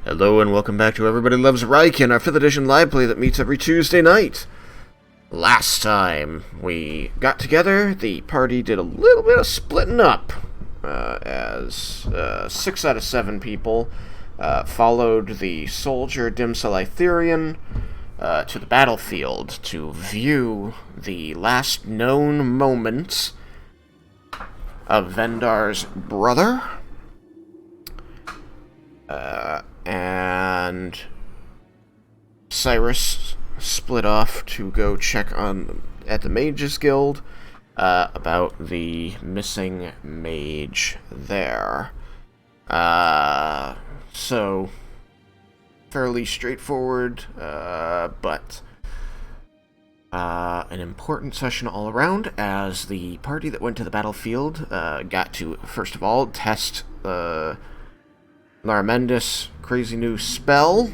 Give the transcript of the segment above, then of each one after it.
Hello and welcome back to Everybody Loves Raiken, our 5th edition live play that meets every Tuesday night. Last time we got together, the party did a little bit of splitting up, as 6 out of 7 people followed the soldier Dimsalitherian to the battlefield to view the last known moments of Vendar's brother. And Cyrus split off to go check at the Mages Guild about the missing mage there. So fairly straightforward, but an important session all around, as the party that went to the battlefield got to, first of all, test Laramenda's crazy new spell.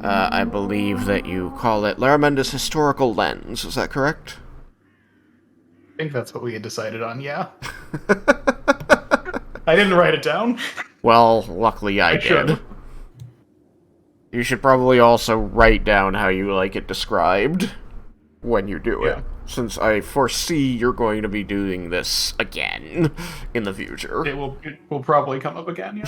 I believe that you call it Laramenda's Historical Lens. Is that correct? I think that's what we had decided on, yeah. I didn't write it down. Well, luckily I did. Should. You should probably also write down how you like it described when you do it, since I foresee you're going to be doing this again in the future. It will probably come up again, yeah.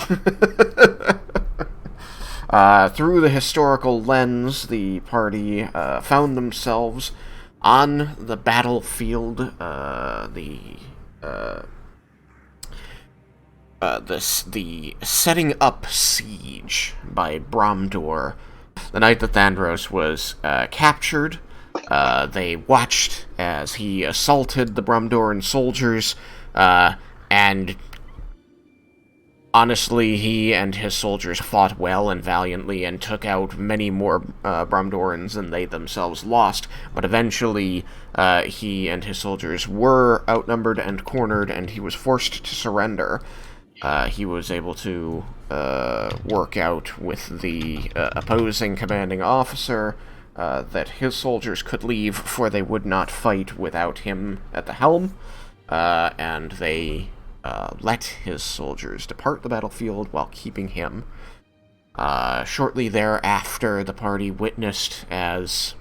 Through the historical lens, the party found themselves on the battlefield, the setting up siege by Bromdor. The night that Thandros was captured, they watched as he assaulted the Bromdoran soldiers, and honestly, he and his soldiers fought well and valiantly and took out many more Bromdorans than they themselves lost, but eventually he and his soldiers were outnumbered and cornered, and he was forced to surrender. He was able to work out with the opposing commanding officer that his soldiers could leave, for they would not fight without him at the helm, and they let his soldiers depart the battlefield while keeping him. Shortly thereafter, the party witnessed as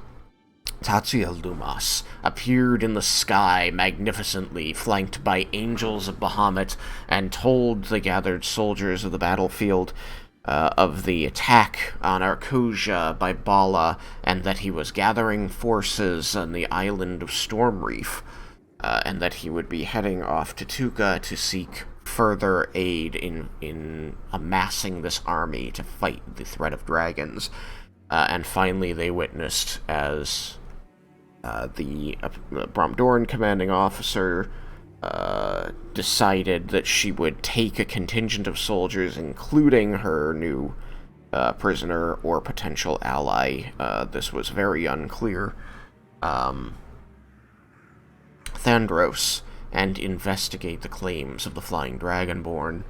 Tatsuya Lumas appeared in the sky magnificently, flanked by angels of Bahamut, and told the gathered soldiers of the battlefield of the attack on Arcosia by Bala, and that he was gathering forces on the island of Stormreef, and that he would be heading off to Tuka to seek further aid in amassing this army to fight the threat of dragons. And finally they witnessed as the Bromdoran commanding officer decided that she would take a contingent of soldiers, including her new prisoner or potential ally. This was very unclear. Thandros, and investigate the claims of the Flying Dragonborn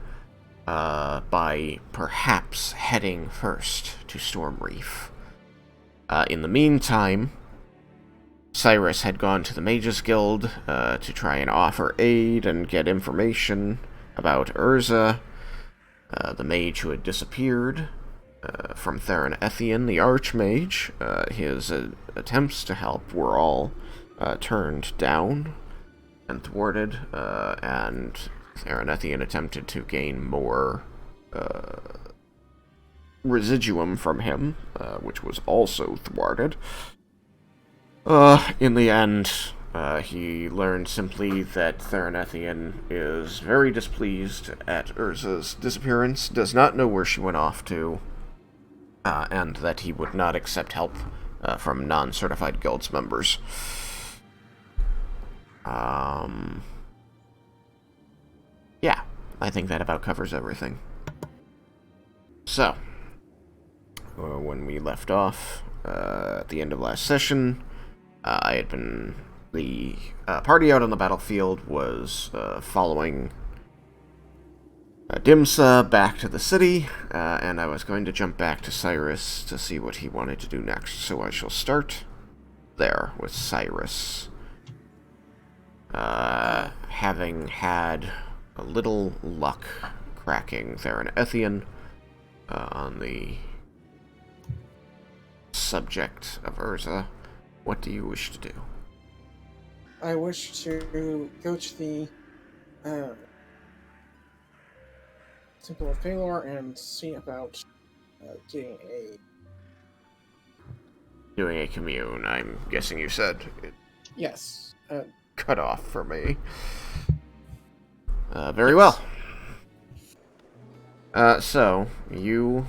by perhaps heading first to Stormreef. In the meantime, Cyrus had gone to the Mages Guild to try and offer aid and get information about Erza, the mage who had disappeared from Theron Ethian, the Archmage. His attempts to help were all turned down and thwarted, and Theron Ethian attempted to gain more residuum from him, which was also thwarted. In the end, he learned simply that Theron Ethian is very displeased at Erza's disappearance, does not know where she went off to, and that he would not accept help from non-certified guilds members. Yeah, I think that about covers everything. So, when we left off at the end of last session, the party out on the battlefield was following Dimsa back to the city, and I was going to jump back to Cyrus to see what he wanted to do next, so I shall start there with Cyrus. Having had a little luck cracking Theron Ethian on the subject of Erza, what do you wish to do? I wish to go to the Temple of Palor and see about getting a... Doing a commune, I'm guessing you said. It Yes. cut off for me. Very well. So, you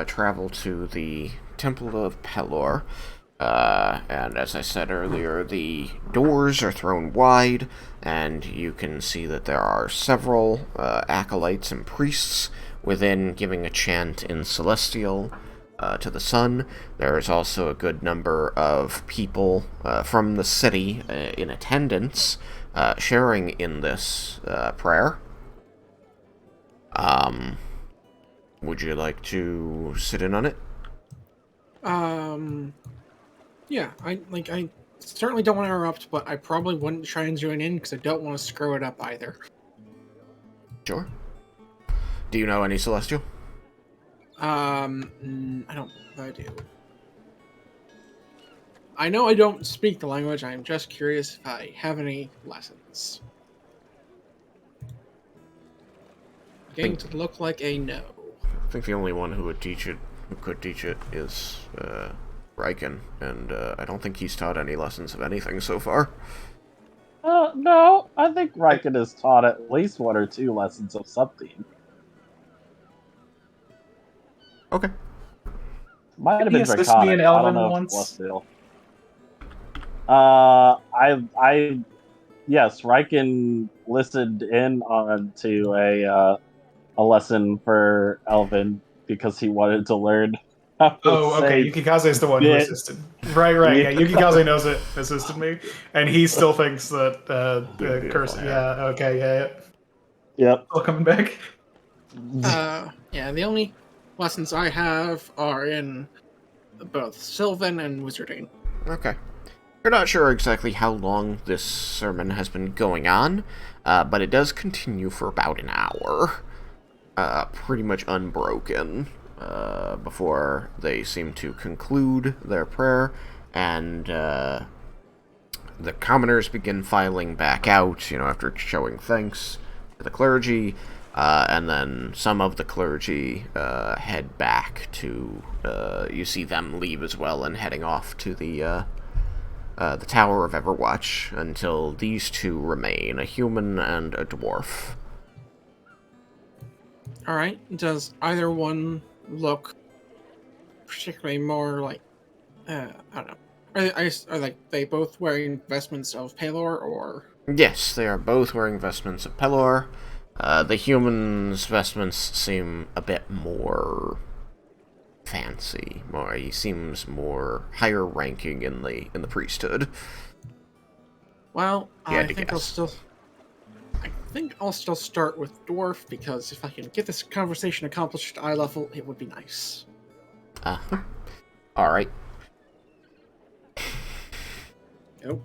travel to the Temple of Pelor, and as I said earlier, the doors are thrown wide, and you can see that there are several acolytes and priests within giving a chant in Celestial to the sun. There is also a good number of people from the city in attendance sharing in this prayer. Would you like to sit in on it? Yeah, I certainly don't want to interrupt, but I probably wouldn't try and join in because I don't want to screw it up either. Sure. Do you know any Celestial? I don't know if I do. I know I don't speak the language, I'm just curious if I have any lessons. Getting to look like a no. I think the only one who could teach it is Raiken, and I don't think he's taught any lessons of anything so far. No, I think Raiken has taught at least 1 or 2 lessons of something. Okay. Might have Did he been assist me in Draconic. I don't Elven know if once? Celestial. Yes, Raiken listened in on to a lesson for Elven because he wanted to learn how to Oh, okay. say Yukikaze's the one who bit. assisted. Right. Yeah, Yukikaze knows it. Assisted me, and he still thinks that the curse. Yeah. Okay. Yeah. Yep. Still coming back. Yeah, the only lessons I have are in both Sylvan and Wizarding. Okay. You're not sure exactly how long this sermon has been going on, but it does continue for about an hour. Pretty much unbroken, before they seem to conclude their prayer, and the commoners begin filing back out, after showing thanks to the clergy, and then some of the clergy head back to, you see them leave as well and heading off to the Tower of Everwatch, until these two remain, a human and a dwarf. Alright, does either one look particularly more like, I don't know. Are they both wearing vestments of Palor, or? Yes, they are both wearing vestments of Pelor. The human's vestments seem a bit more fancy. He seems more higher ranking in the priesthood. Well, You had I to think guess. I'll still start with Dwarf, because if I can get this conversation accomplished at eye level, it would be nice. Alright. Nope.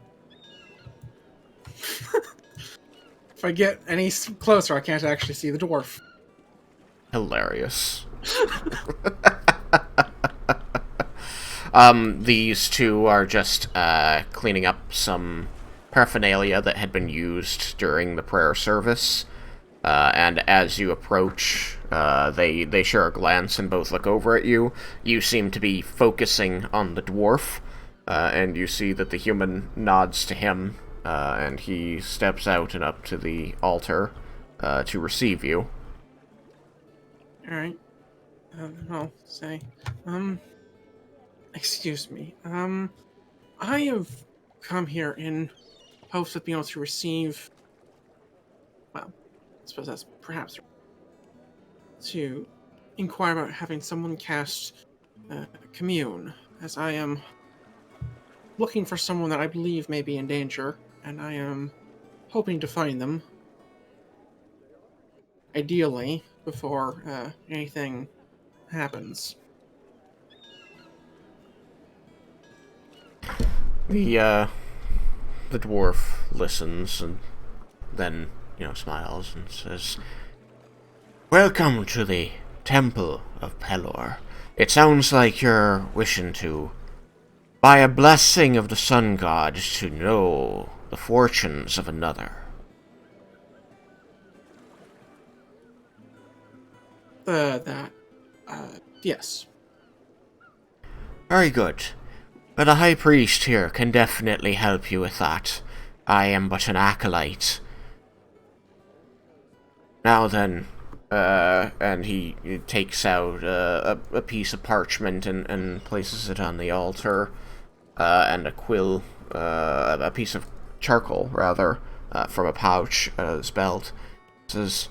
If I get any closer, I can't actually see the dwarf. Hilarious. These two are just cleaning up some paraphernalia that had been used during the prayer service. And as you approach, they share a glance and both look over at you. You seem to be focusing on the dwarf, and you see that the human nods to him, and he steps out and up to the altar to receive you. Alright. I'll say, excuse me. I have come here in hopes of being able to receive, well, I suppose that's perhaps to inquire about having someone cast Commune, as I am looking for someone that I believe may be in danger, and I am hoping to find them, ideally, before anything happens. The dwarf listens and then, smiles and says, "Welcome to the Temple of Pelor. It sounds like you're wishing to, by a blessing of the sun god, to know the fortunes of another. Yes. Very good. Well, the High Priest here can definitely help you with that. I am but an acolyte. Now then, and he takes out a piece of parchment and places it on the altar, and a quill, a piece of charcoal, rather, from a pouch out of his belt. Says,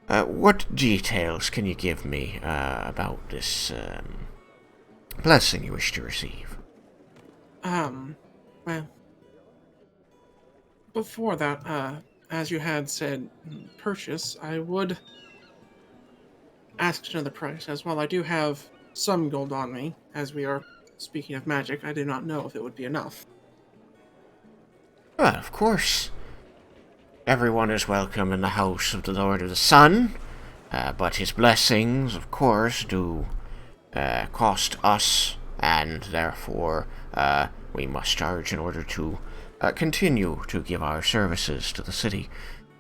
what details can you give me about this blessing you wish to receive? Well, before that, as you had said, purchase, I would ask to know the price as well. I do have some gold on me, as we are speaking of magic. I do not know if it would be enough. Well, of course. Everyone is welcome in the house of the Lord of the Sun, but his blessings, of course, do cost us, and therefore we must charge in order to continue to give our services to the city.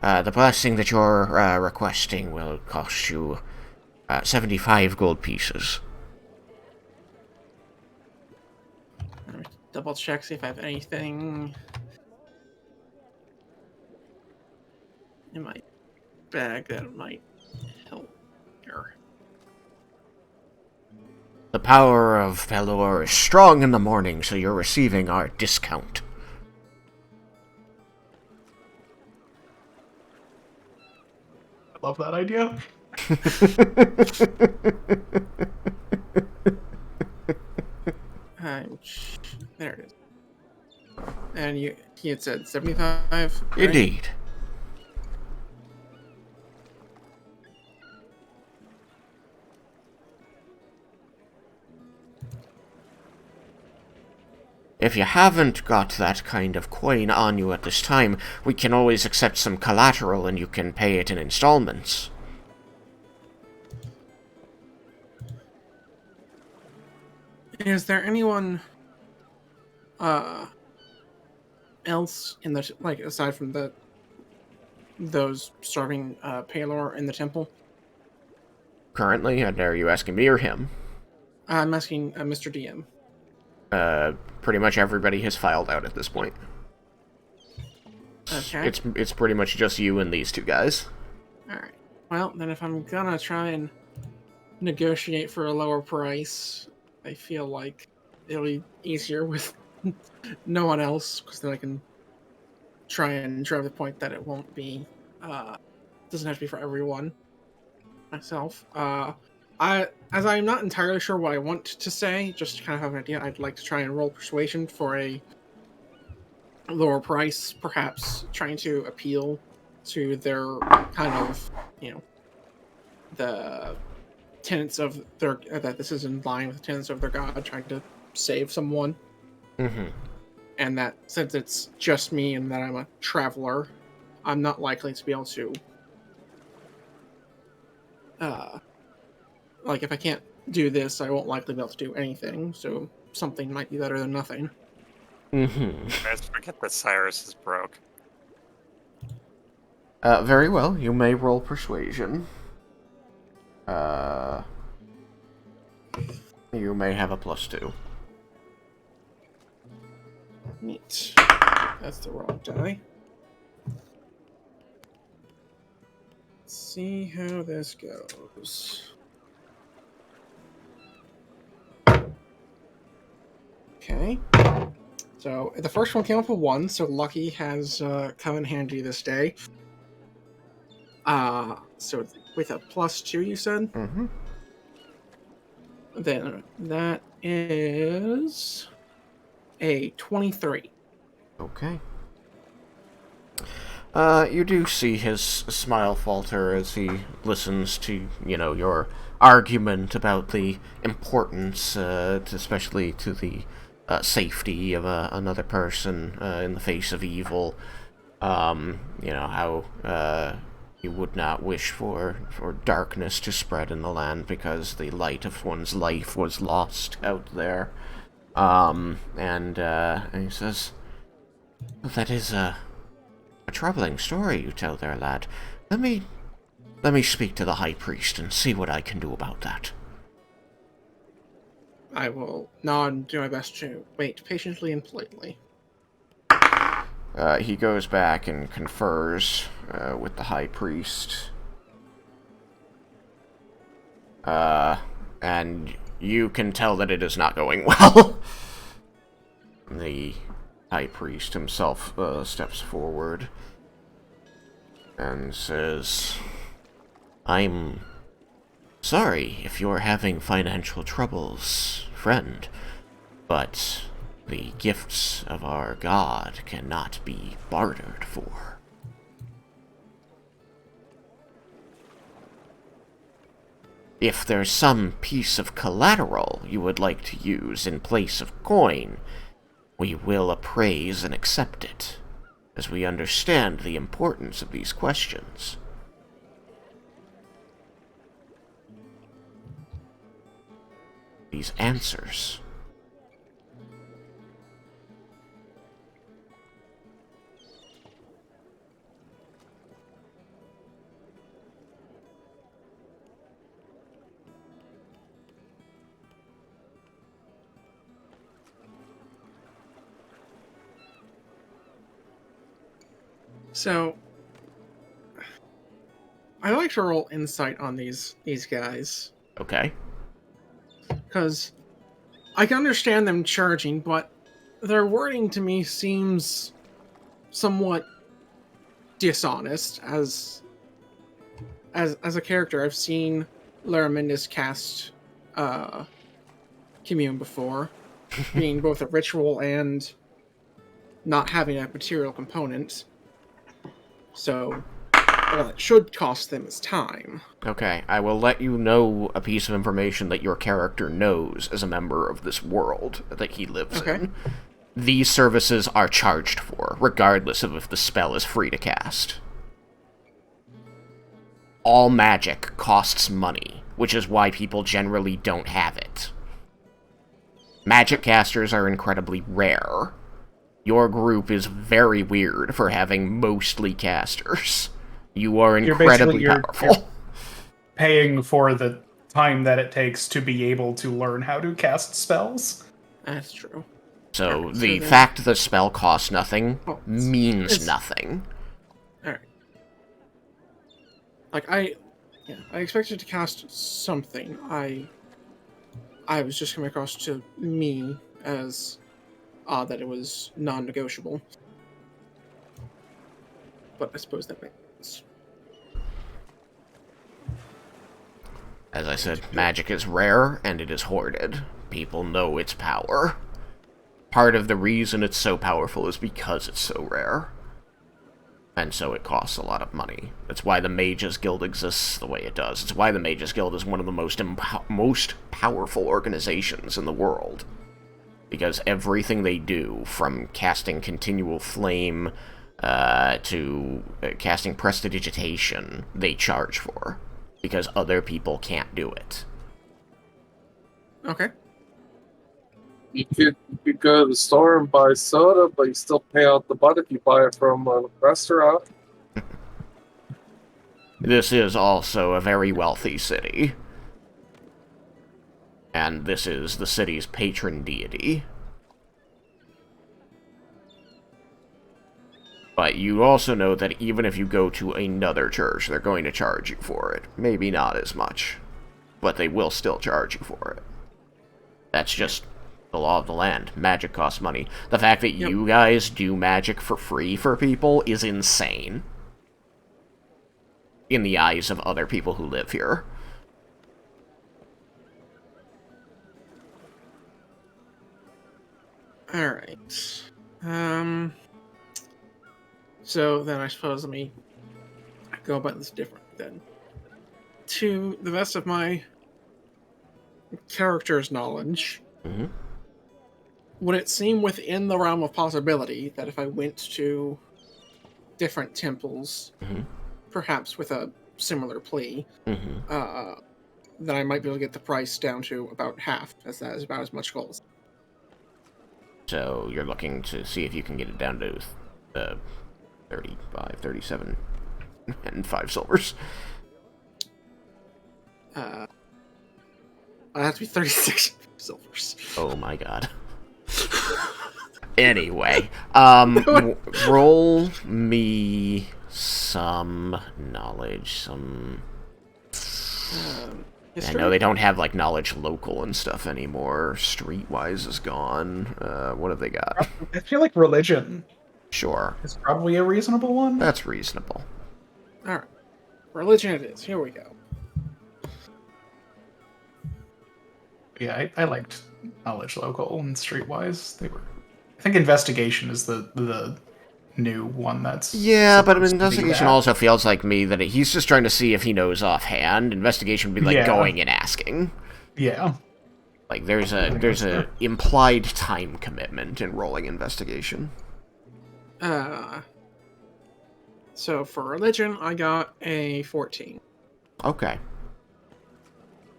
The blessing that you're requesting will cost you 75 gold pieces. Let me double check, see if I have anything in my bag that might help here. The power of Pelor is strong in the morning, so you're receiving our discount. I love that idea. There it is. And he had said 75. Right? Indeed. If you haven't got that kind of coin on you at this time, we can always accept some collateral and you can pay it in installments. Is there anyone else in the aside from those serving Palor in the temple? Currently, and are you asking me or him? I'm asking Mr. DM. Pretty much everybody has filed out at this point. Okay. It's pretty much just you and these two guys. Alright. Well, then if I'm gonna try and negotiate for a lower price, I feel like it'll be easier with no one else, because then I can try and drive the point that it won't be, doesn't have to be for everyone. Myself. As I'm not entirely sure what I want to say, just to kind of have an idea, I'd like to try and roll persuasion for a lower price, perhaps trying to appeal to their kind of, the tenets of their, that this is in line with the tenets of their god, trying to save someone. Mm-hmm. And that since it's just me and that I'm a traveler, I'm not likely to be able to, if I can't do this, I won't likely be able to do anything, so something might be better than nothing. Mm-hmm. Guys, forget that Cyrus is broke. Very well, you may roll persuasion. You may have a +2. Neat. That's the wrong die. Let's see how this goes. Okay. So the first one came up with 1, so lucky has come in handy this day. So with a +2, you said? Mm-hmm. Then that is a 23. Okay. You do see his smile falter as he listens to, your argument about the importance, especially to the safety of another person in the face of evil. How You would not wish for darkness to spread in the land because the light of one's life was lost out there. And he says, well, that is a troubling story you tell there, lad. Let me speak to the High Priest and see what I can do about that. I will nod and do my best to wait patiently and politely. He goes back and confers with the High Priest. And you can tell that it is not going well. The High Priest himself steps forward and says, I'm sorry if you're having financial troubles, friend, but the gifts of our god cannot be bartered for. If there's some piece of collateral you would like to use in place of coin, we will appraise and accept it, as we understand the importance of these questions. These answers. So, I like to roll insight on these guys. Okay. Because I can understand them charging, but their wording to me seems somewhat dishonest. As a character, I've seen Laramindus cast Commune before, being both a ritual and not having a material component. So, all it should cost them is time. Okay, I will let you know a piece of information that your character knows as a member of this world that he lives in. These services are charged for, regardless of if the spell is free to cast. All magic costs money, which is why people generally don't have it. Magic casters are incredibly rare. Your group is very weird for having mostly casters. You are incredibly powerful. You're paying for the time that it takes to be able to learn how to cast spells. That's true. So the fact the spell costs nothing means nothing. Alright. Like, I expected to cast something. I was just coming across to me as that it was non-negotiable. But I suppose that makes sense. As I said, magic is rare, and it is hoarded. People know its power. Part of the reason it's so powerful is because it's so rare. And so it costs a lot of money. That's why the Mages Guild exists the way it does. It's why the Mages Guild is one of the most powerful organizations in the world. Because everything they do, from casting Continual Flame to casting Prestidigitation, they charge for. Because other people can't do it. Okay. You could go to the store and buy soda, but you still pay out the butt if you buy it from a restaurant. This is also a very wealthy city. And this is the city's patron deity. But you also know that even if you go to another church, they're going to charge you for it. Maybe not as much, but they will still charge you for it. That's just the law of the land. Magic costs money. The fact that you guys do magic for free for people is insane. In the eyes of other people who live here. Alright. So then I suppose let me go about this differently then. To the best of my character's knowledge, would it seem within the realm of possibility that if I went to different temples perhaps with a similar plea, Mm-hmm. then I might be able to get the price down to about half, as that is about as much gold. So you're looking to see if you can get it down to 35, 37, and 5 silvers. I have to be 36 silvers. Oh my god. Anyway, roll me some knowledge, some... I know they don't have, like, knowledge local and stuff anymore. Streetwise is gone. What have they got? I feel like religion Sure. is probably a reasonable one. That's reasonable. Alright. Religion it is. Here we go. Yeah, I liked knowledge local and streetwise. They were. I think investigation is the new one that's. Yeah, but supposed to be investigation that. also feels like me that he's just trying to see if he knows offhand. Investigation would be like Yeah. going and asking. Yeah. Like there's a implied time commitment in rolling investigation. So for religion, I got a 14. Okay.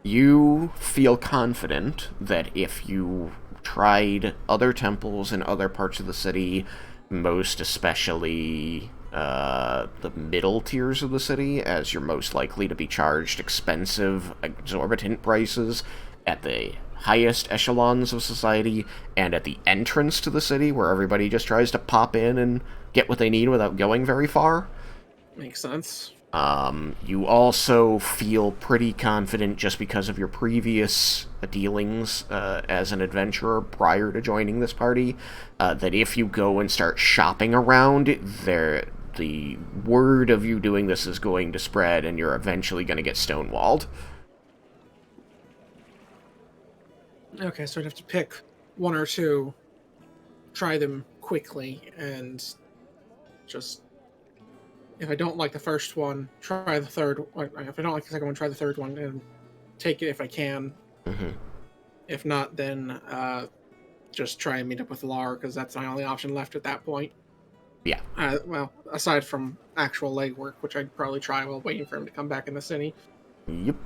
You feel confident that if you tried other temples in other parts of the city, most especially the middle tiers of the city, as you're most likely to be charged expensive, exorbitant prices at the highest echelons of society and at the entrance to the city where everybody just tries to pop in and get what they need without going very far. Makes sense. You also feel pretty confident just because of your previous dealings as an adventurer prior to joining this party, that if you go and start shopping around, the word of you doing this is going to spread and you're eventually going to get stonewalled. Okay, so I'd have to pick one or two, try them quickly, and just... If I don't like the first one, try the third. If I don't like the second one, try the third one and take it if I can. Mm-hmm. If not, then just try and meet up with Lar, because that's my only option left at that point. Yeah. Well, aside from actual legwork, which I'd probably try while waiting for him to come back in the city. Yep.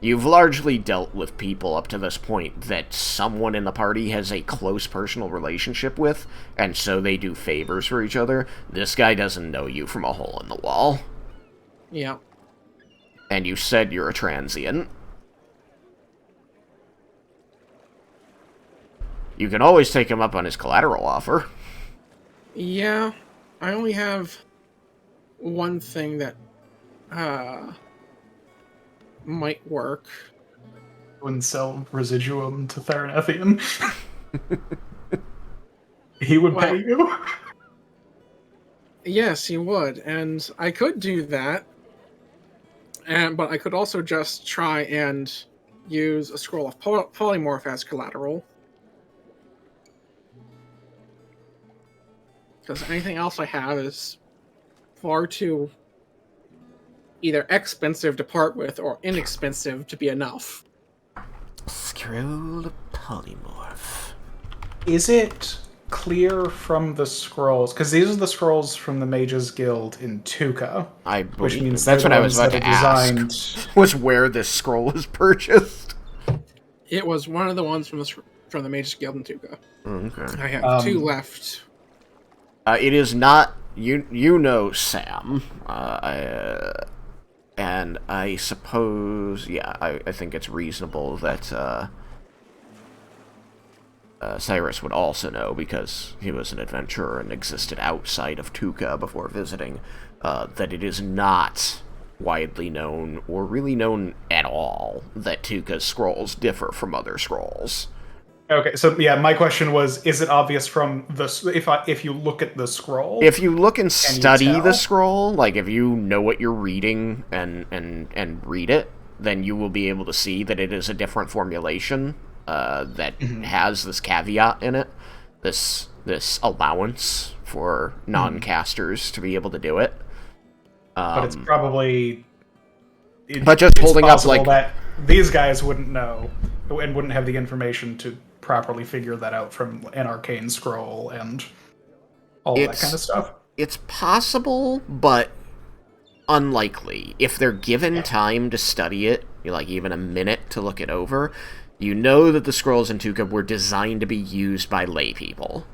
You've largely dealt with people up to this point that someone in the party has a close personal relationship with, and so they do favors for each other. This guy doesn't know you from a hole in the wall. Yeah. And you said you're a transient. You can always take him up on his collateral offer. Yeah. I only have one thing that might work. Wouldn't sell residuum to Theranethian. He would pay you. Yes, he would, and I could do that. But I could also just try and use a scroll of polymorph as collateral. Because anything else I have is far too either expensive to part with or inexpensive to be enough. Scroll of polymorph. Is it clear from the scrolls? Because these are the scrolls from the Mages Guild in Tuca. I Which believe means that's they're what the I was ones about that to are ask. designed- Was where this scroll was purchased. It was one of the ones from the Mages Guild in Tuca. Okay. I have two left. It is not you know Sam. And I suppose, yeah, I think it's reasonable that Cyrus would also know, because he was an adventurer and existed outside of Tuca before visiting, that it is not widely known, or really known at all, that Tuca's scrolls differ from other scrolls. Okay, so yeah, my question was: is it obvious from the if you look at the scroll? If you look and study tell? the scroll, like if you know what you're reading and read it, then you will be able to see that it is a different formulation that has this caveat in it, this allowance for non-casters to be able to do it. But it's probably. But just it's holding up, possible like- that these guys wouldn't know and wouldn't have the information to properly figure that out from an arcane scroll and all that kind of stuff. It's possible, but unlikely. If they're given time to study it, like even a minute to look it over, you know that the scrolls in Tuca were designed to be used by lay people.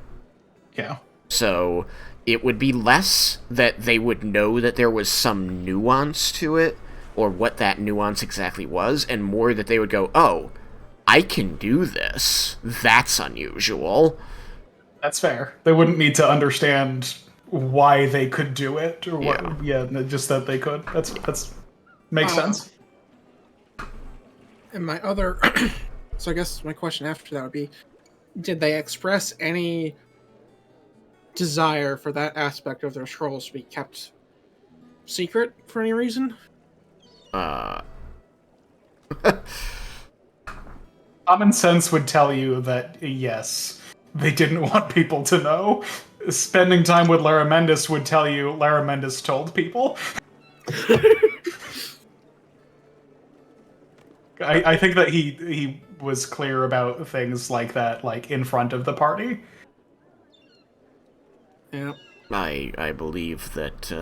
Yeah. So it would be less that they would know that there was some nuance to it, or what that nuance exactly was, and more that they would go, oh, I can do this. That's unusual. That's fair. They wouldn't need to understand why they could do it or what. Yeah, just that they could. That's makes sense. And my other, so I guess my question after that would be, did they express any desire for that aspect of their scrolls to be kept secret for any reason? Common sense would tell you that yes, they didn't want people to know. Spending time with Laramendus would tell you Laramendus told people. I think that he was clear about things like that, like in front of the party. Yeah. I believe that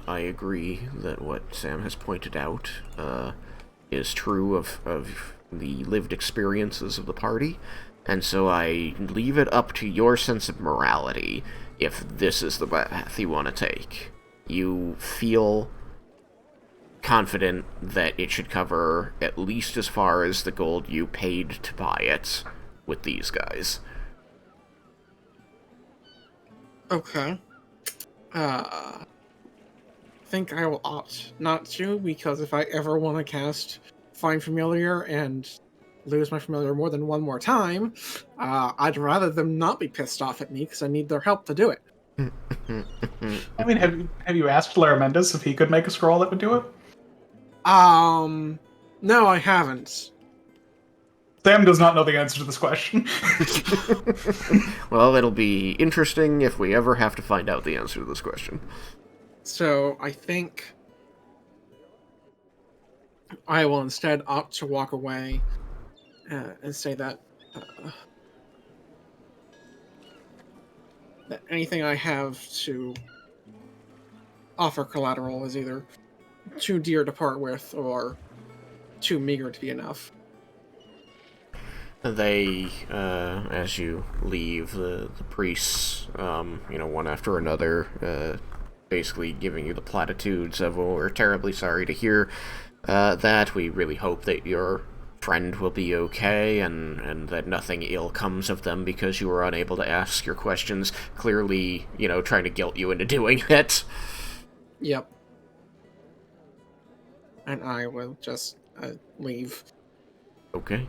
I agree that what Sam has pointed out is true of the lived experiences of the party, and so I leave it up to your sense of morality if this is the path you want to take. You feel confident that it should cover at least as far as the gold you paid to buy it with these guys. Okay. I think I will opt not to, because if I ever want to cast Find Familiar and lose my familiar more than one more time, I'd rather them not be pissed off at me, because I need their help to do it. I mean, have you asked Laramendus if he could make a scroll that would do it? No, I haven't. Sam does not know the answer to this question. Well, it'll be interesting if we ever have to find out the answer to this question. So I think I will instead opt to walk away and say that that anything I have to offer collateral is either too dear to part with or too meager to be enough. They, as you leave, the priests, one after another, basically giving you the platitudes of, oh, we're terribly sorry to hear that. We really hope that your friend will be okay, and that nothing ill comes of them because you were unable to ask your questions, clearly, trying to guilt you into doing it. Yep. And I will just leave. Okay.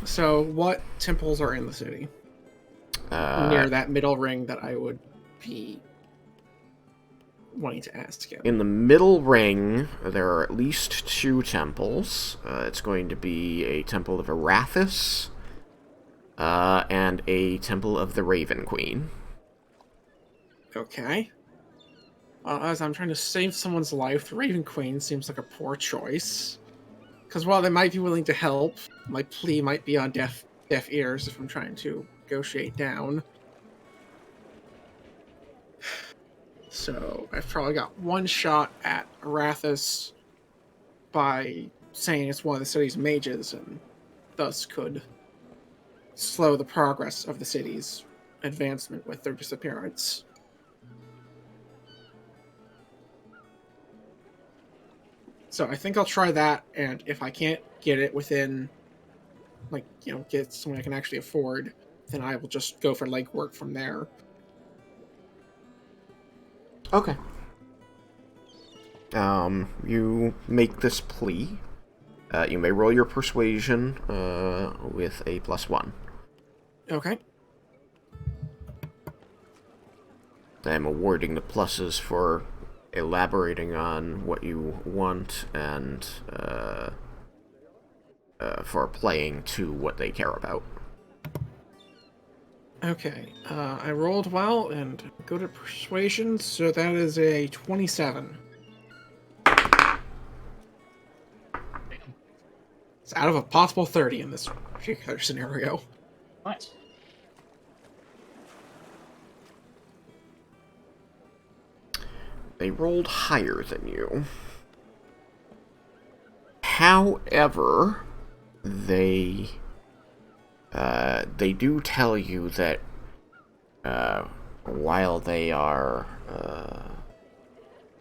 So what temples are in the city? Near that middle ring that I would be wanting to ask you. In the middle ring, there are at least 2 temples. It's going to be a temple of Arathis, and a temple of the Raven Queen. Okay. As I'm trying to save someone's life, the Raven Queen seems like a poor choice. Because while they might be willing to help, my plea might be on deaf ears if I'm trying to negotiate down. So I've probably got one shot at Arathis by saying it's one of the city's mages, and thus could slow the progress of the city's advancement with their disappearance. So I think I'll try that, and if I can't get it within, get something I can actually afford, then I will just go for legwork from there. Okay. You make this plea. You may roll your persuasion with a +1. Okay. I'm awarding the pluses for elaborating on what you want and for playing to what they care about. Okay. I rolled well and good at persuasion, so that is a 27. It's out of a possible 30 in this particular scenario. Nice. They rolled higher than you. However, they do tell you that while they are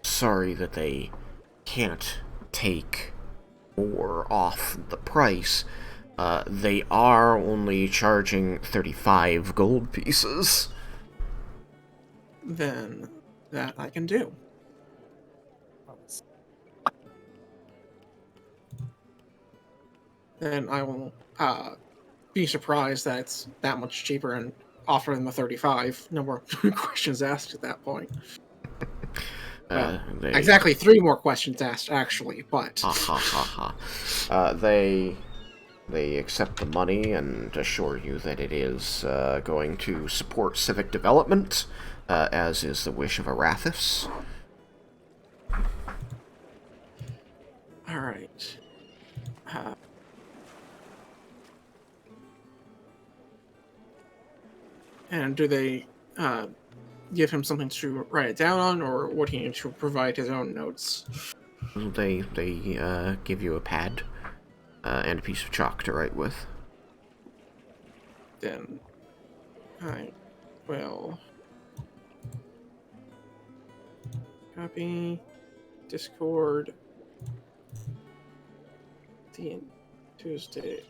sorry that they can't take more off the price, they are only charging 35 gold pieces. Then that I can do. Then I will be surprised that it's that much cheaper and offer them a 35. No more questions asked at that point. Exactly 3 more questions asked, actually, but... They accept the money and assure you that it is going to support civic development, as is the wish of Arathis. Alright. And do they give him something to write it down on, or would he need to provide his own notes? They give you a pad and a piece of chalk to write with. Then I will copy Discord the Tuesday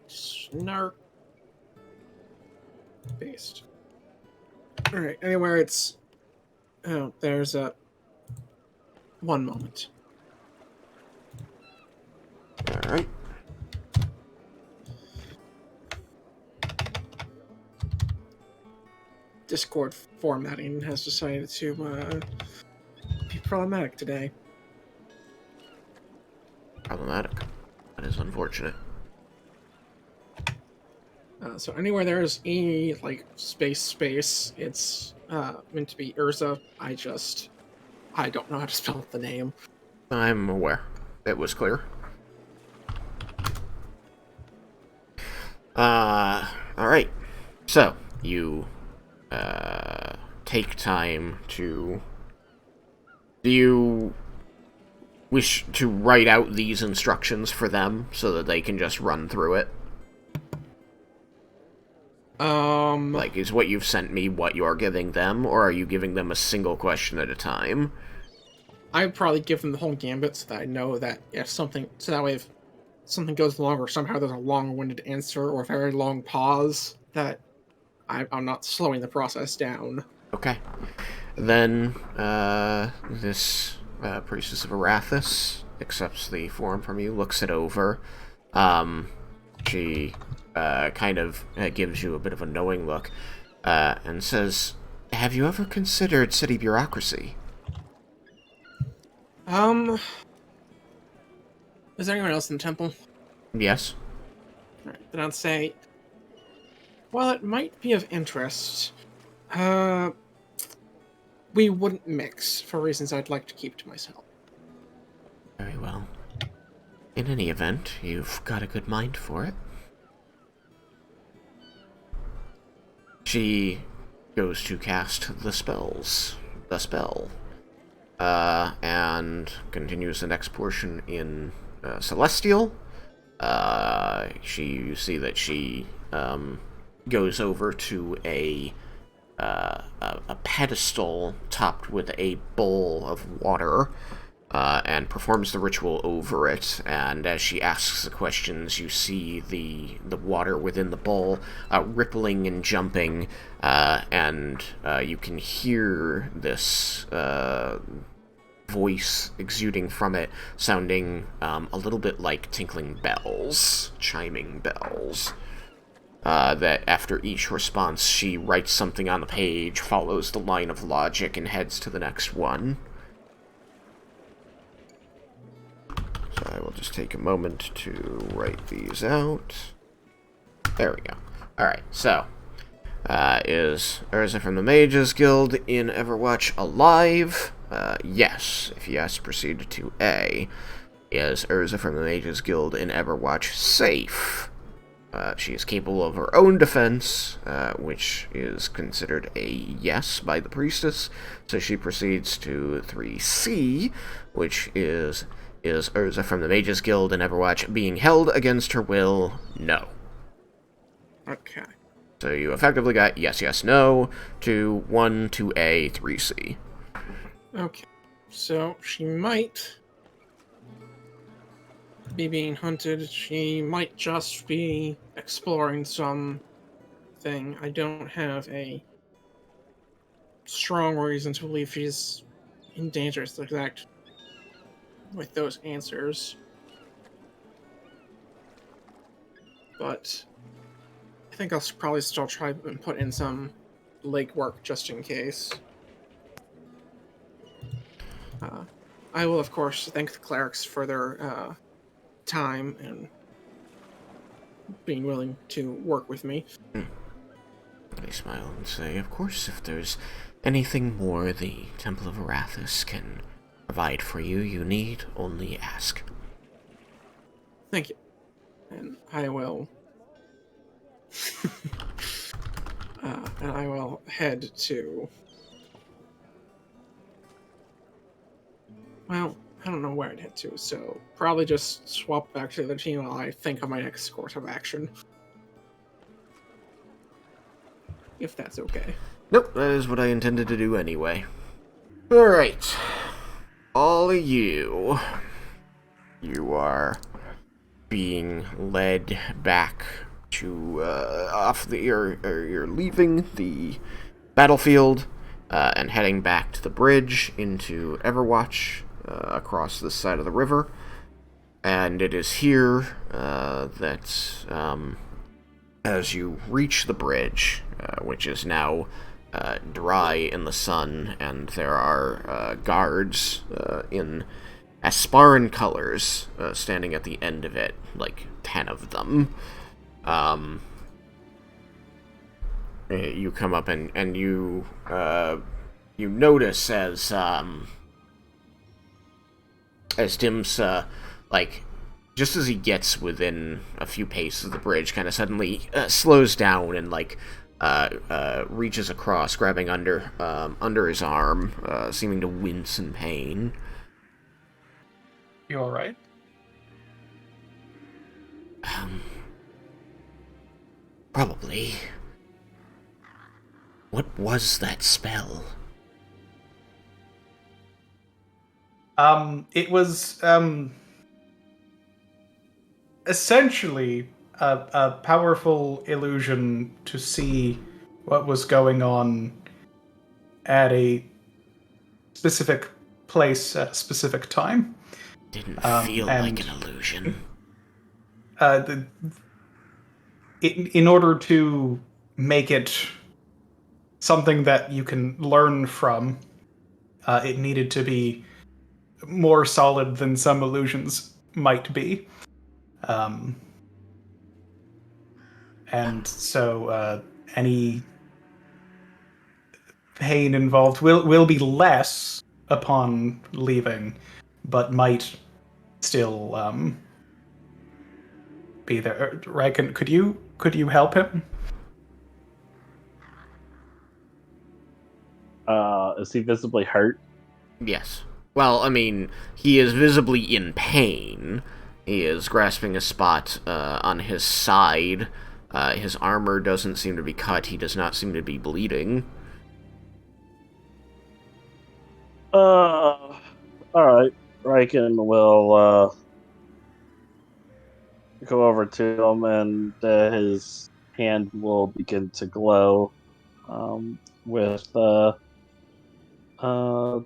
snark based. Alright, anywhere it's there's a one moment. Alright. Discord formatting has decided to be problematic today. Problematic. That is unfortunate. So anywhere there's any like space, it's meant to be Erza. I don't know how to spell the name. I'm aware. It was clear. Alright. So, you take time to... Do you wish to write out these instructions for them so that they can just run through it? Like, is what you've sent me what you're giving them, or are you giving them a single question at a time? I'd probably give them the whole gambit so that I know that if something... So that way if something goes long or somehow there's a long-winded answer or a very long pause, that I'm not slowing the process down. Okay. Then, this priestess of Arathis accepts the form from you, looks it over. She kind of gives you a bit of a knowing look, and says, "Have you ever considered city bureaucracy?" Is there anyone else in the temple? Yes. Alright, then I'd say, while it might be of interest, we wouldn't mix, for reasons I'd like to keep to myself. Very well. In any event, you've got a good mind for it. She goes to cast the spell, and continues the next portion in Celestial. You see that she goes over to a pedestal topped with a bowl of water, and performs the ritual over it, and as she asks the questions, you see the water within the bowl rippling and jumping, and you can hear this voice exuding from it, sounding a little bit like tinkling bells, chiming bells. That after each response, she writes something on the page, follows the line of logic, and heads to the next one. So I will just take a moment to write these out. There we go. Alright, so, is Erza from the Mages Guild in Everwatch alive? Yes. If yes, proceed to A. Is Erza from the Mages Guild in Everwatch safe? She is capable of her own defense, which is considered a yes by the priestess. So she proceeds to 3C, which is Erza from the Mages Guild in Everwatch being held against her will? No. Okay. So you effectively got yes, yes, no to 1 to A, 3C. Okay. So she might be being hunted. She might just be exploring something. I don't have a strong reason to believe she's in dangerous exact with those answers. But I think I'll probably still try and put in some legwork just in case. I will, of course, thank the clerics for their time and being willing to work with me. I smile and say, of course, if there's anything more the Temple of Arathis can provide for you, you need only ask. Thank you. And I will... and I will head to... Well, I don't know where I'd head to, so probably just swap back to the team while I think of my next course of action. If that's okay. Nope, that is what I intended to do anyway. Alright. All of you. You are being led back to, you're leaving the battlefield, and heading back to the bridge into Everwatch, across this side of the river. And it is here, that, as you reach the bridge, which is now dry in the sun, and there are guards in Asparan colors standing at the end of it, like 10 of them. You come up and you notice as Tim's like, just as he gets within a few paces of the bridge, kind of suddenly slows down and like reaches across, grabbing under his arm, seeming to wince in pain. You all right? Probably. What was that spell? It was essentially a powerful illusion to see what was going on at a specific place at a specific time. Didn't feel like an illusion. In order to make it something that you can learn from, it needed to be more solid than some illusions might be. And so any pain involved will be less upon leaving, but might still be there. Raiken, could you help him? Is he visibly hurt? Yes. Well, I mean, he is visibly in pain. He is grasping a spot on his side. His armor doesn't seem to be cut. He does not seem to be bleeding. Alright. Raiken will go over to him, and his hand will begin to glow with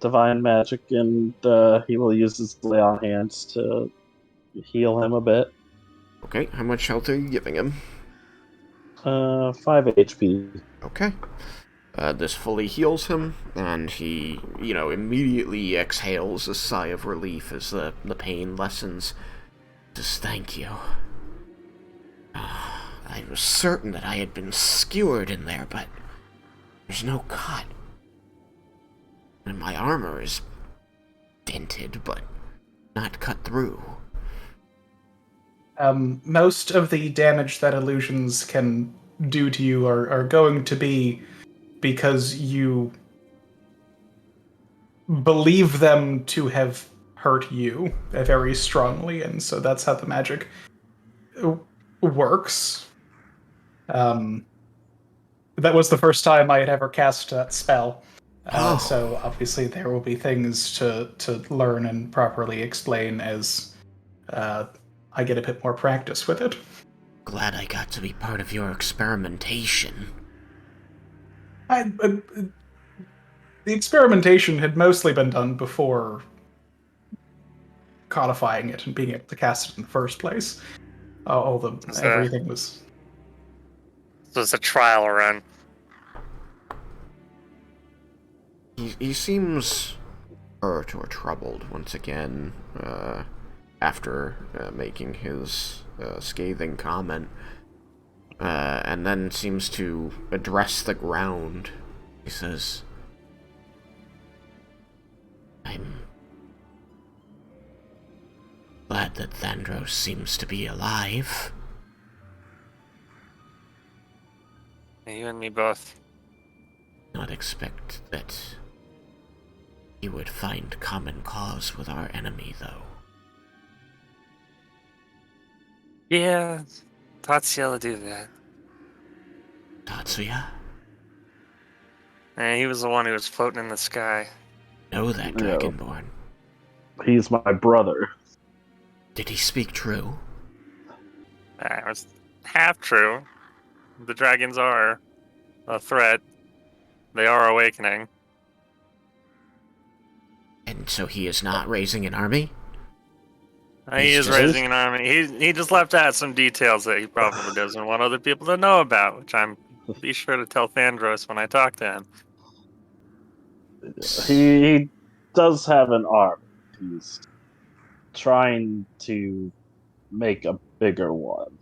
divine magic, and he will use his lay on hands to heal him a bit. Okay, how much health are you giving him? 5 HP. Okay. This fully heals him, and he, immediately exhales a sigh of relief as the pain lessens. Just thank you. I was certain that I had been skewered in there, but there's no cut. And my armor is dented, but not cut through. Most of the damage that illusions can do to you are going to be because you believe them to have hurt you very strongly, and so that's how the magic works. That was the first time I had ever cast a spell. So obviously there will be things to learn and properly explain as I get a bit more practice with it. Glad I got to be part of your experimentation. The experimentation had mostly been done before codifying it and being able to cast it in the first place. Everything was. So it's a trial run. He seems hurt or troubled once again, after making his scathing comment, and then seems to address the ground. He says, I'm glad that Thandros seems to be alive. You and me both. Not expect that he would find common cause with our enemy, though. Yeah, Tatsuya will do that. Tatsuya? He was the one who was floating in the sky. Know that, Dragonborn. He's my brother. Did he speak true? It was half true. The dragons are a threat. They are awakening. And so he is not raising an army? He is raising an army. He just left out some details that he probably doesn't want other people to know about, which I'm be sure to tell Thandros when I talk to him. He does have an army. He's trying to make a bigger one.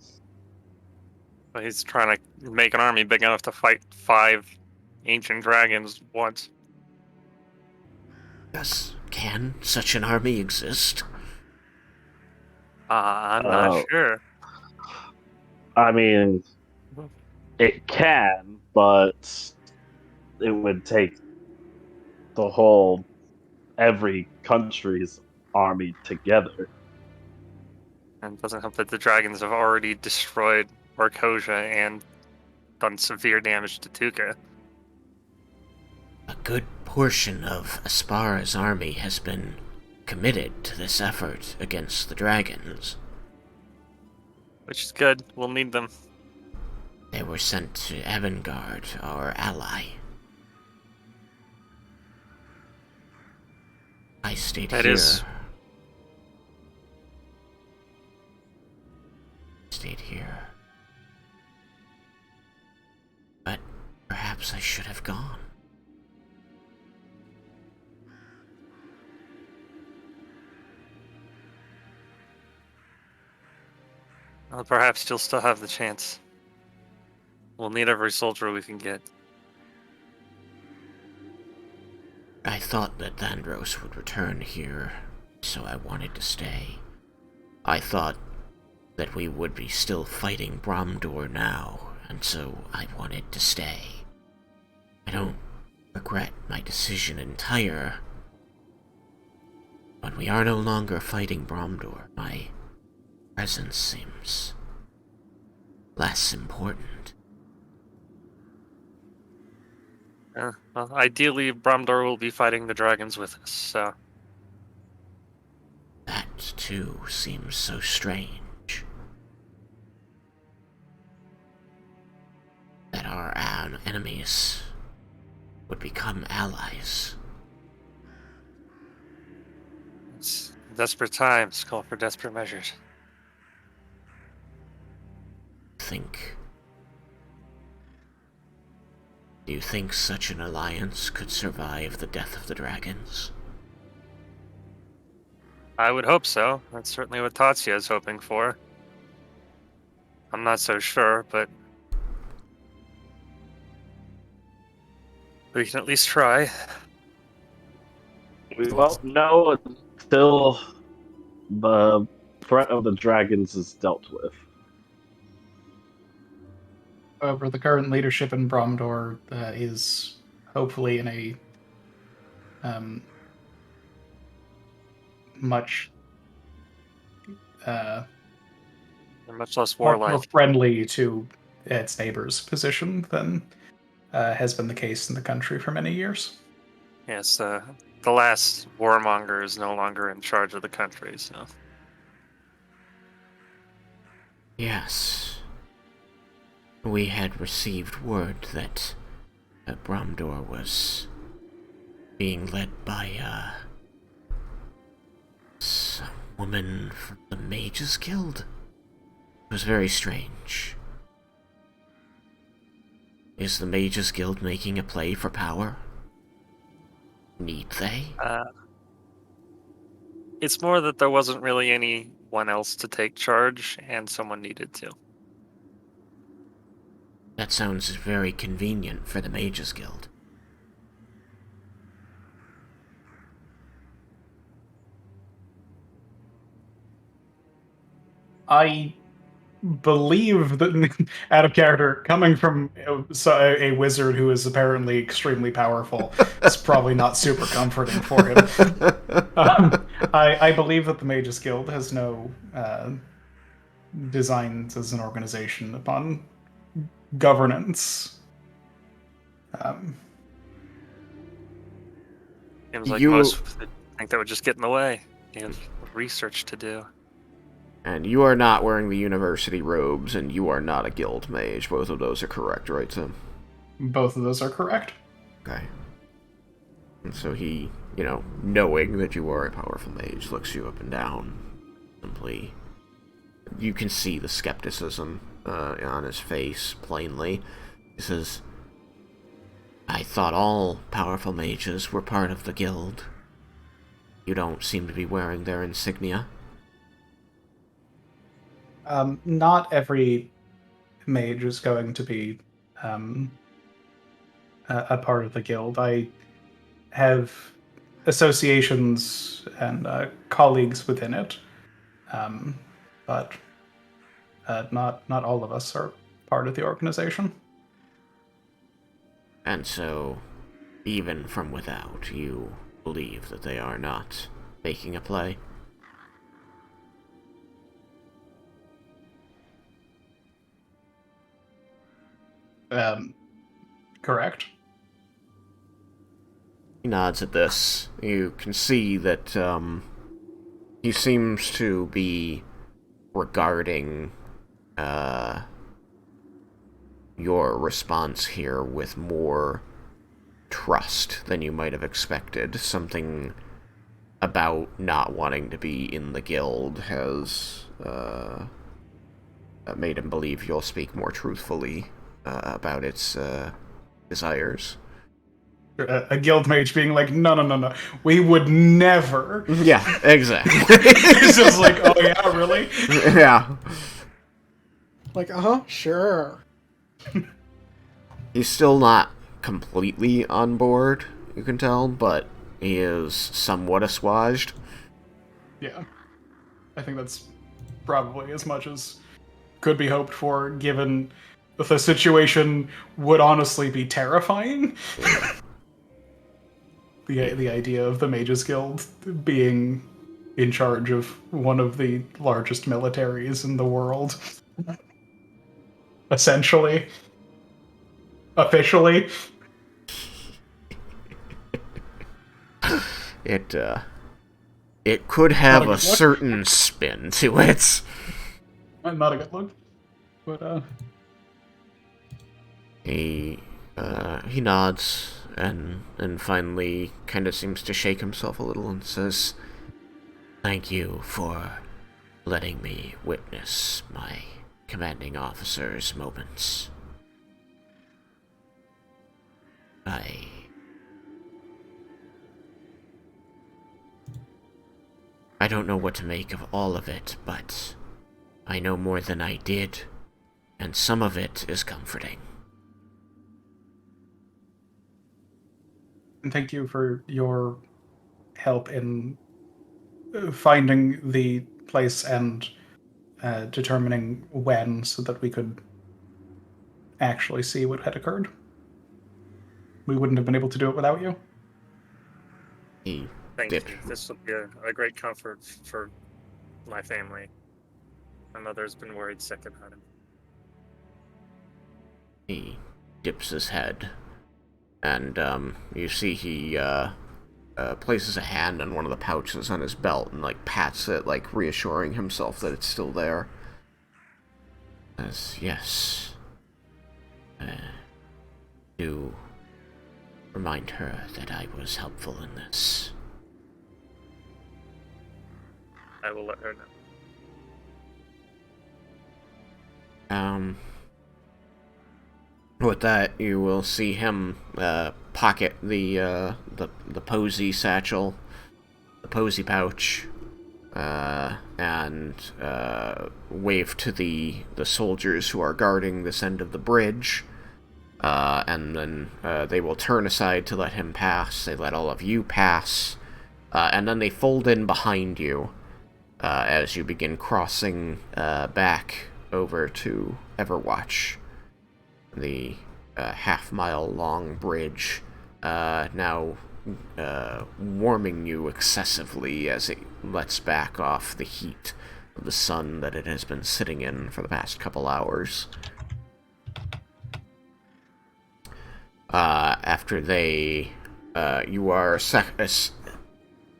But he's trying to make an army big enough to fight 5 ancient dragons once. Can such an army exist? I'm not sure. I mean, it can, but it would take every country's army together. And it doesn't help that the dragons have already destroyed Orkosia and done severe damage to Tuka. A good portion of Aspara's army has been committed to this effort against the dragons. Which is good. We'll need them. They were sent to Evangard, our ally. I stayed here. Stayed here. But perhaps I should have gone. Well, perhaps you'll still have the chance. We'll need every soldier we can get. I thought that Thandros would return here, so I wanted to stay. I thought that we would be still fighting Bromdor now, and so I wanted to stay. I don't regret my decision entire, but we are no longer fighting Bromdor. My presence seems less important. Well, ideally, Bromdor will be fighting the dragons with us, so... That, too, seems so strange. That our enemies would become allies. It's desperate times call for desperate measures. Do you think such an alliance could survive the death of the dragons? I would hope so. That's certainly what Tatsuya is hoping for. I'm not so sure, but we can at least try. We won't know until the threat of the dragons is dealt with. However, the current leadership in Bromdor is hopefully in a much They're much less more warlike. friendly to its neighbors' position than has been the case in the country for many years. Yes, the last warmonger is no longer in charge of the country, so. Yes. We had received word that Bromdor was being led by, some woman from the Mages Guild. It was very strange. Is the Mages Guild making a play for power? Need they? It's more that there wasn't really anyone else to take charge, and someone needed to. That sounds very convenient for the Mages Guild. I believe that, out of character, coming from a wizard who is apparently extremely powerful, is probably not super comforting for him. I believe that the Mages Guild has no designs as an organization upon governance. Seems like You- most would think that would just get in the way. You have research to do. And you are not wearing the university robes, and you are not a guild mage. Both of those are correct, right, Tim? Both of those are correct. Okay. And so he, knowing that you are a powerful mage, looks you up and down. Simply, you can see the skepticism on his face plainly. He says, I thought all powerful mages were part of the guild. You don't seem to be wearing their insignia. Not every mage is going to be a part of the guild. I have associations and colleagues within it, but not all of us are part of the organization. And so, even from without, you believe that they are not making a play? Correct. He nods at this. You can see that he seems to be regarding your response here with more trust than you might have expected. Something about not wanting to be in the guild has made him believe you'll speak more truthfully about its desires. A guild mage being like, no, we would never. Yeah, exactly. It's just like, oh yeah, really? Yeah. Like, sure. He's still not completely on board, you can tell, but he is somewhat assuaged. Yeah. I think that's probably as much as could be hoped for, given that the situation would honestly be terrifying. The idea of the Mages Guild being in charge of one of the largest militaries in the world. Essentially. Officially. It could have Not a a good look. certain spin to it. Not a good look. But, He nods and finally kind of seems to shake himself a little and says, "Thank you for letting me witness my commanding officer's moments. I don't know what to make of all of it, but I know more than I did, and some of it is comforting." and thank you for your help in finding the place and determining when so that we could actually see what had occurred. We wouldn't have been able to do it without you. He Thank dipped. you. This will be a great comfort for my family. My mother's been worried sick about him. He dips his head, and you see he places a hand on one of the pouches on his belt and like pats it, like reassuring himself that it's still there. Says, yes. Do remind her that I was helpful in this. I will let her know. With that, you will see him pocket the posy satchel, the posy pouch, and wave to the soldiers who are guarding this end of the bridge. And then they will turn aside to let him pass. They let all of you pass, and then they fold in behind you as you begin crossing back over to Everwatch. The half-mile-long bridge now warming you excessively as it lets back off the heat of the sun that it has been sitting in for the past couple hours. After you are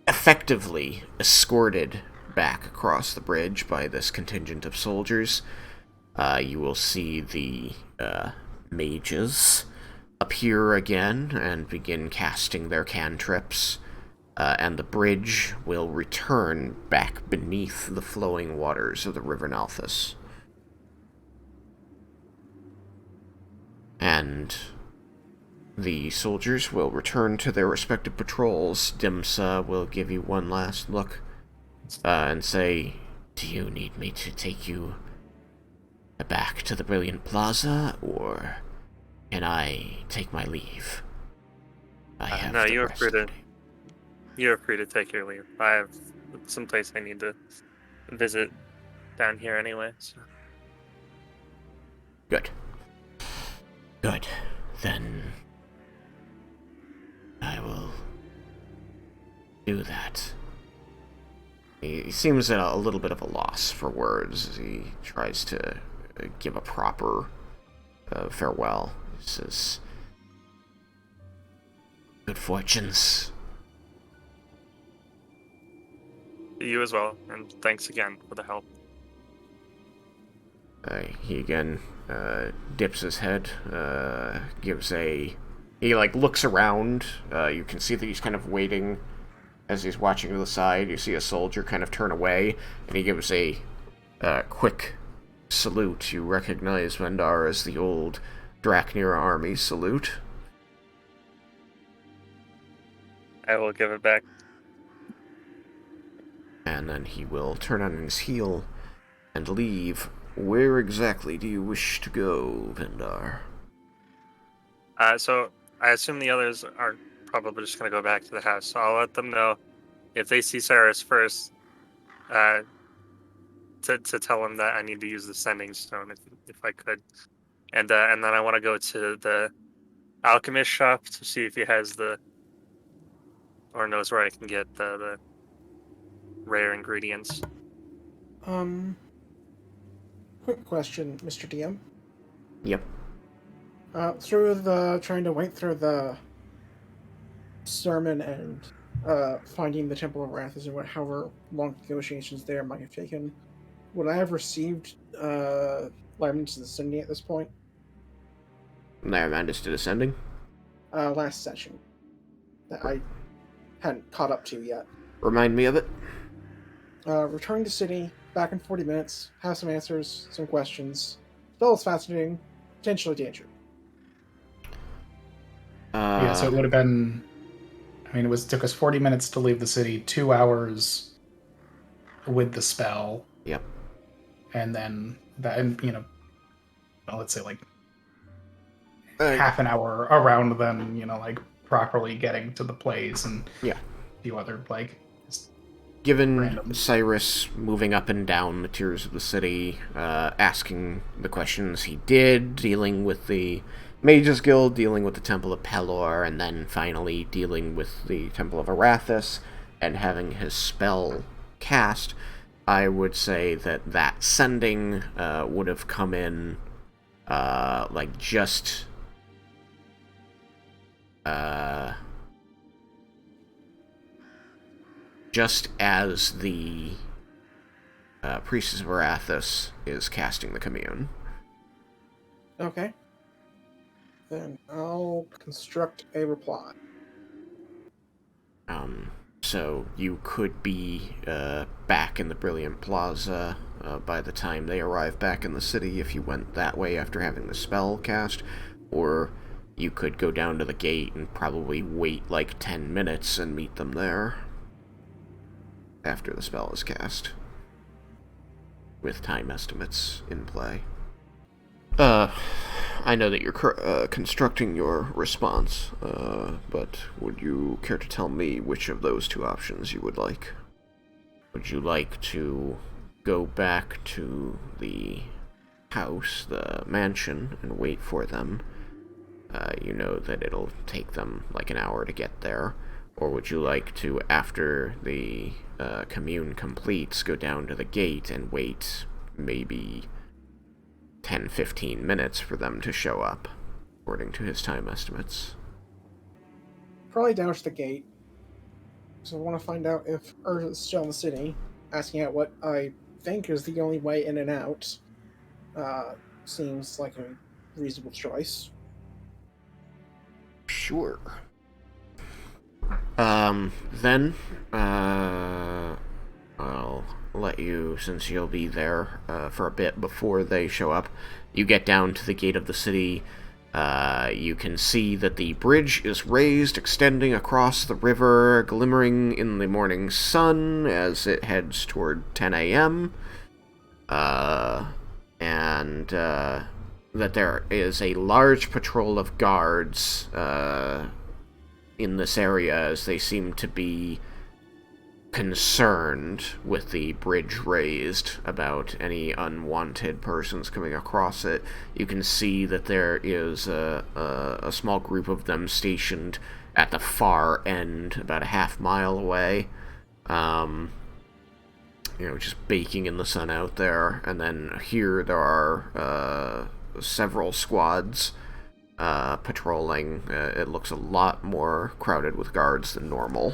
effectively escorted back across the bridge by this contingent of soldiers, you will see the mages appear again and begin casting their cantrips, and the bridge will return back beneath the flowing waters of the River Nalthus. And the soldiers will return to their respective patrols. Dimsa will give you one last look and say, do you need me to take you back to the Brilliant Plaza, or can I take my leave? I have No, the you're rest free of the to. day. You're free to take your leave. I have some place I need to visit down here anyway. So. Good. Good. Then I will do that. He seems at a little bit of a loss for words as he tries to give a proper farewell. He says, good fortunes. You as well, and thanks again for the help. He again dips his head, gives a... He, looks around. You can see that he's kind of waiting as he's watching to the side. You see a soldier kind of turn away, and he gives a quick salute. You recognize Vendar as the old Draknir army salute. I will give it back. And then he will turn on his heel and leave. Where exactly do you wish to go, Vendar? So I assume the others are probably just going to go back to the house. So I'll let them know if they see Cyrus first, to tell him that I need to use the sending stone if I could, and then I want to go to the alchemist shop to see if he has or knows where I can get the rare ingredients. Quick question, Mr. DM. Yep. Trying to wait through the sermon and finding the Temple of Wrath is however long negotiations there might have taken, would I have received Lemons Ascending at this point? Naramandus to Descending? Last session. That I hadn't caught up to yet. Remind me of it. Returning to city, back in 40 minutes, have some answers, some questions. Still is fascinating, potentially dangerous. Yeah, so it would have been... I mean, took us 40 minutes to leave the city, 2 hours with the spell. Yep. And then, let's say half an hour around them, properly getting to the place and yeah, a few other, Given Random. Cyrus moving up and down the tiers of the city, asking the questions he did, dealing with the Mages Guild, dealing with the Temple of Pelor, and then finally dealing with the Temple of Arathis, and having his spell cast, I would say that sending would have come in, just as the Priestess of Arathis is casting the Commune. Okay. Then I'll construct a reply. So you could be back in the Brilliant Plaza by the time they arrive back in the city if you went that way after having the spell cast, or you could go down to the gate and probably wait like 10 minutes and meet them there after the spell is cast, with time estimates in play. I know that you're constructing your response, but would you care to tell me which of those two options you would like? Would you like to go back to the house, the mansion, and wait for them? You know that it'll take them like an hour to get there. Or would you like to, after the commune completes, go down to the gate and wait maybe 10-15 minutes for them to show up, according to his time estimates? Probably down to the gate. So I want to find out if Erza is still in the city, asking out what I think is the only way in and out. Seems like a reasonable choice. Sure. Then, I'll let you, since you'll be there for a bit before they show up. You get down to the gate of the city. You can see that the bridge is raised, extending across the river, glimmering in the morning sun as it heads toward 10 a.m. And that there is a large patrol of guards in this area, as they seem to be concerned with the bridge raised about any unwanted persons coming across it. You can see that there is a small group of them stationed at the far end, about a half-mile away. Just baking in the sun out there. And then here there are several squads patrolling. It looks a lot more crowded with guards than normal.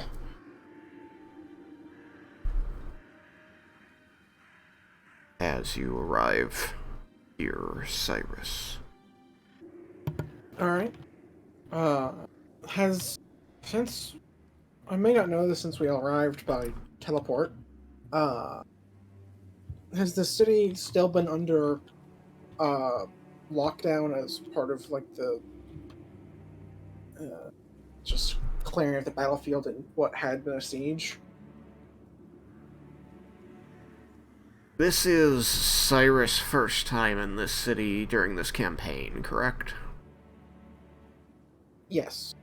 As you arrive here, Cyrus. Alright. Since I may not know this since we arrived by teleport, has the city still been under lockdown as part of like the just clearing of the battlefield and what had been a siege? This is Cyrus' first time in this city during this campaign, correct? Yes.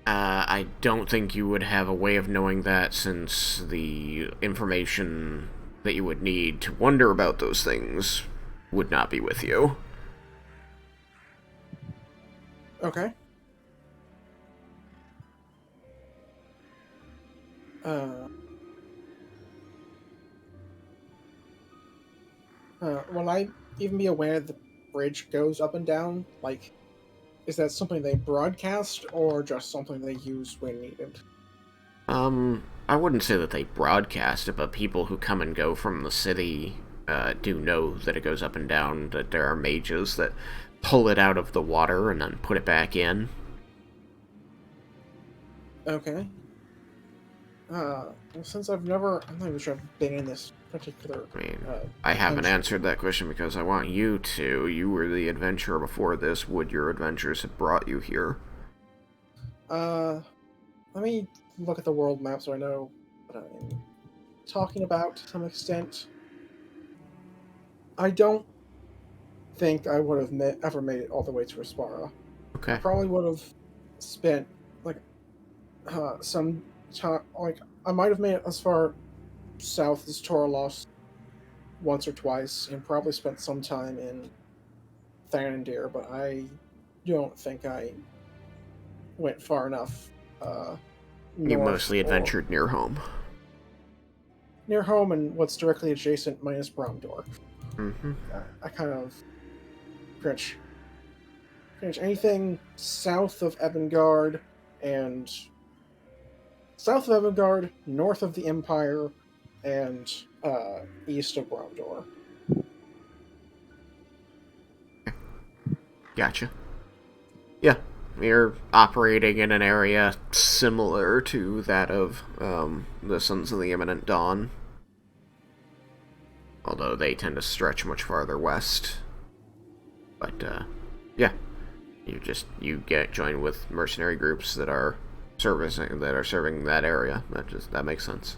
I don't think you would have a way of knowing that, since the information that you would need to wonder about those things would not be with you. Okay. Will I even be aware the bridge goes up and down? Like, is that something they broadcast or just something they use when needed? I wouldn't say that they broadcast it, but people who come and go from the city do know that it goes up and down, that there are mages that pull it out of the water and then put it back in. Okay. Well, since I'm not even sure I've been in this particular. I mean, I haven't adventure. answered that question because I want you to. You were the adventurer before this. Would your adventures have brought you here? Let me look at the world map so I know what I'm talking about to some extent. I don't think I would have ever made it all the way to Aspara. Okay. Probably would have spent like some time, like I might have made it as far south as Torlos once or twice, and probably spent some time in Thanandir, but I don't think I went far enough You north mostly or adventured near home. near home and what's directly adjacent minus Bromdor. Mm-hmm. I kind of pretty much anything south of Evangard and south of Evangard, north of the Empire, and east of Bromdor. Gotcha. Yeah, you're operating in an area similar to that of the Sons of the Imminent Dawn, although they tend to stretch much farther west. But yeah, you get joined with mercenary groups that are serving that area. That makes sense.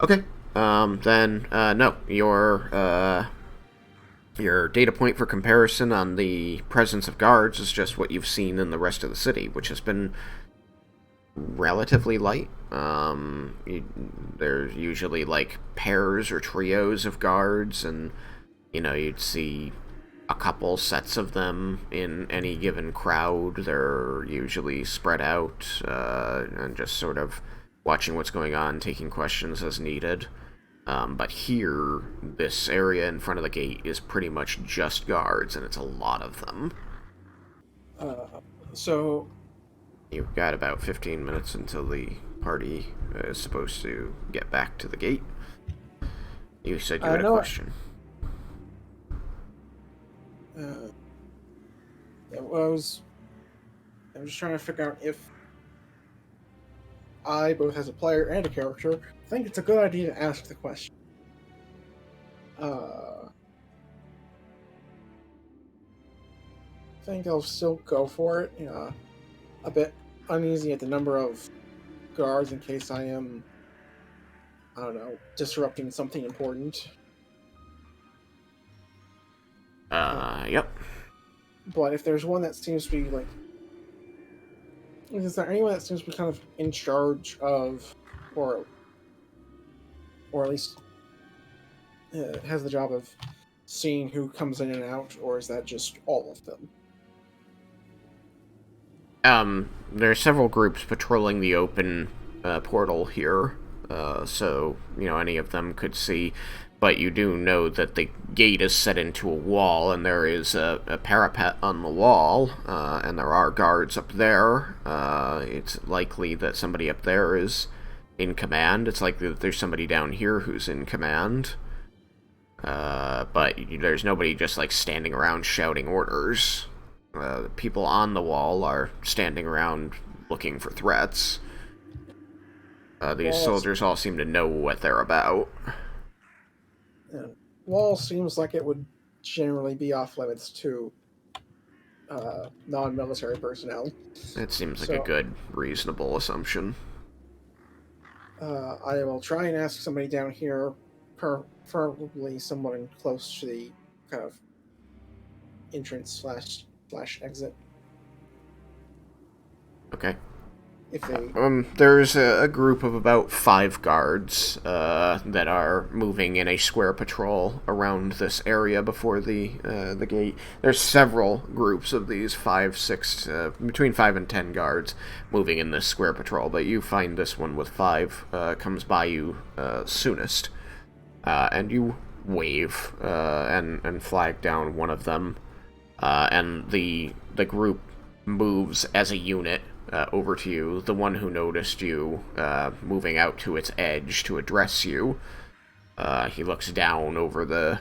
Okay. Then no, your data point for comparison on the presence of guards is just what you've seen in the rest of the city, which has been relatively light. There's usually like pairs or trios of guards, and you'd see a couple sets of them in any given crowd. They're usually spread out and just sort of watching what's going on, taking questions as needed. But here, this area in front of the gate is pretty much just guards, and it's a lot of them. So You've got about 15 minutes until the party is supposed to get back to the gate. You said you had a question. I'm just trying to figure out if I, both as a player and a character, think it's a good idea to ask the question. I think I'll still go for it. A bit uneasy at the number of guards in case I am, I don't know, disrupting something important. Yep. But if there's one that seems to be like, is there anyone that seems to be kind of in charge of, or at least has the job of seeing who comes in and out, or is that just all of them? There are several groups patrolling the open portal here, so any of them could see. But you do know that the gate is set into a wall, and there is a parapet on the wall, and there are guards up there. It's likely that somebody up there is in command. It's likely that there's somebody down here who's in command. But there's nobody just like standing around shouting orders. People on the wall are standing around looking for threats. These soldiers all seem to know what they're about. Wall seems like it would generally be off limits to non-military personnel. It seems like a good, reasonable assumption. I will try and ask somebody down here, preferably someone close to the kind of entrance slash exit. Okay. If they... There's a group of about 5 guards that are moving in a square patrol around this area before the gate. There's several groups of these 5, 6, between 5 and 10 guards moving in this square patrol, but you find this one with 5 comes by you soonest, and you wave and flag down one of them, and the group moves as a unit over to you. The one who noticed you moving out to its edge to address you, he looks down over the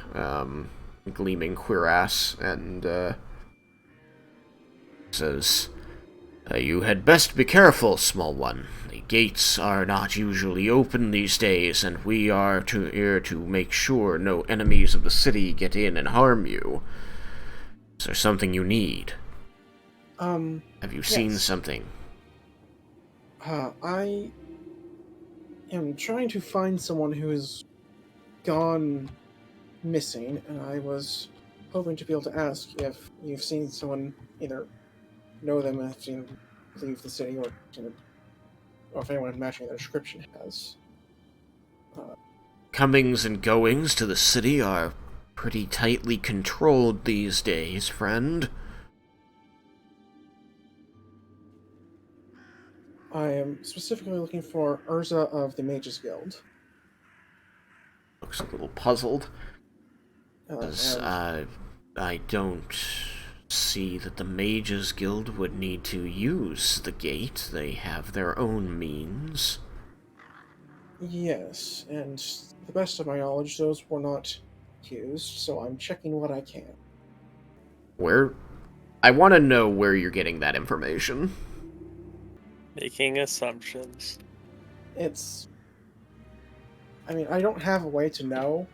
gleaming cuirass and says, "You had best be careful, small one. The gates are not usually open these days, and we are here to make sure no enemies of the city get in and harm you. Is there something you need? Have you seen something?" I am trying to find someone who has gone missing, and I was hoping to be able to ask if you've seen someone, either know them and have seen them leave the city, or or if anyone matching their description has. Comings and goings to the city are pretty tightly controlled these days, friend. I am specifically looking for Erza of the Mages Guild. Looks a little puzzled. And I don't see that the Mages Guild would need to use the gate. They have their own means. yes, and to the best of my knowledge, those were not used, so I'm checking what I can. I want to know where you're getting that information. Making assumptions. I mean, I don't have a way to know.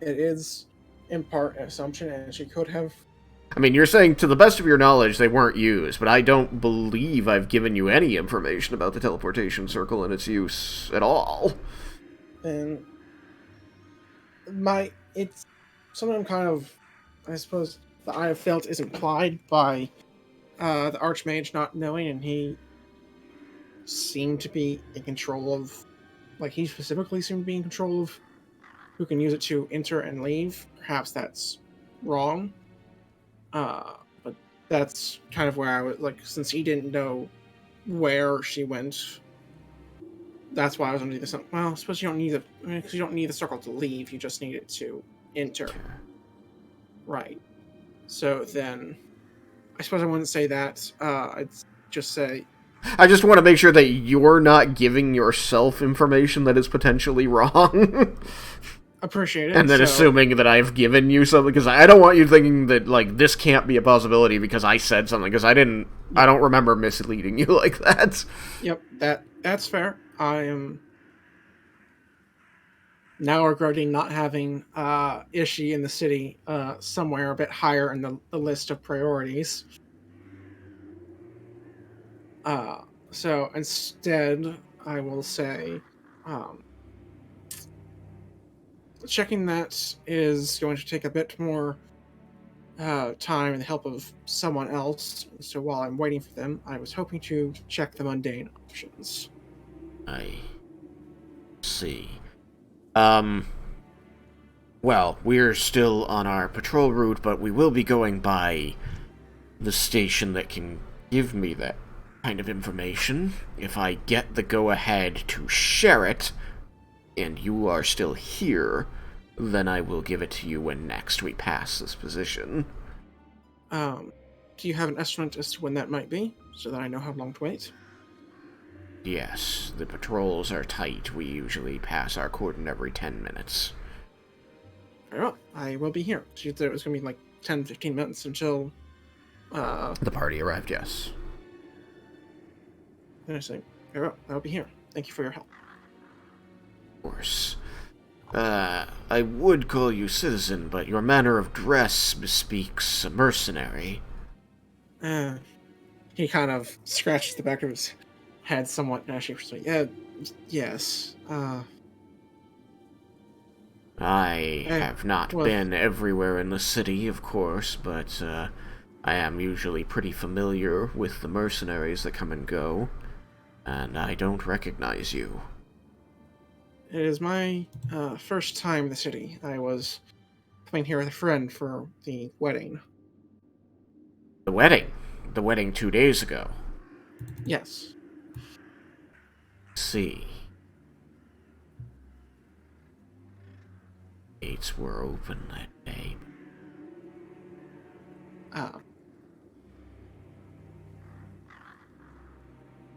It is, in part, an assumption, and she could have... I mean, you're saying, to the best of your knowledge, they weren't used, but I don't believe I've given you any information about the teleportation circle and its use at all. And it's something kind of, I suppose, that I have felt is implied by the Archmage not knowing, and he seemed to be in control of, like, he specifically seemed to be in control of who can use it to enter and leave. Perhaps that's wrong. But that's kind of where I was, like, since he didn't know where she went, that's why I was under the assumption. Well, I suppose you don't need because you don't need the circle to leave, you just need it to enter. Right. So then, I suppose I wouldn't say that. I'd just say... I just want to make sure that you're not giving yourself information that is potentially wrong. Appreciate it. And then assuming that I've given you something, because I don't want you thinking that, like, this can't be a possibility because I said something, because I don't remember misleading you like that. Yep, that's fair. I am now regretting not having Ishii in the city somewhere a bit higher in the list of priorities. So instead, I will say, checking that is going to take a bit more time and the help of someone else. So while I'm waiting for them, I was hoping to check the mundane options. I see. Well, we're still on our patrol route, but we will be going by the station that can give me that kind of information. If I get the go-ahead to share it, and you are still here, then I will give it to you when next we pass this position. Do you have an estimate as to when that might be, so that I know how long to wait? Yes, the patrols are tight. We usually pass our cordon every 10 minutes. Very well. I will be here. She said it was going to be like 10, 15 minutes until... The party arrived, yes. Then I say, very well, I'll be here. Thank you for your help. Of course. I would call you citizen, but your manner of dress bespeaks a mercenary. He kind of scratches the back of his head somewhat naturally. Yes. I have not been everywhere in the city, of course, but I am usually pretty familiar with the mercenaries that come and go, and I don't recognize you. It is my first time in the city. I was coming here with a friend for the wedding. The wedding? The wedding 2 days ago? Yes. See. Gates were open that day.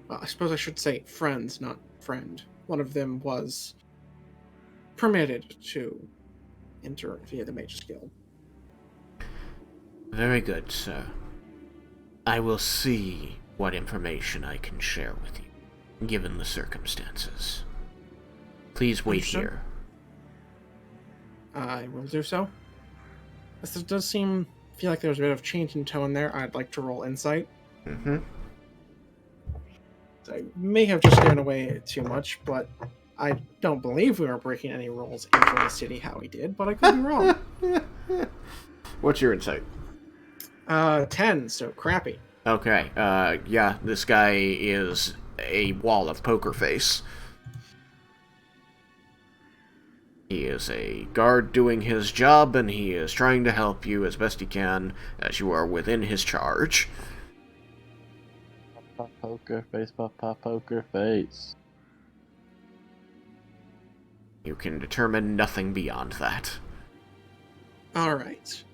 Well, I suppose I should say friends, not friend. One of them was permitted to enter via the Mages Guild. Very good, sir. I will see what information I can share with you, given the circumstances. Please wait here. I will do so. This does feel like there's a bit of change in tone there. I'd like to roll insight. Mm-hmm. I may have just given away too much, but I don't believe we were breaking any rules entering the city how we did, but I could be wrong. What's your insight? 10, so crappy. Okay, yeah, this guy is a wall of poker face. He is a guard doing his job, and he is trying to help you as best he can, as you are within his charge. Pop poker face, pop poker face. You can determine nothing beyond that. Alright.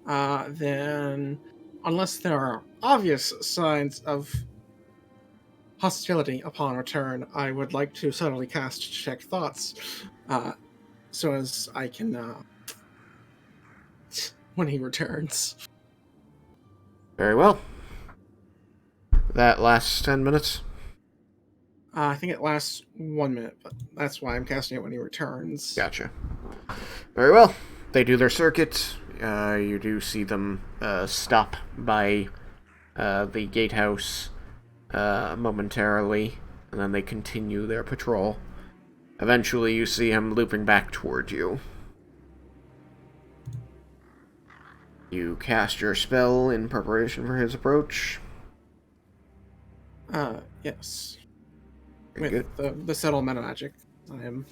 Then, unless there are obvious signs of hostility upon return, I would like to subtly cast Detect Thoughts, so as I can, when he returns. Very well. That lasts 10 minutes. I think it lasts 1 minute, but that's why I'm casting it when he returns. Gotcha. Very well. They do their circuit. You do see them stop by the gatehouse momentarily, and then they continue their patrol. Eventually, you see him looping back toward you. You cast your spell in preparation for his approach. Yes. Very With good. the subtle meta magic. I am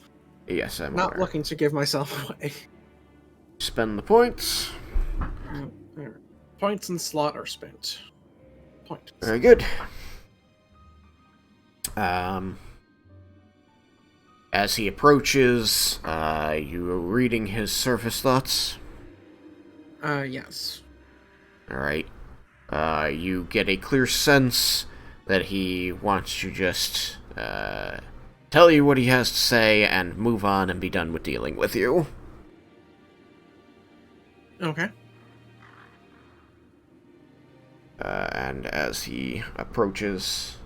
Yes, I'm not aware. looking to give myself away. Spend the points. Alright. Points and slot are spent. Point. Very good. As he approaches, you are reading his surface thoughts. Yes. Alright. You get a clear sense that he wants to just tell you what he has to say and move on and be done with dealing with you. Okay. And as he approaches,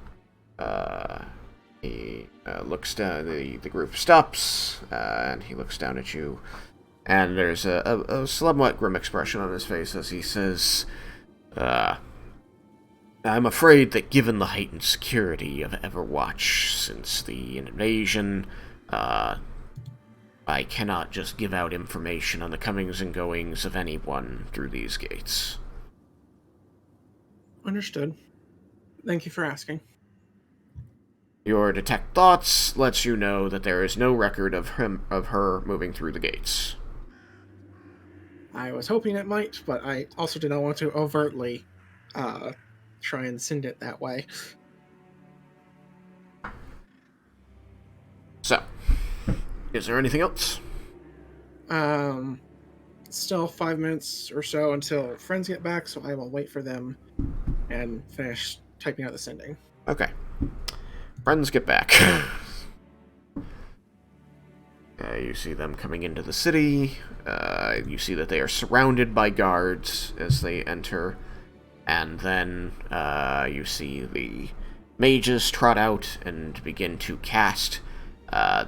he looks down. The group stops, and he looks down at you. And there's a somewhat grim expression on his face as he says, I'm afraid that given the heightened security of Everwatch since the invasion, I cannot just give out information on the comings and goings of anyone through these gates. Understood. Thank you for asking. Your detect thoughts lets you know that there is no record of her moving through the gates. I was hoping it might, but I also did not want to overtly try and send it that way. So, is there anything else? Still 5 minutes or so until friends get back, so I will wait for them and finish typing out the sending. Okay. Friends get back. You see them coming into the city. You see that they are surrounded by guards as they enter. And then you see the mages trot out and begin to cast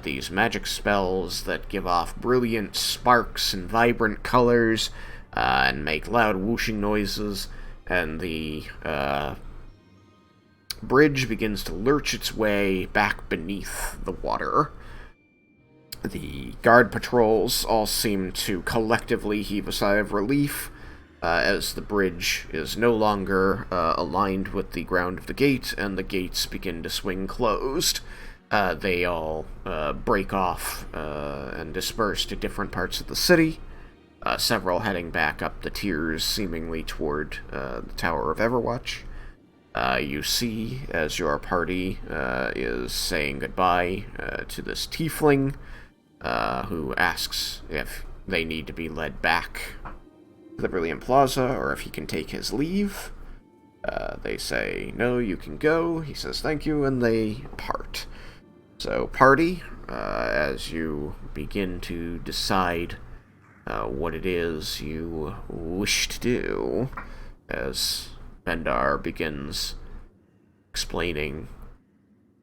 these magic spells that give off brilliant sparks and vibrant colors and make loud whooshing noises. And the bridge begins to lurch its way back beneath the water. The guard patrols all seem to collectively heave a sigh of relief as the bridge is no longer aligned with the ground of the gate, and the gates begin to swing closed. They all break off and disperse to different parts of the city, several heading back up the tiers, seemingly toward the Tower of Everwatch. You see, as your party is saying goodbye to this tiefling, who asks if they need to be led back to the Brilliant Plaza or if he can take his leave. They say, no, you can go. He says thank you, and they part. So, party, as you begin to decide what it is you wish to do, as Vendar begins explaining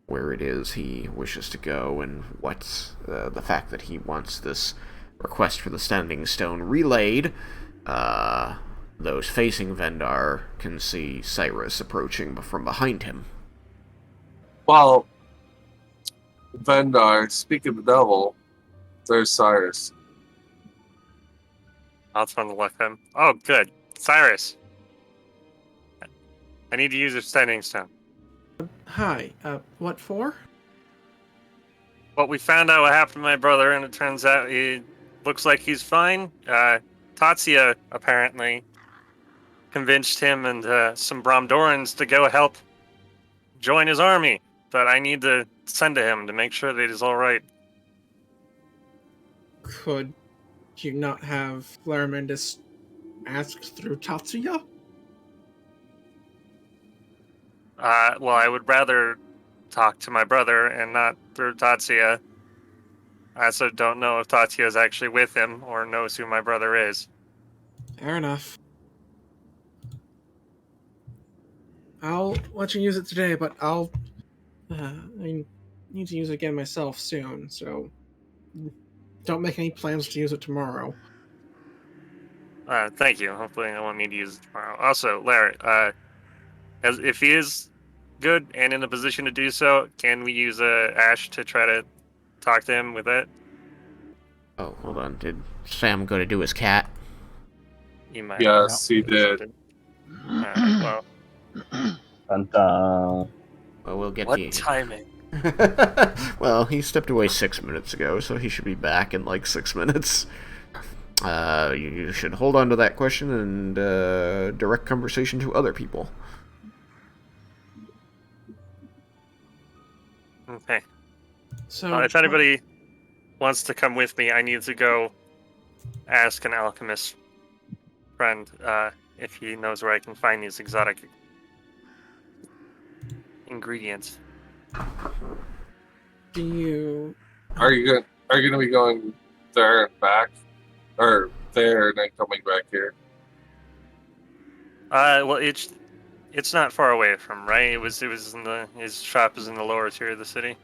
where it is he wishes to go and what the fact that he wants this request for the Standing Stone relayed, those facing Vendar can see Cyrus approaching from behind him. Well, Vendar, speak of the devil, there's Cyrus. I'll turn to look at him. Oh, good. Cyrus. I need to use a sending stone. Hi. What for? Well, we found out what happened to my brother, and it turns out he looks like he's fine. Tatsia apparently convinced him and some Bromdorans to go help join his army, but I need to send to him to make sure that he's all right. Could you not have Laramendus asked through Tatsuya? Well, I would rather talk to my brother and not through Tatsia. I also don't know if Tatsia is actually with him or knows who my brother is. Fair enough. I'll let you use it today, but I need to use it again myself soon, so don't make any plans to use it tomorrow. Thank you. Hopefully I won't need to use it tomorrow. Also, Larry, if he is good and in a position to do so, can we use Ash to try to talk to him with it? Oh, hold on. Did Sam go to do his cat? He might. Yes, he did. Well, And Well, we'll get what the... timing? Well, he stepped away 6 minutes ago, so he should be back in like 6 minutes. You should hold on to that question and direct conversation to other people. Okay. So If anybody wants to come with me, I need to go ask an alchemist friend if he knows where I can find these exotic ingredients. do you Are you gonna be going there and back, or there and then coming back here? Well, it's not far away from, right? It was in his shop is in the lower tier of the city.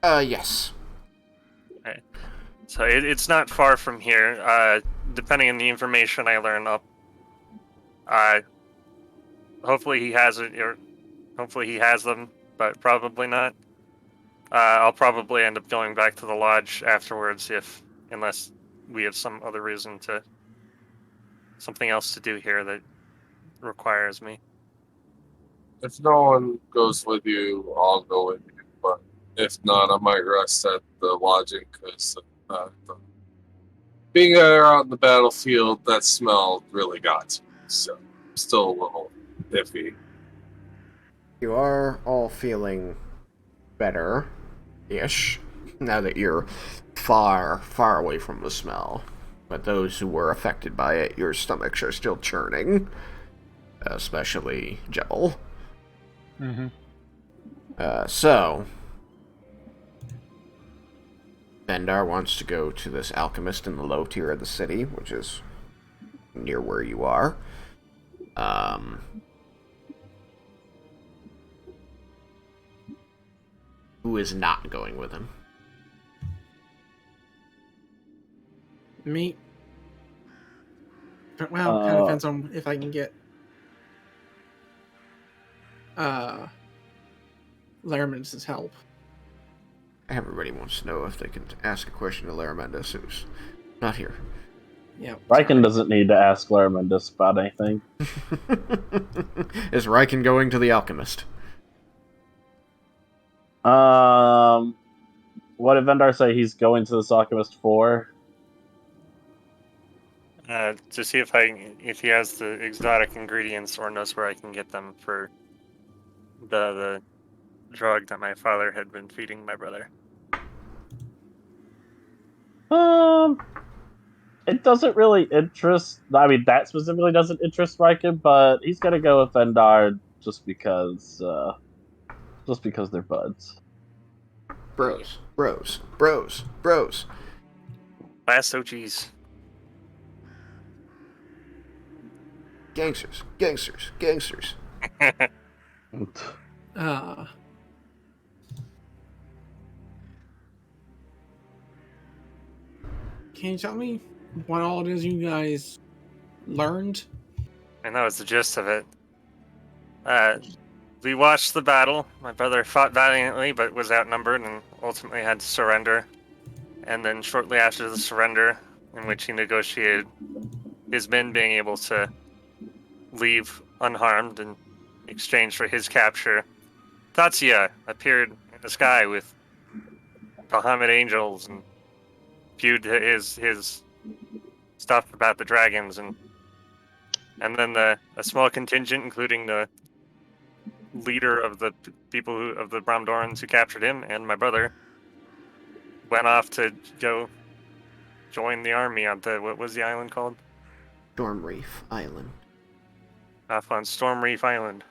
Yes. Right. So it's not far from here. Depending on the information I learn up, hopefully he has it, or hopefully he has them, but probably not. I'll probably end up going back to the lodge afterwards, unless we have some other reason something else to do here that requires me. If no one goes with you, I'll go with you. But if not, I might rest at the lodging because being there out in the battlefield, that smell really got to me. So I'm still a little iffy. You are all feeling better-ish now that you're far, far away from the smell. But those who were affected by it, your stomachs are still churning. Especially Jebel. Mm-hmm. So, Vendar wants to go to this alchemist in the low tier of the city, which is near where you are. Who is not going with him? me? Well, kind of depends on if I can get Laramendus' help. Everybody wants to know if they can ask a question to Laramendus, who's not here. Yeah. Raiken doesn't need to ask Laramendus about anything. Is Raiken going to the alchemist? What did Vendar say he's going to this alchemist for? To see if he has the exotic ingredients or knows where I can get them for the drug that my father had been feeding my brother. It doesn't really interest. I mean, that specifically doesn't interest Raiken, but he's gonna go with Vendar just because they're buds. Bros, bros, bros, bros. Last OGs. Gangsters, gangsters, gangsters. Can you tell me what all it is you guys learned? And that was the gist of it. We watched the battle. My brother fought valiantly, but was outnumbered and ultimately had to surrender. And then shortly after the surrender, in which he negotiated his men being able to leave unharmed in exchange for his capture, Tatsuya appeared in the sky with Bahamut angels and viewed his stuff about the dragons, and then a small contingent, including the leader of the people of the Bromdorans who captured him and my brother, went off to go join the army on what was the island called? Storm Reef Island. Off on Storm Reef Island.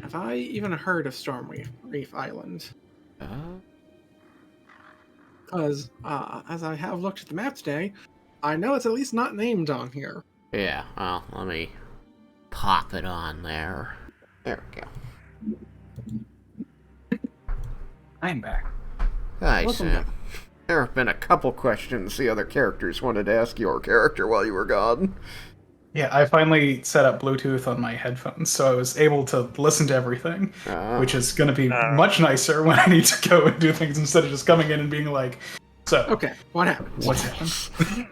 Have I even heard of Storm Reef Island? Because, as I have looked at the map today, I know it's at least not named on here. Yeah, well, let me pop it on there. There we go. I'm back. Hi, Welcome Sam. back. There have been a couple questions the other characters wanted to ask your character while you were gone. Yeah, I finally set up Bluetooth on my headphones, so I was able to listen to everything, which is going to be much nicer when I need to go and do things instead of just coming in and being like, so, Okay, what happened? what's happened?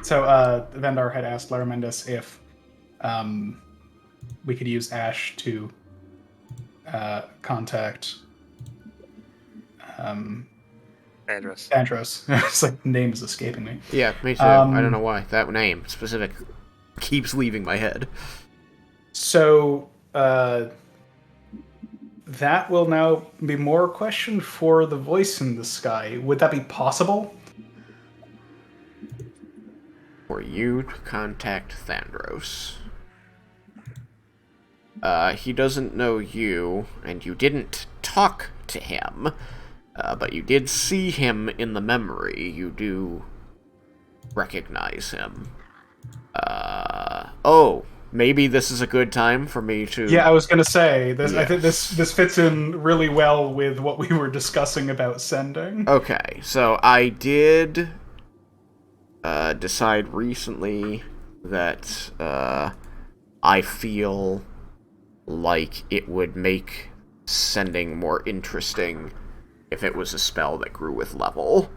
So, Vendar had asked Laramendus if we could use Ash to contact Andros. It's like, name is escaping me. Yeah, me too. I don't know why. That name, specific, keeps leaving my head. So, that will now be more a question for the voice in the sky. Would that be possible? For you to contact Thandros. He doesn't know you, and you didn't talk to him, but you did see him in the memory. You do recognize him. Oh, maybe this is a good time for me to... Yeah, I was going to say, this. Yes. I think this fits in really well with what we were discussing about sending. Okay, so I did decide recently that I feel like it would make sending more interesting if it was a spell that grew with level.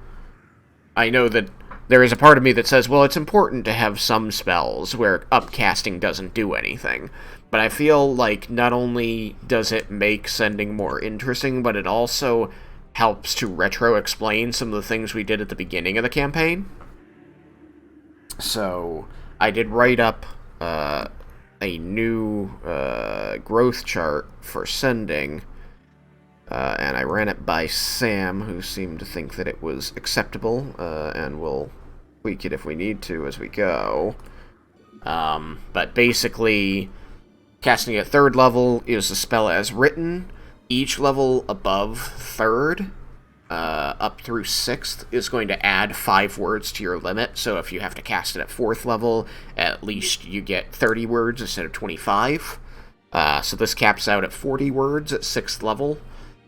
I know that there is a part of me that says, well, it's important to have some spells where upcasting doesn't do anything. But I feel like not only does it make sending more interesting, but it also helps to retro-explain some of the things we did at the beginning of the campaign. So, I did write up a new growth chart for sending, and I ran it by Sam, who seemed to think that it was acceptable, and we'll tweak it if we need to as we go. But basically, casting at 3rd level is a spell as written. Each level above 3rd, up through 6th, is going to add 5 words to your limit. So if you have to cast it at 4th level, at least you get 30 words instead of 25. So this caps out at 40 words at 6th level.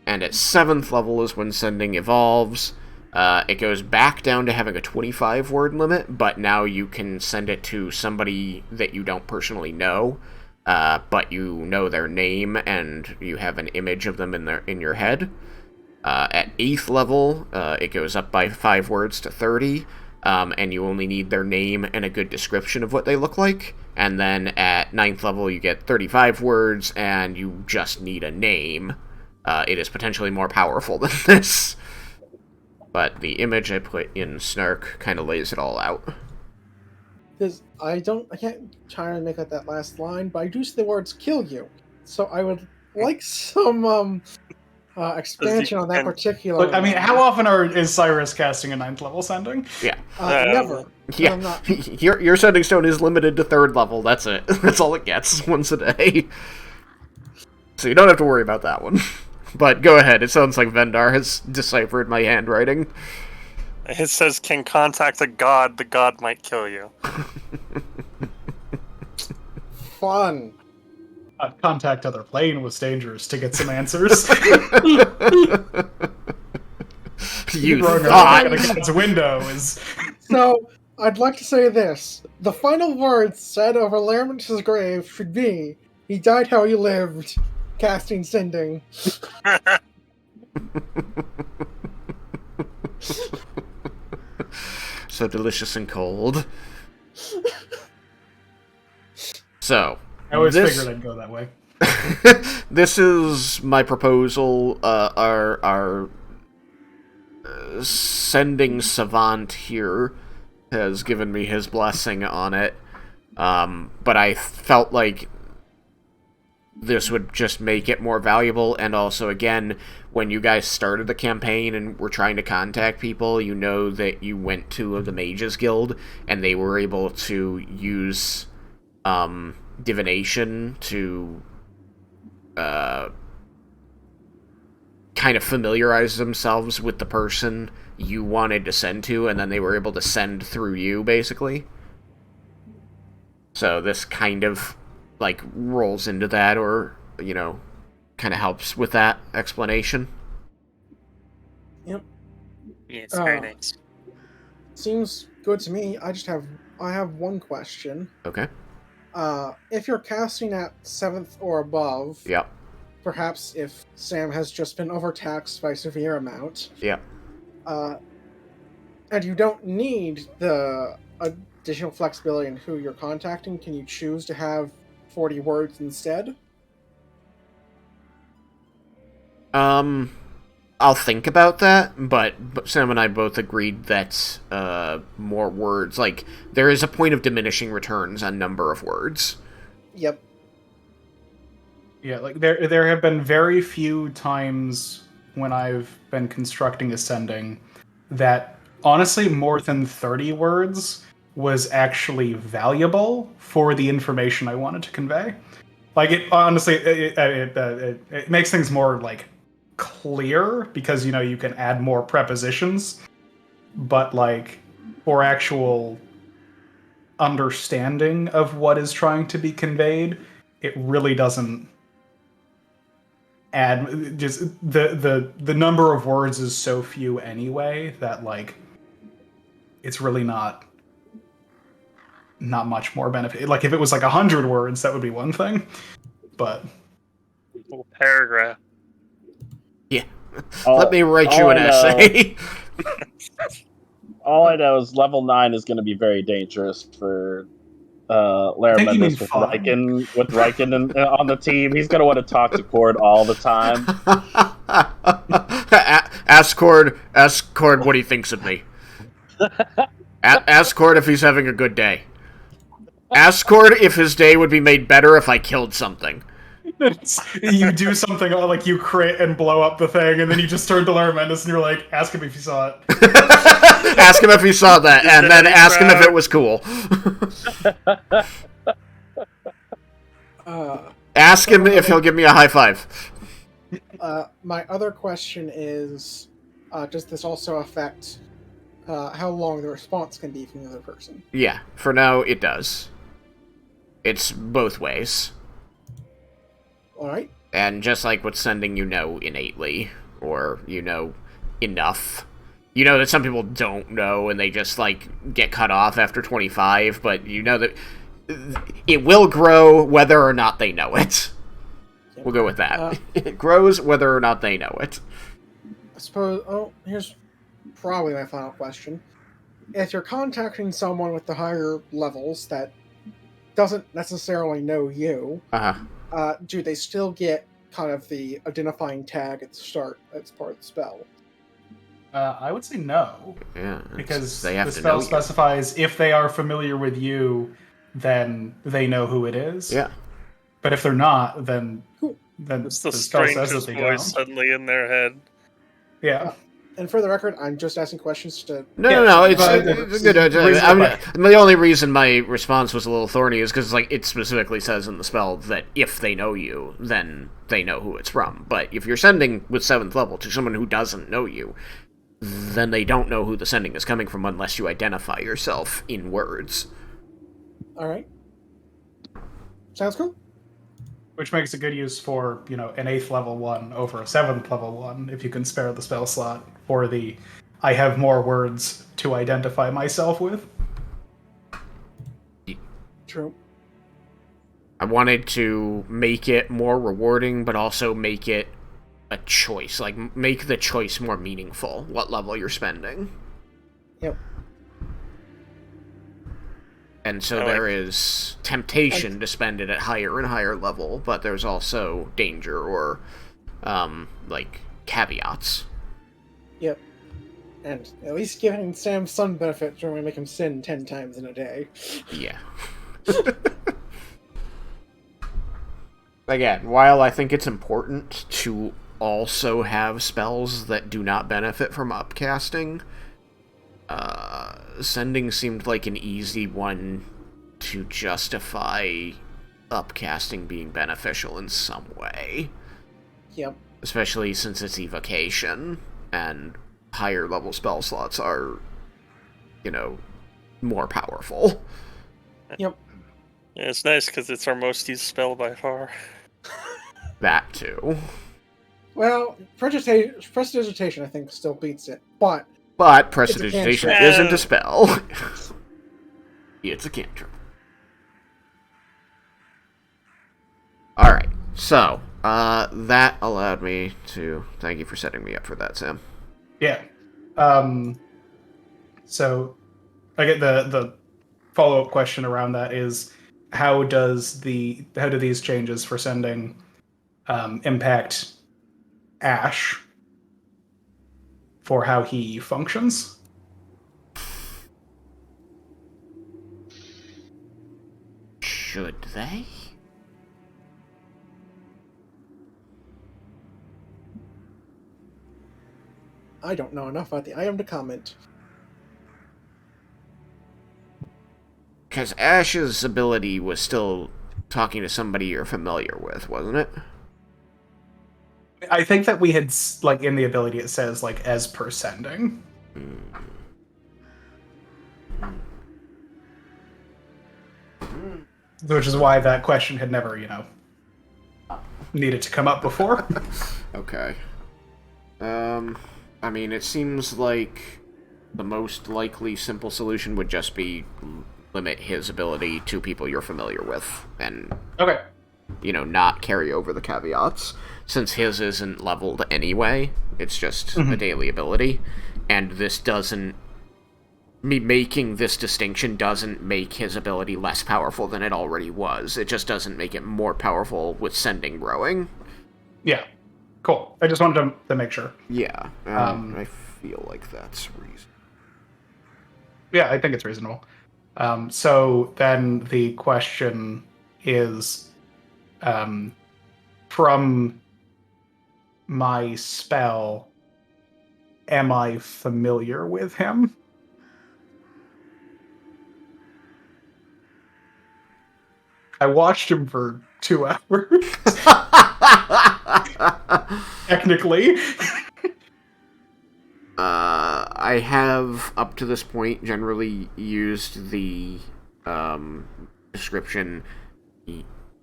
And at 7th level is when sending evolves. It goes back down to having a 25-word limit, but now you can send it to somebody that you don't personally know, but you know their name and you have an image of them in your head. At 8th level, it goes up by 5 words to 30, and you only need their name and a good description of what they look like. And then at 9th level, you get 35 words, and you just need a name. It is potentially more powerful than this. But the image I put in Snark kind of lays it all out. Because I can't try to make out that last line, but I do see the words "kill you," so I would like some expansion on that particular. Look, I mean, how often is Cyrus casting a 9th level sending? Yeah. Never. Yeah. I'm not. Your sending stone is limited to 3rd level. That's it. That's all it gets once a day. So you don't have to worry about that one. But go ahead. It sounds like Vendar has deciphered my handwriting. It says, can contact a god, the god might kill you. Fun. Contact other plane was dangerous to get some answers. You Throwing a thought. rock at a guy's window is... So I'd like to say this: the final words said over Laramendus's grave should be, "He died how he lived." Casting sending. So delicious and cold. So, I always figured I'd go that way. this is my proposal. Our sending savant here has given me his blessing on it. But I felt like this would just make it more valuable, and also, again, when you guys started the campaign and were trying to contact people, you know that you went to the Mages Guild, and they were able to use divination to kind of familiarize themselves with the person you wanted to send to, and then they were able to send through you, basically. So this kind of, like, rolls into that, or, you know, kind of helps with that explanation. Yep. Yeah, it's very nice. Seems good to me. I have one question. Okay. If you're casting at 7th or above, Yep. perhaps if Sam has just been overtaxed by a severe amount, Yep. and you don't need the additional flexibility in who you're contacting, can you choose to have 40 words instead? I'll think about that, but Sam and I both agreed that more words, like, there is a point of diminishing returns on number of words. Yep. Yeah, like there have been very few times when I've been constructing ascending that honestly more than 30 words was actually valuable for the information I wanted to convey. Like, it honestly it makes things more, like, clear because, you know, you can add more prepositions, but, like, for actual understanding of what is trying to be conveyed, it really doesn't add. Just the number of words is so few anyway that, like, it's really not much more benefit. Like, if it was like 100 words, that would be one thing, but Whole paragraph. Yeah. Let me write you an essay. All I know is level 9 is going to be very dangerous for Laraminus with Raiken on the team. He's going to want to talk to Cord all the time. Ask Cord what he thinks of me. Ask Cord if he's having a good day. Ask Cord if his day would be made better if I killed something. You do something like you crit and blow up the thing, and then you just turn to Laraminus and you're like, ask him if he saw it. Ask him if he saw that, and then ask him if it was cool. Ask him if he'll give me a high five. My other question is, does this also affect how long the response can be from the other person? Yeah, for now it does. It's both ways. Alright. And just like with sending, you know innately, or you know enough. You know that some people don't know and they just, like, get cut off after 25, but you know that it will grow whether or not they know it. Yep. We'll go with that. It grows whether or not they know it. I suppose... here's probably my final question. If you're contacting someone with the higher levels that doesn't necessarily know you... do they still get kind of the identifying tag at the start as part of the spell? I would say no. Yeah, because the spell specifies if they are familiar with you, then they know who it is. Yeah. But if they're not, then it's the the spell says that strangest they voice don't. suddenly in their head. Yeah. And for the record, I'm just asking questions to... No, it's good. The only reason my response was a little thorny is because, like, it specifically says in the spell that if they know you, then they know who it's from. But if you're sending with 7th level to someone who doesn't know you, then they don't know who the sending is coming from unless you identify yourself in words. Alright. Sounds cool. Which makes a good use for, you know, an 8th level one over a 7th level one, if you can spare the spell slot for the I have more words to identify myself with. True. I wanted to make it more rewarding, but also make it a choice. Like, make the choice more meaningful, what level you're spending. Yep. And so there is temptation to spend it at higher and higher level, but there's also danger or, caveats. Yep. And at least giving Sam some benefit to make him sin 10 times in a day. Yeah. Again, while I think it's important to also have spells that do not benefit from upcasting, sending seemed like an easy one to justify upcasting being beneficial in some way. Yep. Especially since it's evocation, and higher level spell slots are, more powerful. Yep. Yeah, it's nice because it's our most used spell by far. That too. Well, Prestidigitation, I think, still beats it, but Prestidigitation isn't a spell. It's a cantrip. Alright, so, that allowed me to... Thank you for setting me up for that, Sam. Yeah. So, I get the follow-up question around that is, how do these changes for sending impact Ash for how he functions? Should they? I don't know enough about the item to comment. Because Ash's ability was still talking to somebody you're familiar with, wasn't it? I think that we had, in the ability it says, as per sending. Which is why that question had never, needed to come up before. Okay. I mean, it seems like the most likely simple solution would just be limit his ability to people you're familiar with, and okay, not carry over the caveats, since his isn't leveled anyway. It's just a daily ability, and this doesn't... Me making this distinction doesn't make his ability less powerful than it already was. It just doesn't make it more powerful with sending growing. Yeah. Cool. I just wanted to make sure. Yeah. I feel like that's reasonable. Yeah, I think it's reasonable. So then the question is, from my spell, am I familiar with him? I watched him for 2 hours. Technically. I have, up to this point, generally used the description,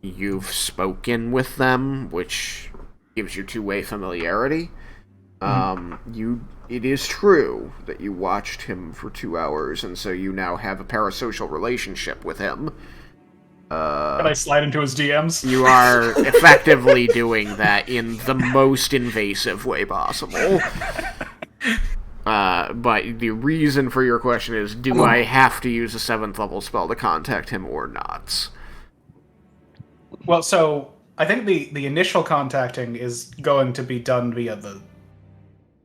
you've spoken with them, which gives you two-way familiarity. It is true that you watched him for 2 hours, and so you now have a parasocial relationship with him. Can I slide into his DMs? You are effectively doing that in the most invasive way possible. But the reason for your question is, do I have to use a 7th level spell to contact him or not? Well, so I think the initial contacting is going to be done via the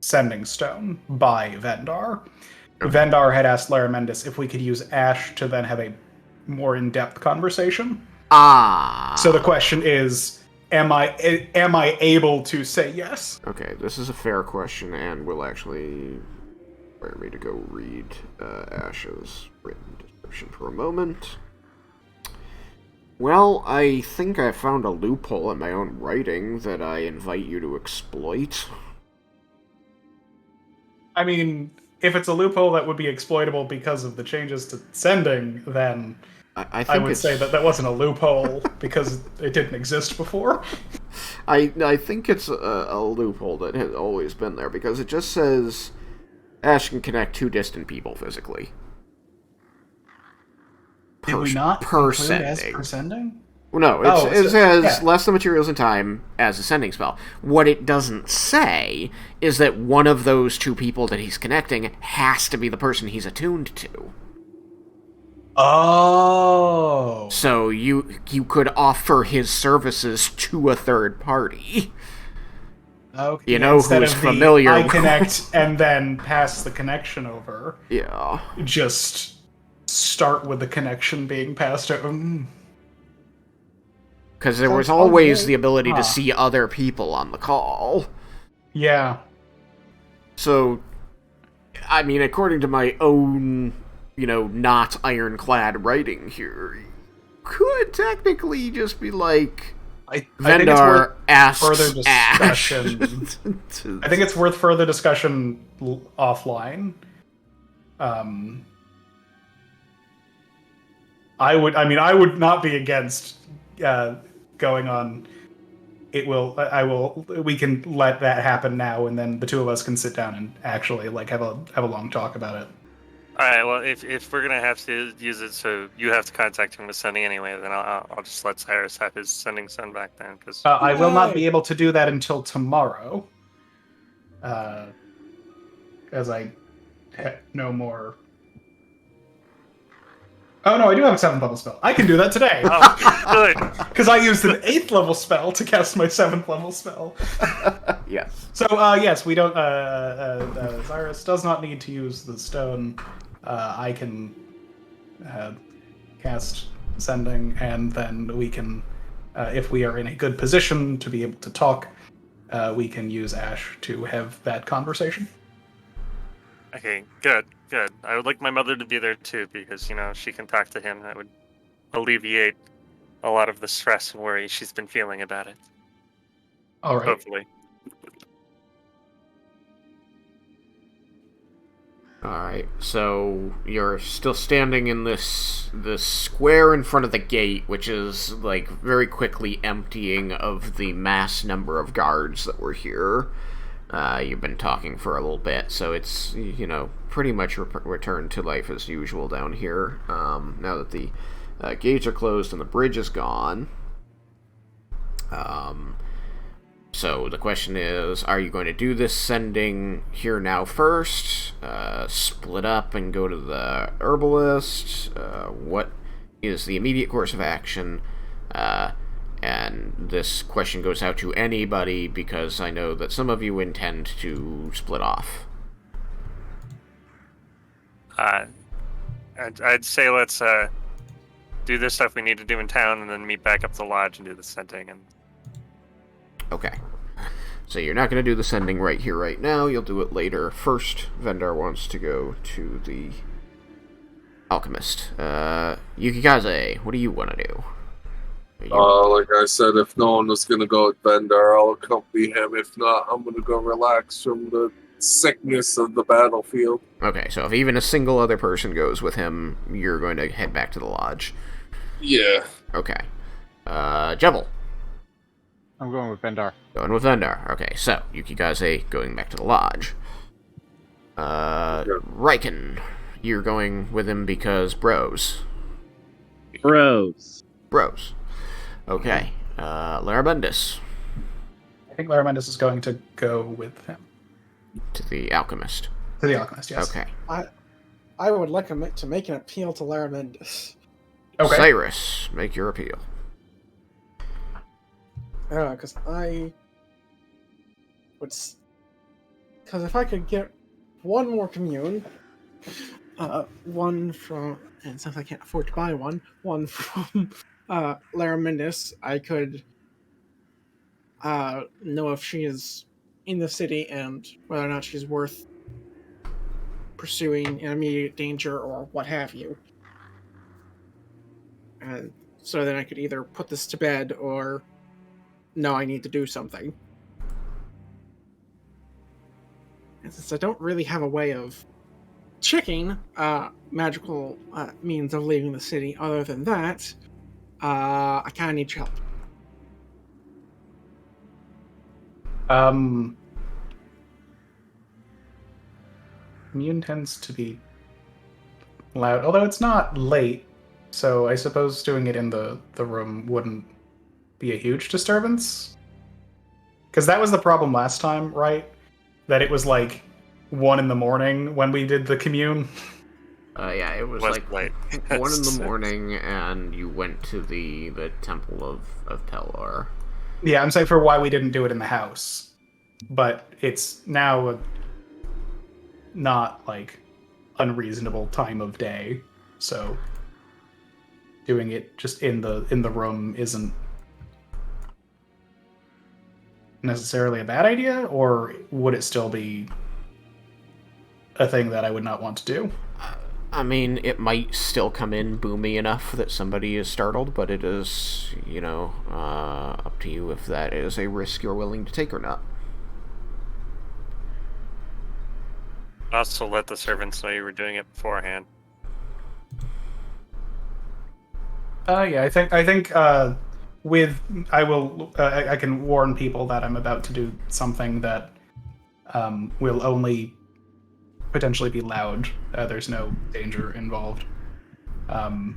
Sending Stone by Vendar. Vendar had asked Laramendis if we could use Ash to then have a more in-depth conversation. So the question is, am I able to say yes? Okay, this is a fair question, and will actually require me to go read Ash's written description for a moment. Well, I think I found a loophole in my own writing that I invite you to exploit. I mean, if it's a loophole that would be exploitable because of the changes to sending, then I would say that wasn't a loophole because it didn't exist before. I think it's a loophole that has always been there, because it just says Ash can connect 2 distant people physically. Did we not include as per sending? Well, no, it says less than materials and time as a sending spell. What it doesn't say is that one of those 2 people that he's connecting has to be the person he's attuned to. Oh. So you could offer his services to a third party. Okay. You know Instead who's of familiar I with- connect and then pass the connection over. Yeah. Just start with the connection being passed over. Because there was Sounds fun to always me. the ability to Huh. see other people on the call. Yeah. So, I mean, according to my own, not ironclad writing here, you could technically just be like, I think it's Vendar worth asks further Ash. discussion. I think it's worth further discussion offline. I would not be against going on. We can let that happen now, and then the two of us can sit down and actually have a long talk about it. All right. Well, if we're gonna have to use it, so you have to contact him with sending anyway, then I'll just let Cyrus have his sending send back then, because I will not Yay. be able to do that until tomorrow, as I no more. Oh no, I do have a 7th level spell. I can do that today. oh, good. Because I used an 8th level spell to cast my 7th level spell. Yes. So, yes, we don't. Cyrus does not need to use the stone. I can cast sending, and then we can, if we are in a good position to be able to talk, we can use Ash to have that conversation. Okay, good. I would like my mother to be there too, because she can talk to him. That would alleviate a lot of the stress and worry she's been feeling about it. All right. Hopefully. Alright, so you're still standing in this square in front of the gate, which is, very quickly emptying of the mass number of guards that were here. You've been talking for a little bit, so it's, pretty much returned to life as usual down here, now that the gates are closed and the bridge is gone. So the question is, are you going to do this sending here now first? Split up and go to the herbalist? What is the immediate course of action? And this question goes out to anybody, because I know that some of you intend to split off. I'd say let's do this stuff we need to do in town, and then meet back up at the lodge and do the sending. And Okay. So you're not going to do the sending right here, right now. You'll do it later. First, Vendar wants to go to the alchemist. Yukikaze, what do you want to do? Like I said, if no one was gonna go with Vendar, I'll accompany him. If not, I'm gonna go relax from the sickness of the battlefield. Okay, so if even a single other person goes with him, you're going to head back to the lodge. Yeah. Okay. Jebel. I'm going with Vendar. Going with Vendar. Okay, so Yukikaze going back to the lodge. Raiken, you're going with him because bros. Bros. Bros. Okay. Larabundus. I think Laramentis is going to go with him To the alchemist. to the alchemist. Yes. Okay. I would like to make an appeal to Laramendis. Okay. Cyrus, make your appeal. Because I would. Because if I could get one more commune, one from. And since I can't afford to buy one from Laramendis, I could know if she is in the city and whether or not she's worth pursuing in immediate danger or what have you. And so then I could either put this to bed or no, I need to do something. And since I don't really have a way of checking magical means of leaving the city other than that, I kind of need your help. Commune tends to be loud, although it's not late, so I suppose doing it in the room wouldn't be a huge disturbance. Because that was the problem last time, right? That it was 1 in the morning when we did the commune. Yeah, it was like late. 1 in the morning, and you went to the Temple of Pelor. Yeah, I'm saying for why we didn't do it in the house. But it's now not, like, unreasonable time of day, so doing it just in the room isn't necessarily a bad idea, or would it still be a thing that I would not want to do? I mean, it might still come in boomy enough that somebody is startled, but it is, up to you if that is a risk you're willing to take or not. Also, let the servants know you were doing it beforehand. Yeah, I think I can warn people that I'm about to do something that will only potentially be loud. There's no danger involved. And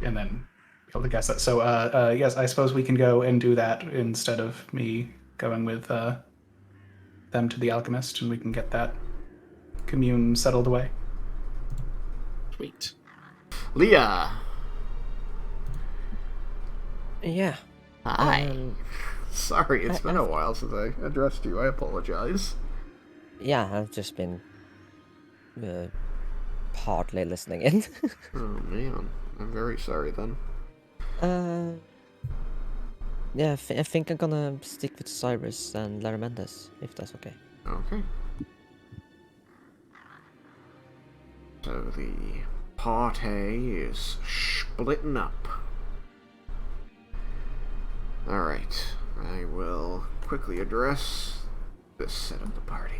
then be able to guess that. So yes, I suppose we can go and do that instead of me going with them to the alchemist, and we can get that commune settled away. Sweet. Leah! Yeah. Hi. Sorry, it's been a while since I addressed you. I apologize. Yeah, I've just been partly listening in. Oh, man. I'm very sorry, then. Yeah, I think I'm gonna stick with Cyrus and Laramendes, if that's okay. Okay. So the party is splitting up. Alright, I will quickly address this set of the party.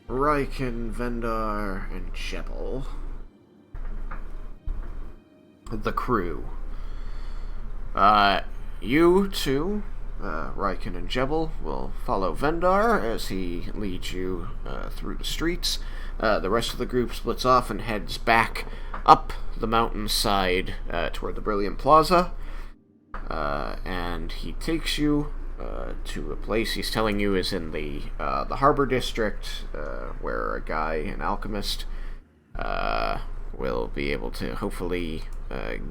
Raiken, Vendar, and Jebel. The crew. You two, Raiken and Jebel, will follow Vendar as he leads you through the streets. The rest of the group splits off and heads back up the mountainside toward the Brilliant Plaza. And he takes you to a place he's telling you is in the Harbor District, where a guy, an alchemist, will be able to hopefully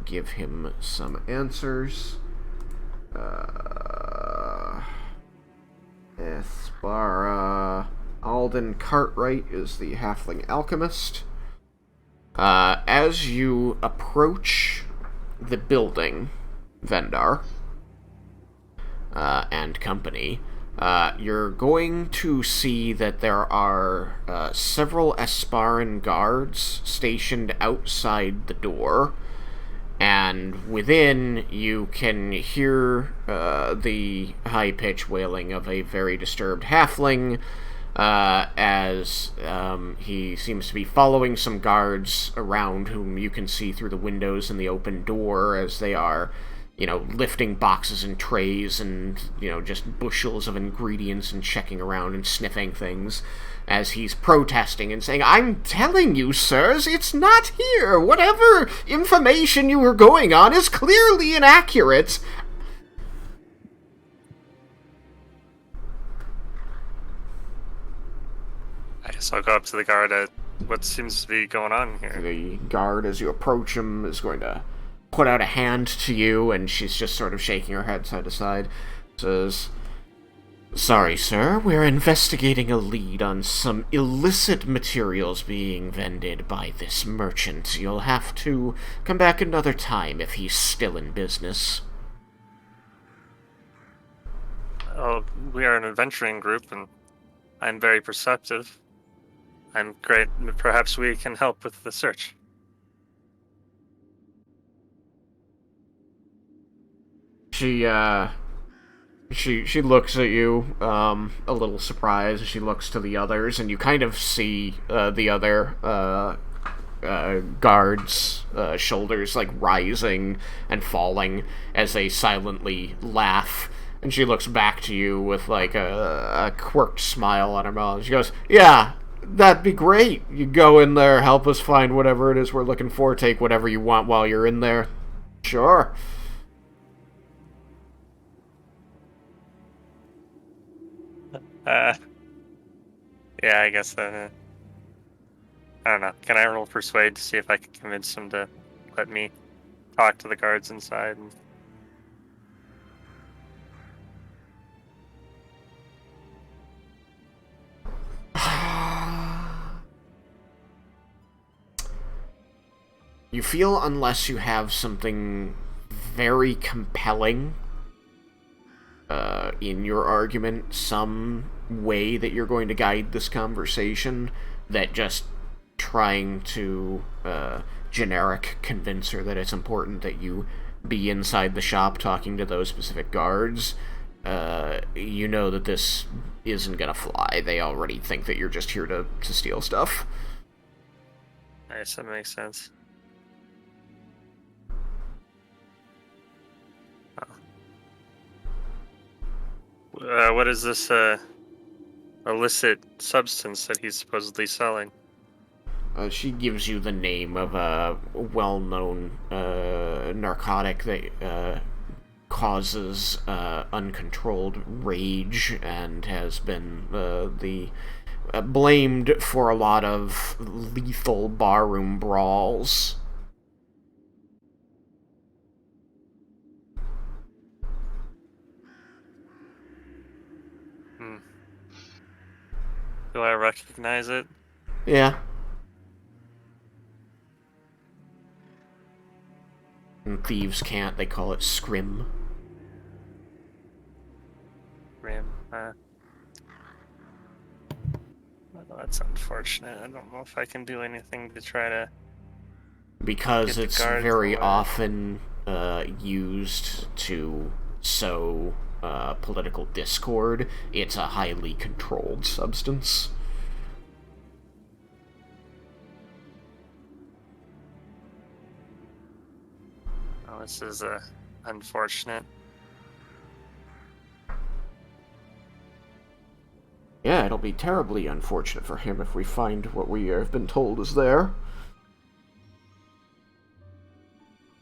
give him some answers. Espara Alden Cartwright is the halfling alchemist. As you approach the building, Vendar and company, you're going to see that there are several Esparan guards stationed outside the door, and within you can hear the high-pitched wailing of a very disturbed halfling, as he seems to be following some guards around whom you can see through the windows in the open door as they are, lifting boxes and trays and, just bushels of ingredients and checking around and sniffing things as he's protesting and saying, "I'm telling you, sirs, it's not here. Whatever information you were going on is clearly inaccurate." I guess I'll go up to the guard at what seems to be going on here. The guard, as you approach him, is going to put out a hand to you, and she's just sort of shaking her head side to side. Says, "Sorry, sir, we're investigating a lead on some illicit materials being vended by this merchant. You'll have to come back another time if he's still in business." Oh, we are an adventuring group, and I'm very perceptive. I'm great. Perhaps we can help with the search. She looks at you, a little surprised. She looks to the others, and you kind of see the other guards' shoulders, like, rising and falling as they silently laugh. And she looks back to you with, like, a quirked smile on her mouth. She goes, "Yeah, that'd be great. You go in there, help us find whatever it is we're looking for, take whatever you want while you're in there." "Sure." Yeah, I guess I don't know. Can I roll persuade to see if I can convince him to let me talk to the guards inside? You feel, unless you have something very compelling in your argument, some way that you're going to guide this conversation, that just trying to generic convince her that it's important that you be inside the shop talking to those specific guards, you know that this isn't gonna fly. They already think that you're just here to steal stuff. I guess that makes sense. What is this illicit substance that he's supposedly selling? She gives you the name of a well-known narcotic that causes uncontrolled rage and has been blamed for a lot of lethal barroom brawls. Do I recognize it? Yeah. And thieves can't, they call it scrim. Ram. Well, that's unfortunate. I don't know if I can do anything to try to... Because it's very often used to sow political discord, it's a highly controlled substance. Oh, this is unfortunate. Yeah, it'll be terribly unfortunate for him if we find what we have been told is there.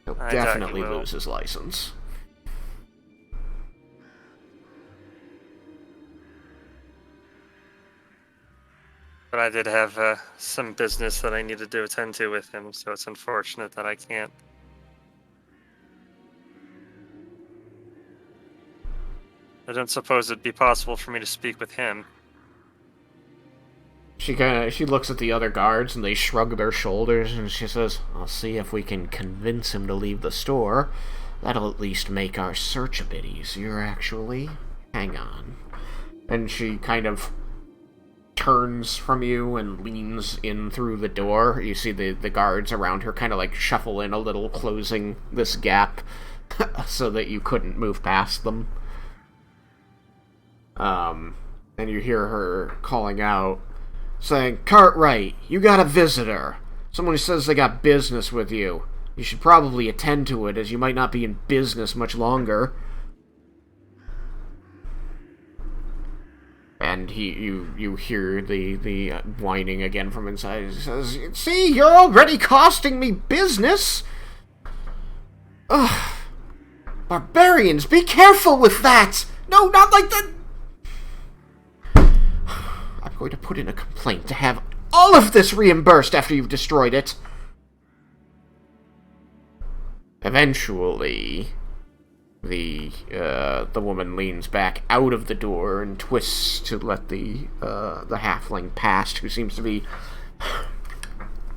He'll definitely lose his license. But I did have some business that I needed to attend to with him, so it's unfortunate that I can't. I don't suppose it'd be possible for me to speak with him. She looks at the other guards and they shrug their shoulders and she says, "I'll see if we can convince him to leave the store. That'll at least make our search a bit easier, actually. Hang on." And she kind of turns from you and leans in through the door. You see the guards around her kind of like shuffle in a little, closing this gap so that you couldn't move past them. And you hear her calling out, saying, "Cartwright, you got a visitor. Someone who says they got business with you. You should probably attend to it, as you might not be in business much longer." And you hear the whining again from inside. He says, "See, you're already costing me business! Ugh. Barbarians, be careful with that! No, not like that! I'm going to put in a complaint to have all of this reimbursed after you've destroyed it." Eventually, the woman leans back out of the door and twists to let the halfling past, who seems to be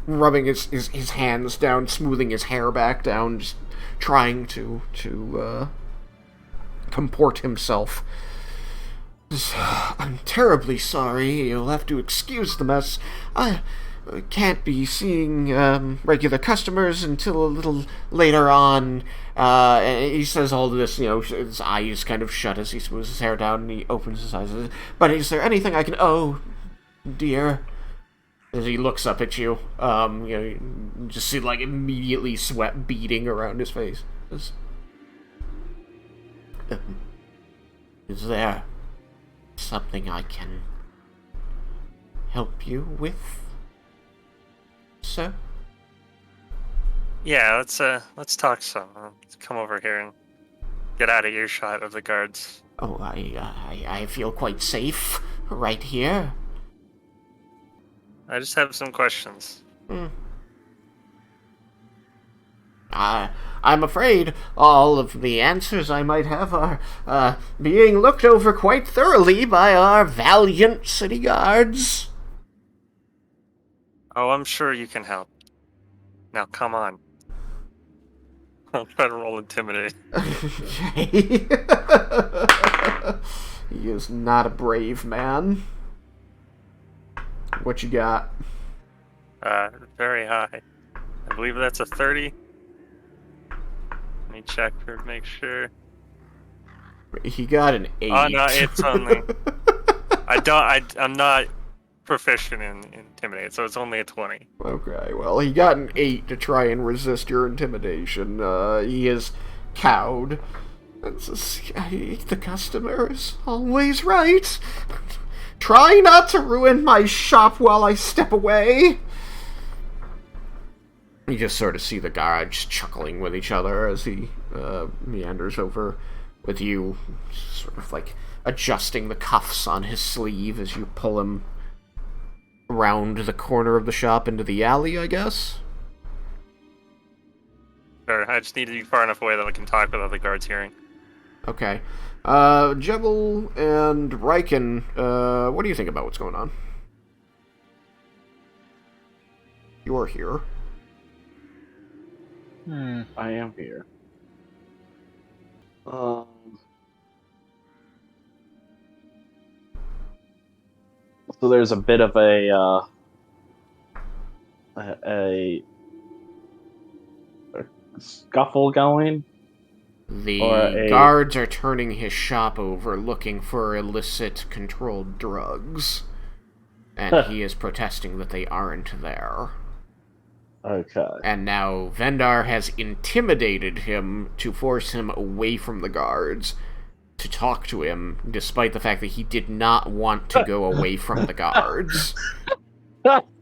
rubbing his hands down, smoothing his hair back down, just trying to comport himself. "I'm terribly sorry. You'll have to excuse the mess. I can't be seeing regular customers until a little later on." And he says all this, his eyes kind of shut as he smooths his hair down and he opens his eyes. "But is there anything I can... Oh, dear." As he looks up at you, you just see, like, immediately sweat beading around his face. Is there something I can help you with, sir?" Yeah, let's talk some. Let's come over here and get out of earshot of the guards. "Oh, I feel quite safe right here." I just have some questions. I'm afraid all of the answers I might have are being looked over quite thoroughly by our valiant city guards. Oh, I'm sure you can help. Now, come on. I'll try to roll Intimidate. Okay. He is not a brave man. What you got? Very high. I believe that's a 30. Let me check to make sure. He got an 8. Oh no, it's only. I'm not proficient in Intimidate, so it's only a 20. Okay, well, he got an 8 to try and resist your intimidation. He is cowed. The customer is always right. Try not to ruin my shop while I step away. You just sort of see the guards chuckling with each other as he meanders over with you, sort of like adjusting the cuffs on his sleeve as you pull him around the corner of the shop into the alley, I guess. Sure, I just need to be far enough away that I can talk without the guards hearing. Okay. Jebel and Raiken, what do you think about what's going on? You're here. I am here. So there's a bit of a scuffle going. The guards are turning his shop over looking for illicit controlled drugs. And he is protesting that they aren't there. Okay. And now Vendar has intimidated him to force him away from the guards to talk to him, despite the fact that he did not want to go away from the guards.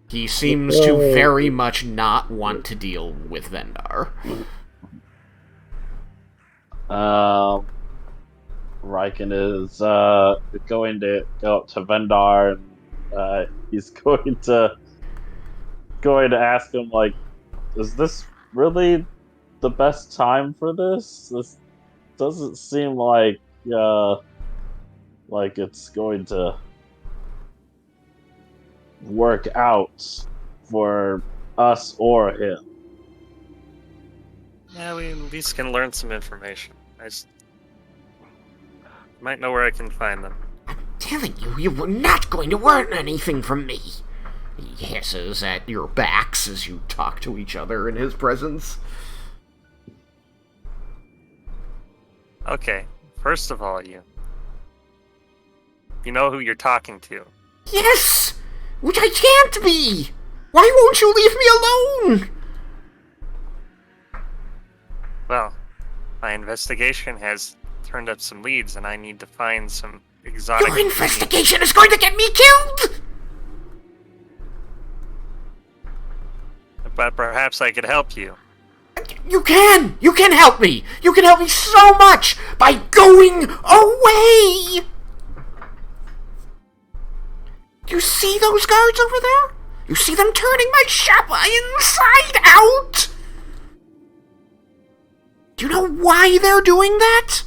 He seems to very much not want to deal with Vendar. Raiken is going to go up to Vendar, and he's going to ask him, like, is this really the best time for this? This doesn't seem like it's going to work out for us or him. Yeah, we at least can learn some information. I just might know where I can find them. I'm telling you, you were not going to learn anything from me. He hisses at your backs as you talk to each other in his presence. Okay, first of all, you know who you're talking to. Yes! Which I can't be! Why won't you leave me alone? Well, my investigation has turned up some leads, and I need to find some exotic... Your investigation is going to get me killed! But perhaps I could help you. You can! You can help me! You can help me so much by going away! You see those guards over there? You see them turning my shop inside out? Do you know why they're doing that?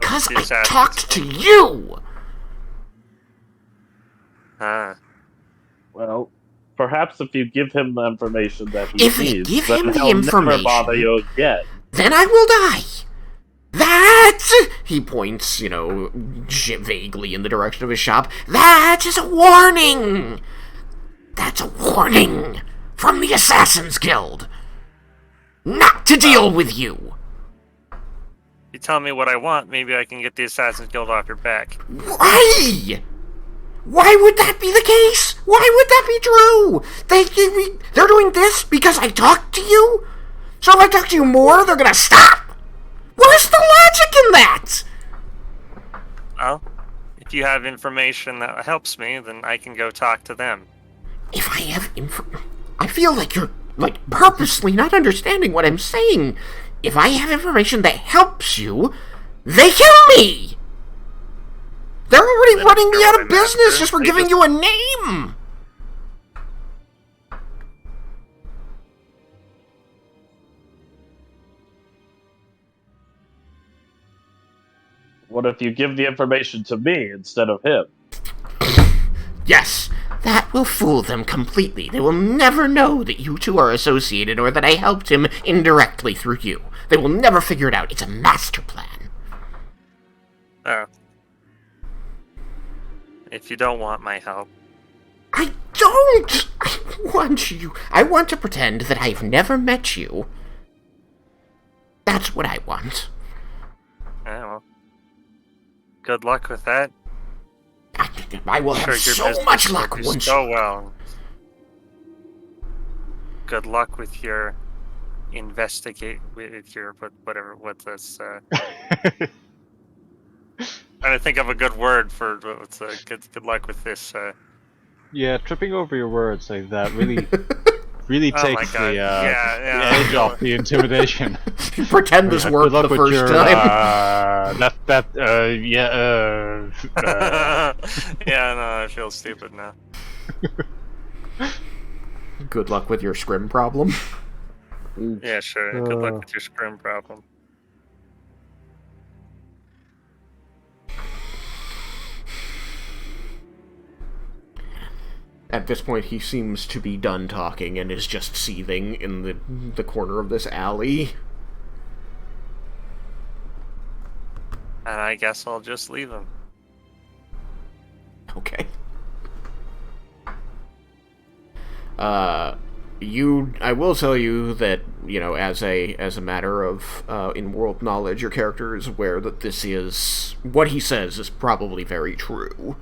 It's because I talked to you! Well, perhaps if you give him the information that he needs, give him the information, never bother you again. Then I will die. That, he points, vaguely in the direction of his shop, that is a warning. That's a warning from the Assassin's Guild. Not to deal with you. You tell me what I want, maybe I can get the Assassin's Guild off your back. Why? Why would that be the case? Why would that be true? They're doing this because I talked to you? So if I talk to you more, they're gonna stop? Where's the logic in that? Well, if you have information that helps me, then I can go talk to them. If I have I feel like you're, purposely not understanding what I'm saying. If I have information that helps you, they kill me! They're already They don't running me care out what of I'm business after. just for They giving just- you a name! What if you give the information to me instead of him? Yes, that will fool them completely. They will never know that you two are associated or that I helped him indirectly through you. They will never figure it out. It's a master plan. Oh. If you don't want my help. I don't! I want to pretend that I've never met you. That's what I want. Yeah, well. Good luck with that. I will Sure, have your so business much will luck do once so well. Good luck with your investigate with your whatever what this trying to think of a good word for what's good luck with this Yeah, tripping over your words like that really oh my takes god. the edge off the intimidation. Pretend this Yeah, worked good luck the with first your, time. Yeah, no, I feel stupid now. Good luck with your scrim problem. Yeah, sure. Good luck with your scrim problem. At this point, he seems to be done talking and is just seething in the corner of this alley. And I guess I'll just leave him. Okay. I will tell you that, as a matter of in-world knowledge, your character is aware that what he says is probably very true.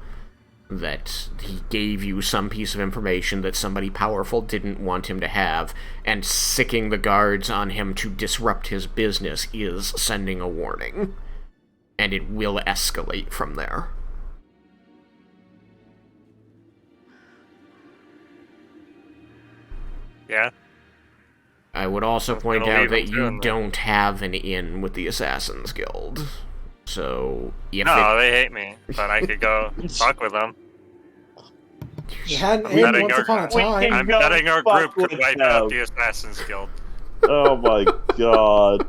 That he gave you some piece of information that somebody powerful didn't want him to have, and sicking the guards on him to disrupt his business is sending a warning. And it will escalate from there. Yeah? I would also point gonna out leave that him you doing that. don't have an in with the Assassin's Guild. So, if No, they hate me, but I could go talk with them. You had an I'm aim betting once our- upon a We time. can I'm go betting our fuck group could with wipe them. out the Assassin's Guild. Oh my god.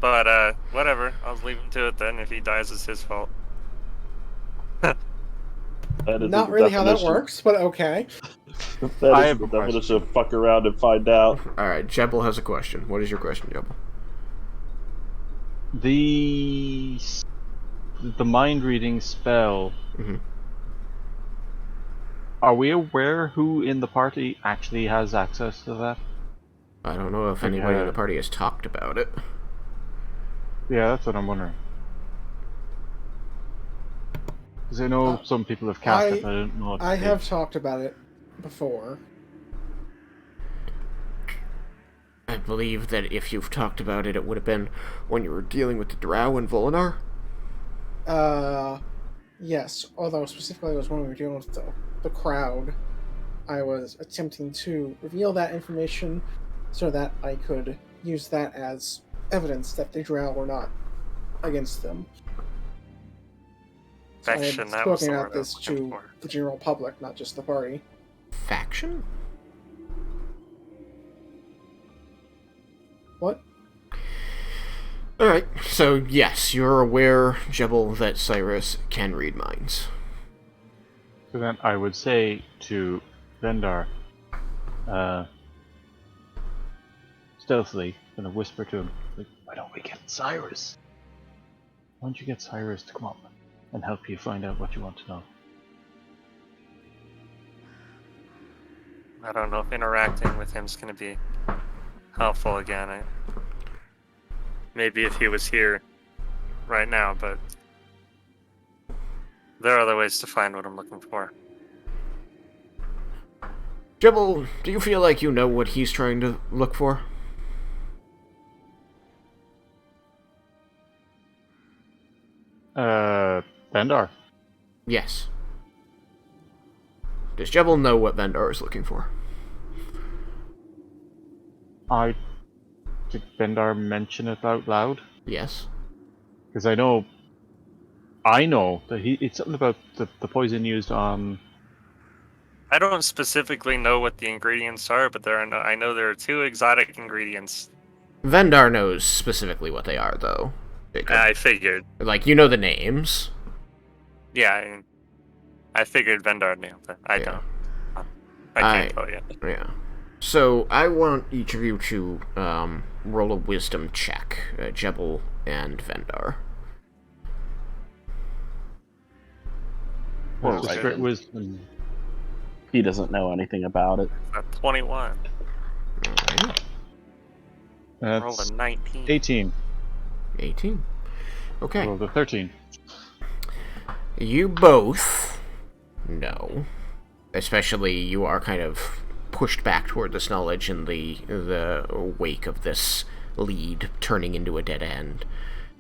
But, whatever. I'll leave him to it then. If he dies, it's his fault. That is Not the really how that definition. works, but okay. That I is have the a question. definition of fuck around and find out. Alright, Jebel has a question. What is your question, Jebel? The mind reading spell. Mhm. Are we aware who in the party actually has access to that? I don't know if Okay. anybody in the party has talked about it. Yeah, that's what I'm wondering. Because I know some people have cast it, but I don't know if I they- have talked about it before. I believe that if you've talked about it, it would have been when you were dealing with the Drow and Volinar. Yes. Although specifically it was when we were dealing with the crowd. I was attempting to reveal that information so that I could use that as evidence that the Drow were not against them. So I Faction, had that was the spoken word about I was this looking to for. the general public, not just the party. Faction? What? Alright, so yes, you're aware, Jebel, that Cyrus can read minds. So then I would say to Vendar, stealthily, gonna whisper to him, like, why don't we get Cyrus? Why don't you get Cyrus to come up and help you find out what you want to know? I don't know if interacting with him is going to be helpful again. Maybe if he was here right now, but there are other ways to find what I'm looking for. Jebel, do you feel like you know what he's trying to look for? Vendar. Yes. Does Jebel know what Vendar is looking for? Did Vendar mention it out loud? Yes. Because I know I know that it's something about the poison used on. I don't specifically know what the ingredients are, but I know there are 2 exotic ingredients. Vendar knows specifically what they are, though. Jacob. I figured. Like, you know the names. Yeah, I figured Vendar nailed it. I don't. I can't tell you. Yeah. So, I want each of you to roll a wisdom check. Jebel and Vendar. Just straight wisdom. He doesn't know anything about it. 21. Alright. Rolled a 19. 18. 18. Okay. Rolled a 13. You both know, especially you are kind of pushed back toward this knowledge in the wake of this lead turning into a dead end,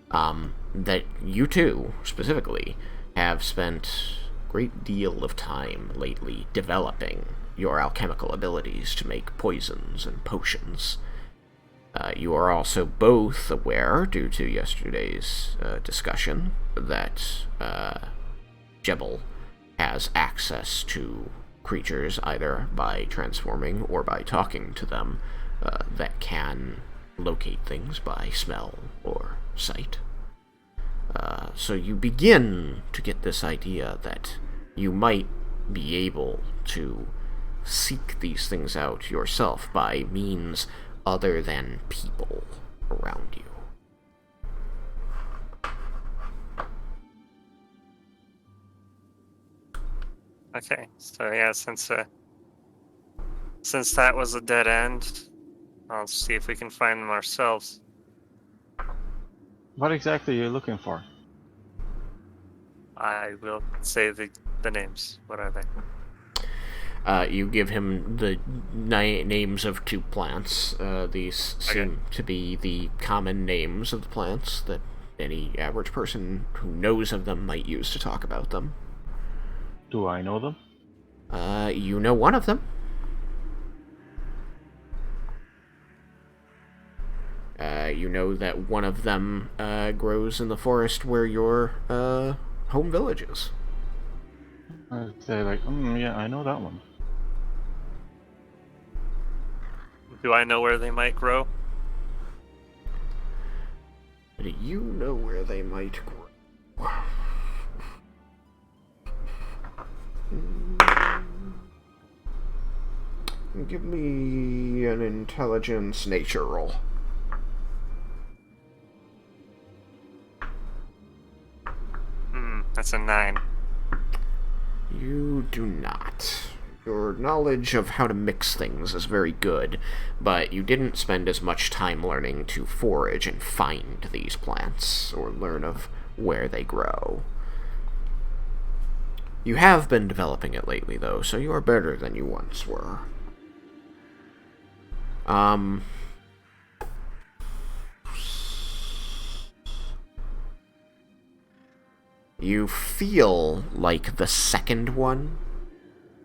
that you two, specifically, have spent a great deal of time lately developing your alchemical abilities to make poisons and potions. You are also both aware, due to yesterday's discussion, that Jebel has access to creatures either by transforming or by talking to them that can locate things by smell or sight. So you begin to get this idea that you might be able to seek these things out yourself by means other than people around you. Okay, so yeah, since that was a dead end, I'll see if we can find them ourselves. What exactly are you looking for? I will say the names. What are they? You give him the names of 2 plants. These seem to be the common names of the plants that any average person who knows of them might use to talk about them. Do I know them? You know one of them. You know that one of them grows in the forest where your home village is. They're like, yeah, I know that one. Do I know where they might grow? Do you know where they might grow? Give me an intelligence nature roll. That's a 9. You do not. Your knowledge of how to mix things is very good, but you didn't spend as much time learning to forage and find these plants, or learn of where they grow. You have been developing it lately, though, so you are better than you once were. You feel like the second one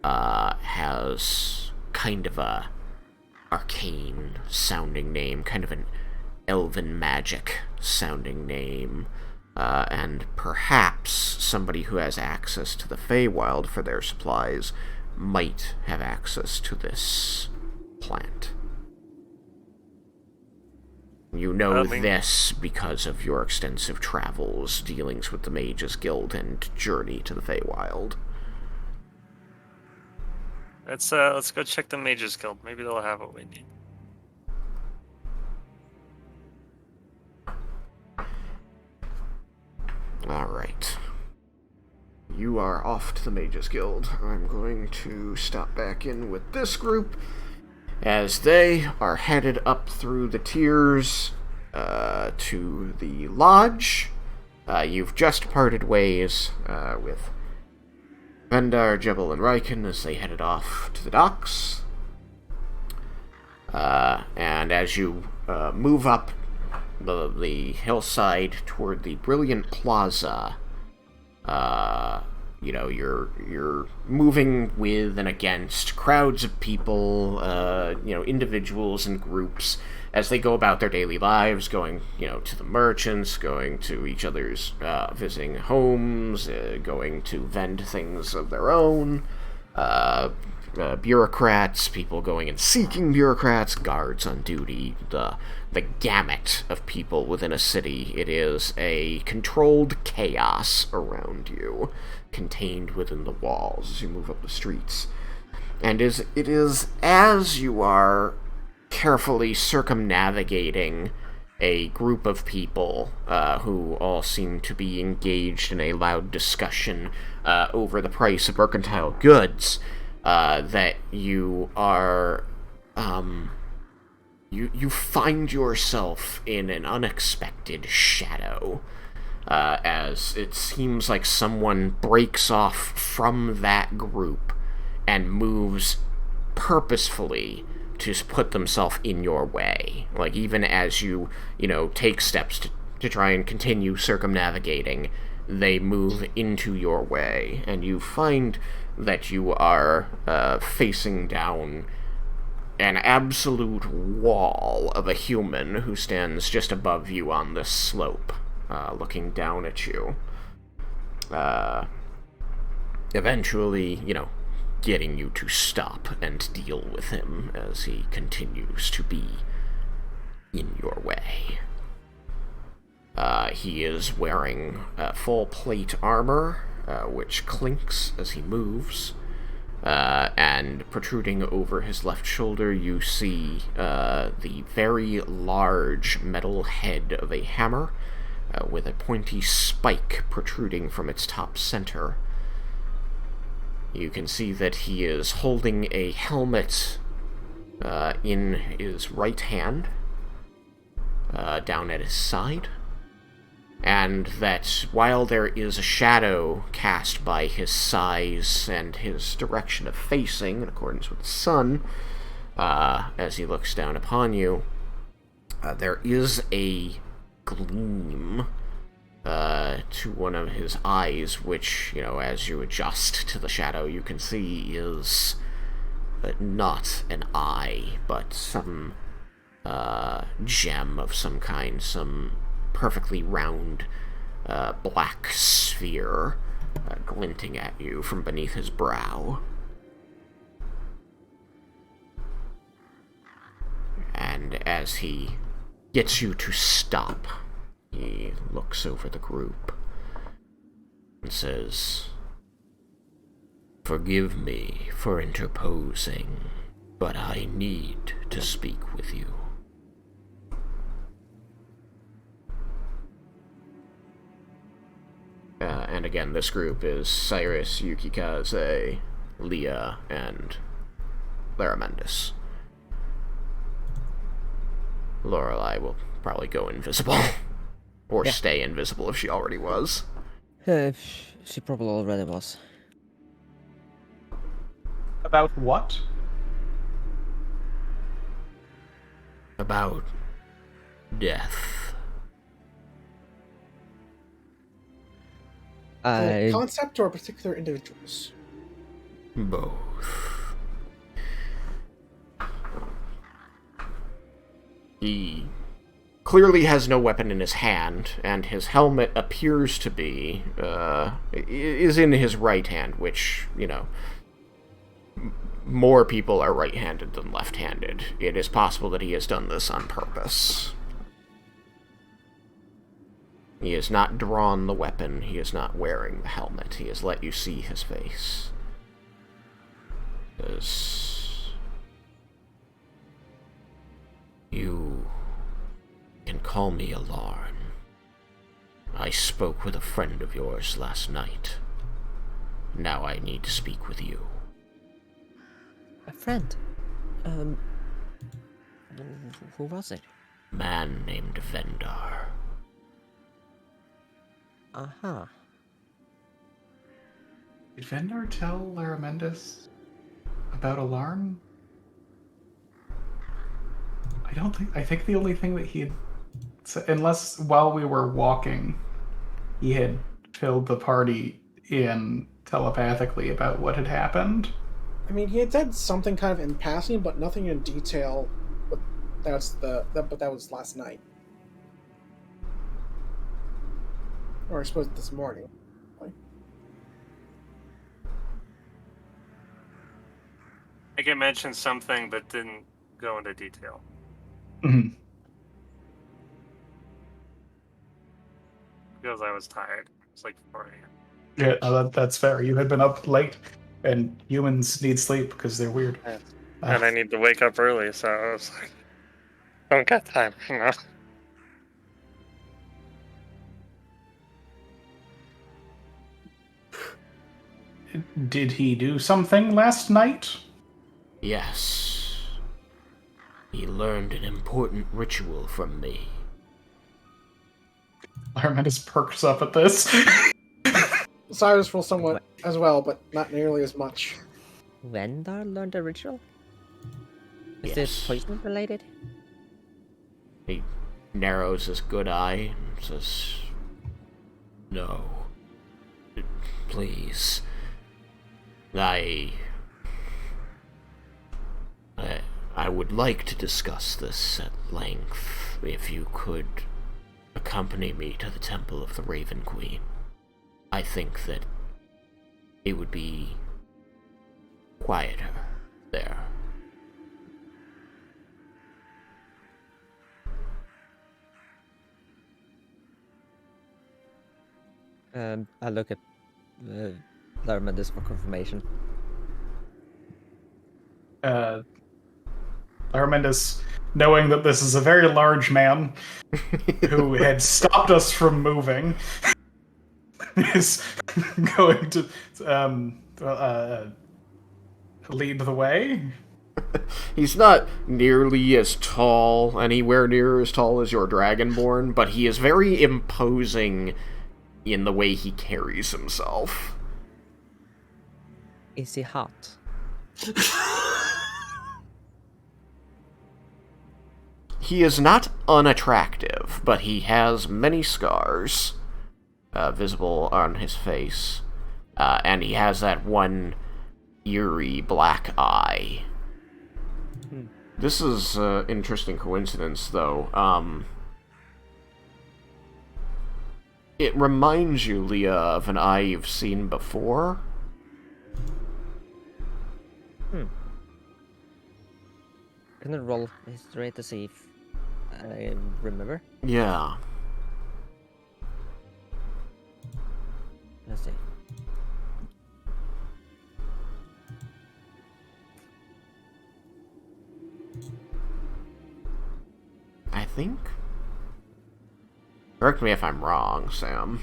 has kind of a arcane sounding name, kind of an elven magic sounding name, and perhaps somebody who has access to the Feywild for their supplies might have access to this plant. You know this because of your extensive travels, dealings with the Mages Guild, and journey to the Feywild. Let's go check the Mages Guild. Maybe they'll have what we need. Alright. You are off to the Mages Guild. I'm going to stop back in with this group as they are headed up through the tiers to the lodge. You've just parted ways with Vendar, Jebel, and Raiken as they headed off to the docks. And as you move up the hillside toward the Brilliant Plaza, you're moving with and against crowds of people, individuals and groups as they go about their daily lives, going, to the merchants, going to each other's, visiting homes, going to vend things of their own, bureaucrats, people going and seeking bureaucrats, guards on duty, the gamut of people within a city. It is a controlled chaos around you, contained within the walls as you move up the streets. And it is as you are carefully circumnavigating a group of people who all seem to be engaged in a loud discussion over the price of mercantile goods, that you are, you find yourself in an unexpected shadow, as it seems like someone breaks off from that group and moves purposefully to put themselves in your way. Like, even as you, take steps to try and continue circumnavigating, they move into your way, and you find that you are facing down an absolute wall of a human who stands just above you on this slope, looking down at you. Eventually, getting you to stop and deal with him as he continues to be in your way. He is wearing full plate armor, which clinks as he moves, and protruding over his left shoulder you see the very large metal head of a hammer, with a pointy spike protruding from its top center. You can see that he is holding a helmet in his right hand, down at his side, and that while there is a shadow cast by his size and his direction of facing, in accordance with the sun, as he looks down upon you, there is a gleam to one of his eyes, which, as you adjust to the shadow, you can see is not an eye, but some gem of some kind, some perfectly round black sphere glinting at you from beneath his brow. And as he gets you to stop, he looks over the group and says, "Forgive me for interposing, but I need to speak with you." And again, this group is Cyrus, Yukikaze, Leah, and Laramendis. Lorelei will probably go invisible. Or stay invisible if she already was. She probably already was. About what? About death. Concept or particular individuals? Both. He clearly has no weapon in his hand, and his helmet appears to be, is in his right hand, which, more people are right-handed than left-handed. It is possible that he has done this on purpose. He has not drawn the weapon, he is not wearing the helmet, he has let you see his face. You can call me Alarn. I spoke with a friend of yours last night. Now I need to speak with you. A friend? Who was it? Man named Vendar. Uh-huh. Did Vendar tell Laramendis about Alarn? I think the only thing that he had, unless while we were walking, he had filled the party in telepathically about what had happened. I mean, he had said something kind of in passing, but nothing in detail. But that was last night, or I suppose this morning. I think it mentioned something, but didn't go into detail. Mhm. Because I was tired. It's like 4 a.m. Yeah, that's fair. You had been up late, and humans need sleep because they're weird. And I need to wake up early, so I was like, don't got time, you know? Did he do something last night? Yes. He learned an important ritual from me. Arminus perks up at this. Cyrus will somewhat as well, but not nearly as much. Vendar learned a ritual? Is Yes. this poison related? He narrows his good eye and says, "No. Please. I would like to discuss this at length, if you could accompany me to the Temple of the Raven Queen. I think that it would be quieter there." I look at Larmendis for confirmation. Arminus, knowing that this is a very large man who had stopped us from moving, is going to lead the way. He's not nearly as tall, anywhere near as tall as your Dragonborn, but he is very imposing in the way he carries himself. Is he hot? He is not unattractive, but he has many scars visible on his face, and he has that one eerie black eye. This is an interesting coincidence, though. It reminds you, Leah, of an eye you've seen before. Can I roll history to see if I remember? Yeah. Let's see. I think? Correct me if I'm wrong, Sam.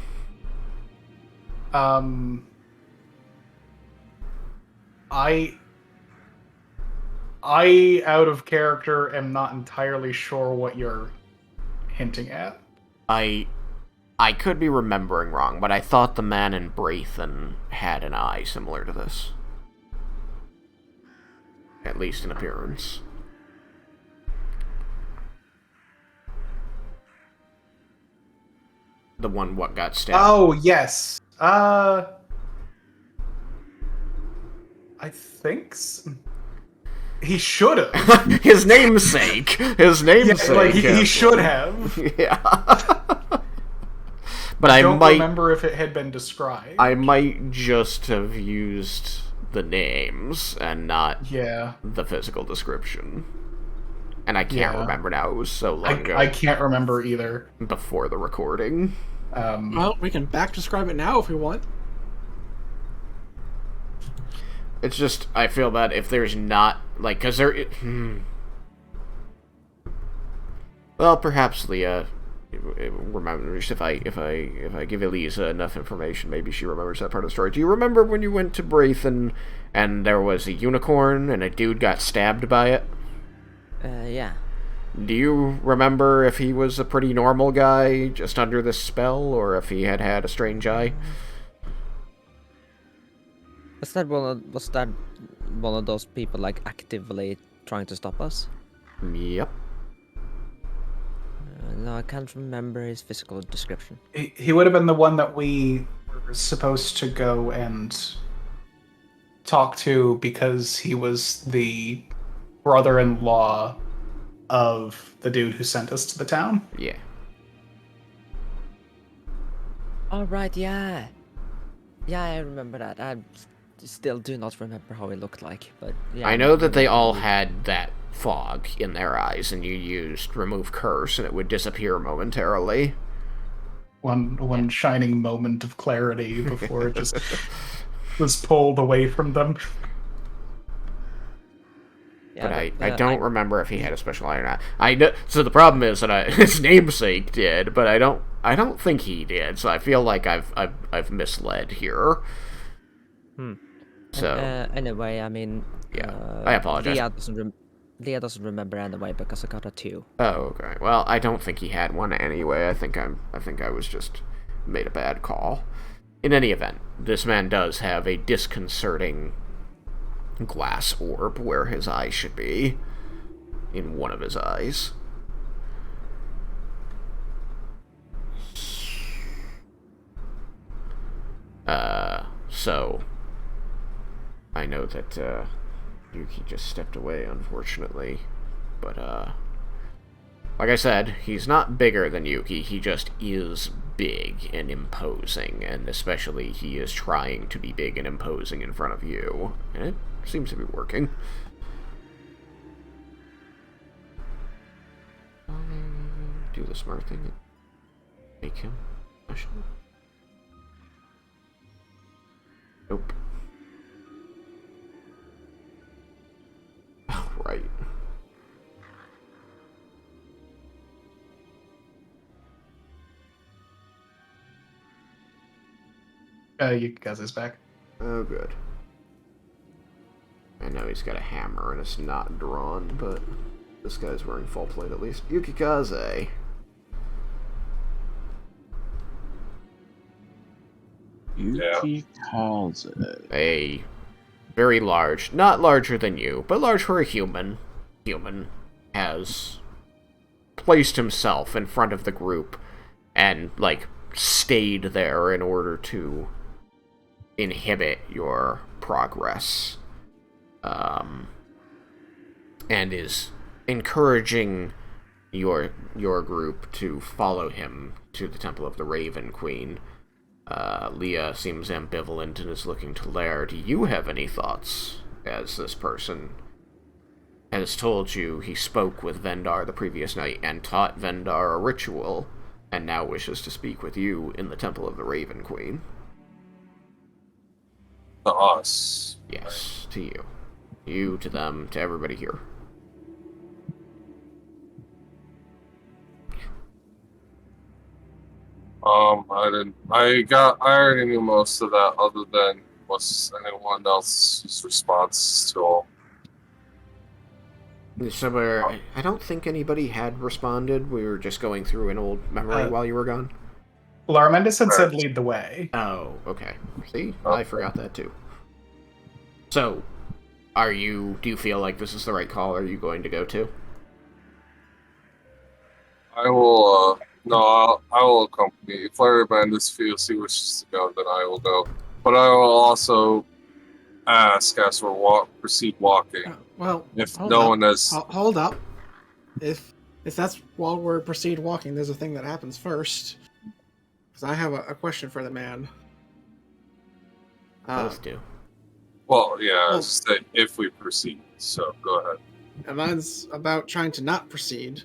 I out of character am not entirely sure what you're hinting at. I could be remembering wrong, but I thought the man in Braithen had an eye similar to this. At least in appearance. The one what got stabbed. Oh, yes. I think he should have. His namesake. His namesake. Yeah, like he should have. Yeah. But I don't might remember if it had been described. I might just have used the names and not the physical description. And I can't remember now. It was so long ago. I can't remember either. Before the recording. Well, we can back describe it now if we want. It's just, I feel that if there's not, like, because there... Well, perhaps Leah remembers if I give Elisa enough information, maybe she remembers that part of the story. Do you remember when you went to Braithen and there was a unicorn and a dude got stabbed by it? Yeah. Do you remember if he was a pretty normal guy just under this spell, or if he had a strange eye? Was that one of those people like actively trying to stop us? Yep. No, I can't remember his physical description. He would have been the one that we supposed to go and talk to because he was the brother-in-law of the dude who sent us to the town. Yeah. All right, yeah. Yeah, I remember that. I still do not remember how it looked like, but yeah. I know that they all had that fog in their eyes, and you used remove curse, and it would disappear momentarily. One shining moment of clarity before it just was pulled away from them. Yeah, but I don't remember if he had a special eye or not. I know. So the problem is that his namesake did, but I don't think he did. So I feel like I've misled here. So anyway, I mean, yeah, I apologize. Leah doesn't remember anyway because I got a 2. Oh, okay. Well, I don't think he had one anyway. I think I was just made a bad call. In any event, this man does have a disconcerting glass orb where his eye should be. In one of his eyes. So I know that Yuki just stepped away, unfortunately. But like I said, he's not bigger than Yuki, he just is big and imposing, and especially he is trying to be big and imposing in front of you. And it seems to be working. Do the smart thing and make him special. Nope. Oh, right. Yukikaze's back. Oh, good. I know he's got a hammer and it's not drawn, but this guy's wearing full plate at least. Yukikaze. Yukikaze. A very large, not larger than you, but large for a human, has placed himself in front of the group and, like, stayed there in order to inhibit your progress. And is encouraging your group to follow him to the Temple of the Raven Queen. Leah seems ambivalent and is looking to Lair. Do you have any thoughts, as this person has told you he spoke with Vendar the previous night and taught Vendar a ritual, and now wishes to speak with you in the Temple of the Raven Queen? To us. Yes, to you. You, to them, to everybody here. I already knew most of that, other than what's anyone else's response to all. Somewhere, I don't think anybody had responded. We were just going through an old memory while you were gone. Larmendis had said lead the way. Oh, okay. See? I forgot that too. So, do you feel like this is the right call? Are you going to go too? I will, I will accompany. If Larmendis feels he wishes to go, then I will go. But I will also ask as we proceed walking. Well, if no one has... Hold up. If that's while we proceed walking, there's a thing that happens first. Because I have a question for the man. Both do. Well, yeah, I say if we proceed, so go ahead. And mine's about trying to not proceed.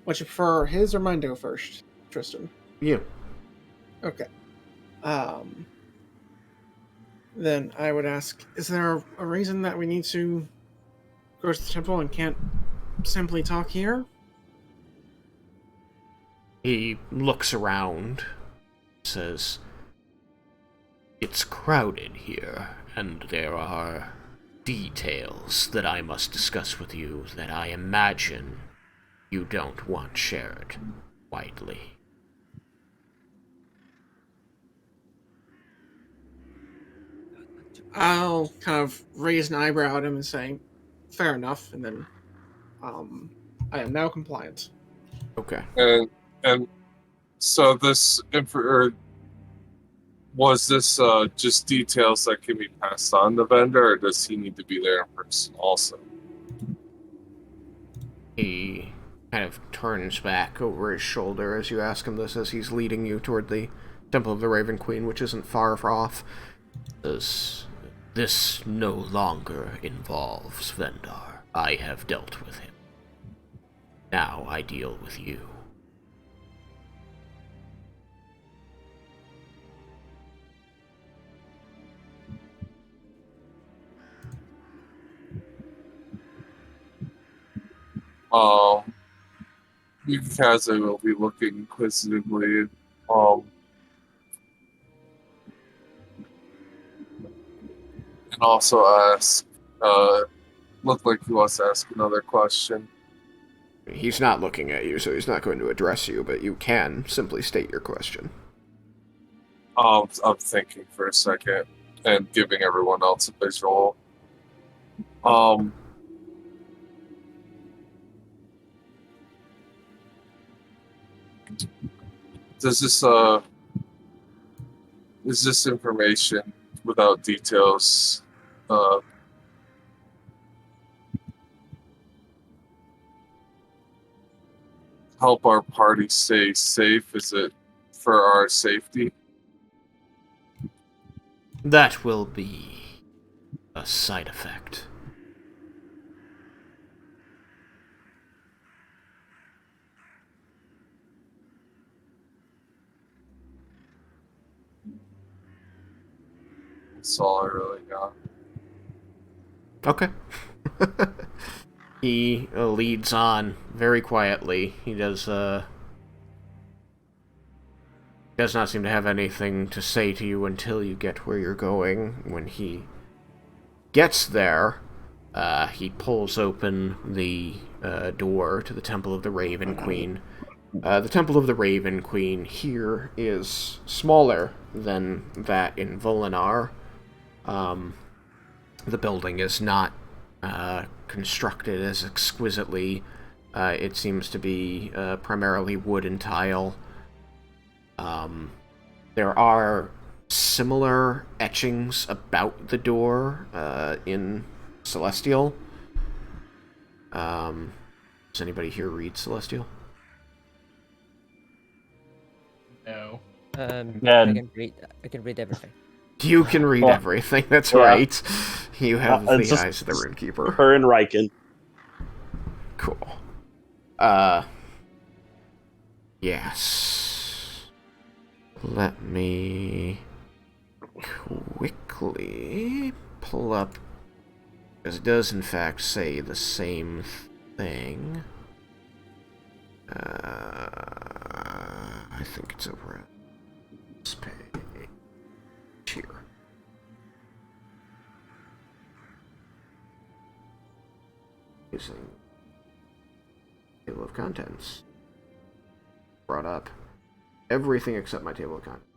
Would you prefer his or mine to go first, Tristan? You. Okay. Then I would ask, is there a reason that we need to go to the temple and can't simply talk here? He looks around, says, "It's crowded here, and there are details that I must discuss with you that I imagine you don't want shared widely." I'll kind of raise an eyebrow at him and say, fair enough, and then I am now compliant. Okay. And so this Was this just details that can be passed on to Vendor, or does he need to be there in person also? He kind of turns back over his shoulder as you ask him this, as he's leading you toward the Temple of the Raven Queen, which isn't far off. This no longer involves Vendar. I have dealt with him. Now I deal with you. Yukaze will be looking inquisitively. And also ask, look like he wants to ask another question. He's not looking at you, so he's not going to address you, but you can simply state your question. I'm thinking for a second and giving everyone else a visual. Does this is this information without details help our party stay safe? Is it for our safety? That will be a side effect. That's all I really got. Okay. He leads on very quietly. He does not seem to have anything to say to you until you get where you're going. When he gets there, he pulls open the door to the Temple of the Raven Queen. The Temple of the Raven Queen here is smaller than that in Volinar. The building is not constructed as exquisitely. It seems to be primarily wood and tile. There are similar etchings about the door in Celestial. Does anybody here read Celestial? No. I can read everything. You can read everything, that's right. You have the eyes of the Runekeeper. Her and Raiken. Cool. Yes. Let me quickly pull up, because it does in fact say the same thing. I think it's over at this page here. Using table of contents. Brought up everything except my table of contents.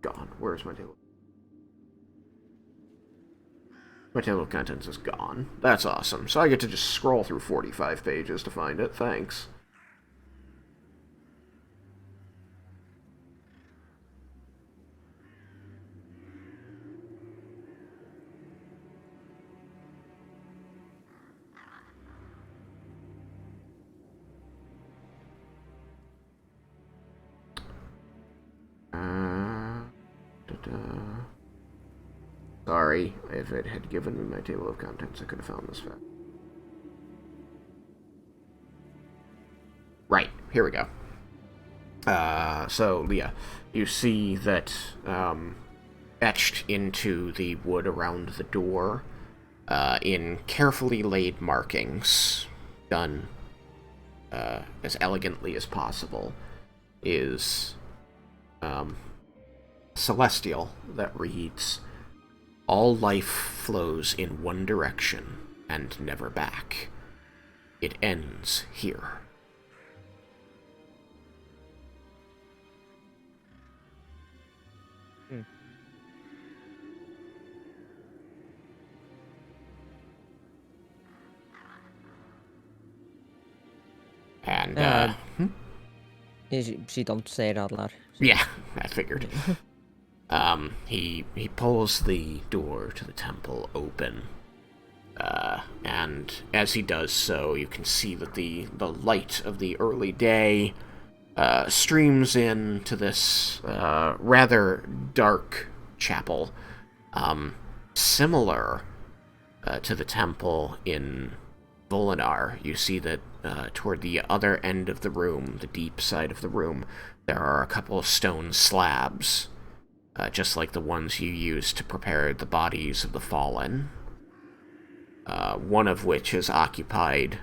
Gone. Where's my table? My table of contents is gone. That's awesome. So I get to just scroll through 45 pages to find it. Thanks. Sorry, if it had given me my table of contents, I could have found this fact. Right, here we go. So, Leah, you see that etched into the wood around the door, in carefully laid markings, done as elegantly as possible, is Celestial that reads, "All life flows in one direction and never back. It ends here." And, She don't say it out loud. yeah, I figured. He pulls the door to the temple open, and as he does so, you can see that the light of the early day streams into this rather dark chapel, similar to the temple in Volinar. You see that toward the other end of the room, the deep side of the room, there are a couple of stone slabs, just like the ones you used to prepare the bodies of the fallen. One of which is occupied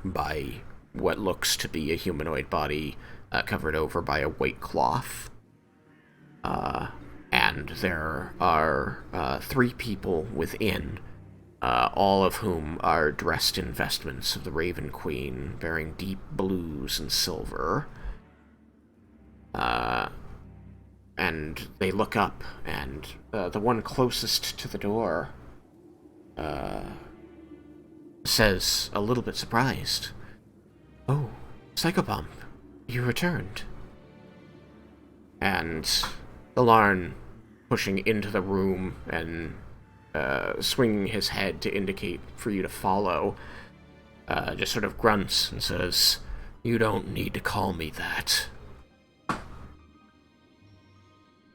by what looks to be a humanoid body covered over by a white cloth. And there are 3 people within, all of whom are dressed in vestments of the Raven Queen, bearing deep blues and silver. And they look up, and the one closest to the door says, a little bit surprised, "Oh, Psychobomb, you returned." And Alarn, pushing into the room and swinging his head to indicate for you to follow, just sort of grunts and says, "You don't need to call me that."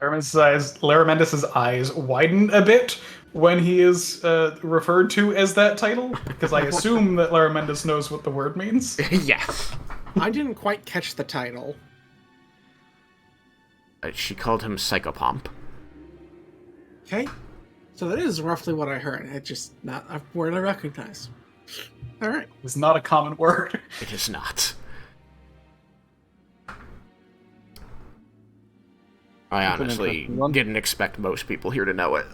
Laramendis' eyes widen a bit when he is referred to as that title, because I assume that Laramendis knows what the word means. Yes. I didn't quite catch the title. She called him Psychopomp. Okay. So that is roughly what I heard. It's just not a word I recognize. Alright. It's not a common word. It is not. I honestly didn't expect most people here to know it.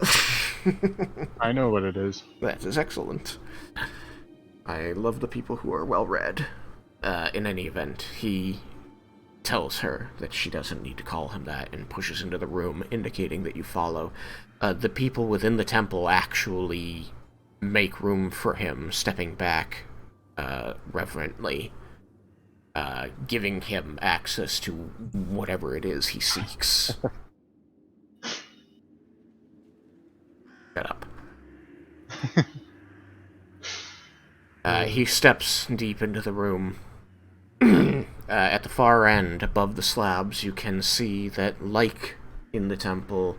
I know what it is. That is excellent. I love the people who are well-read. In any event, he tells her that she doesn't need to call him that and pushes into the room, indicating that you follow. The people within the temple actually make room for him, stepping back reverently, giving him access to whatever it is he seeks. Shut up. He steps deep into the room. At the far end, above the slabs, you can see that, like in the temple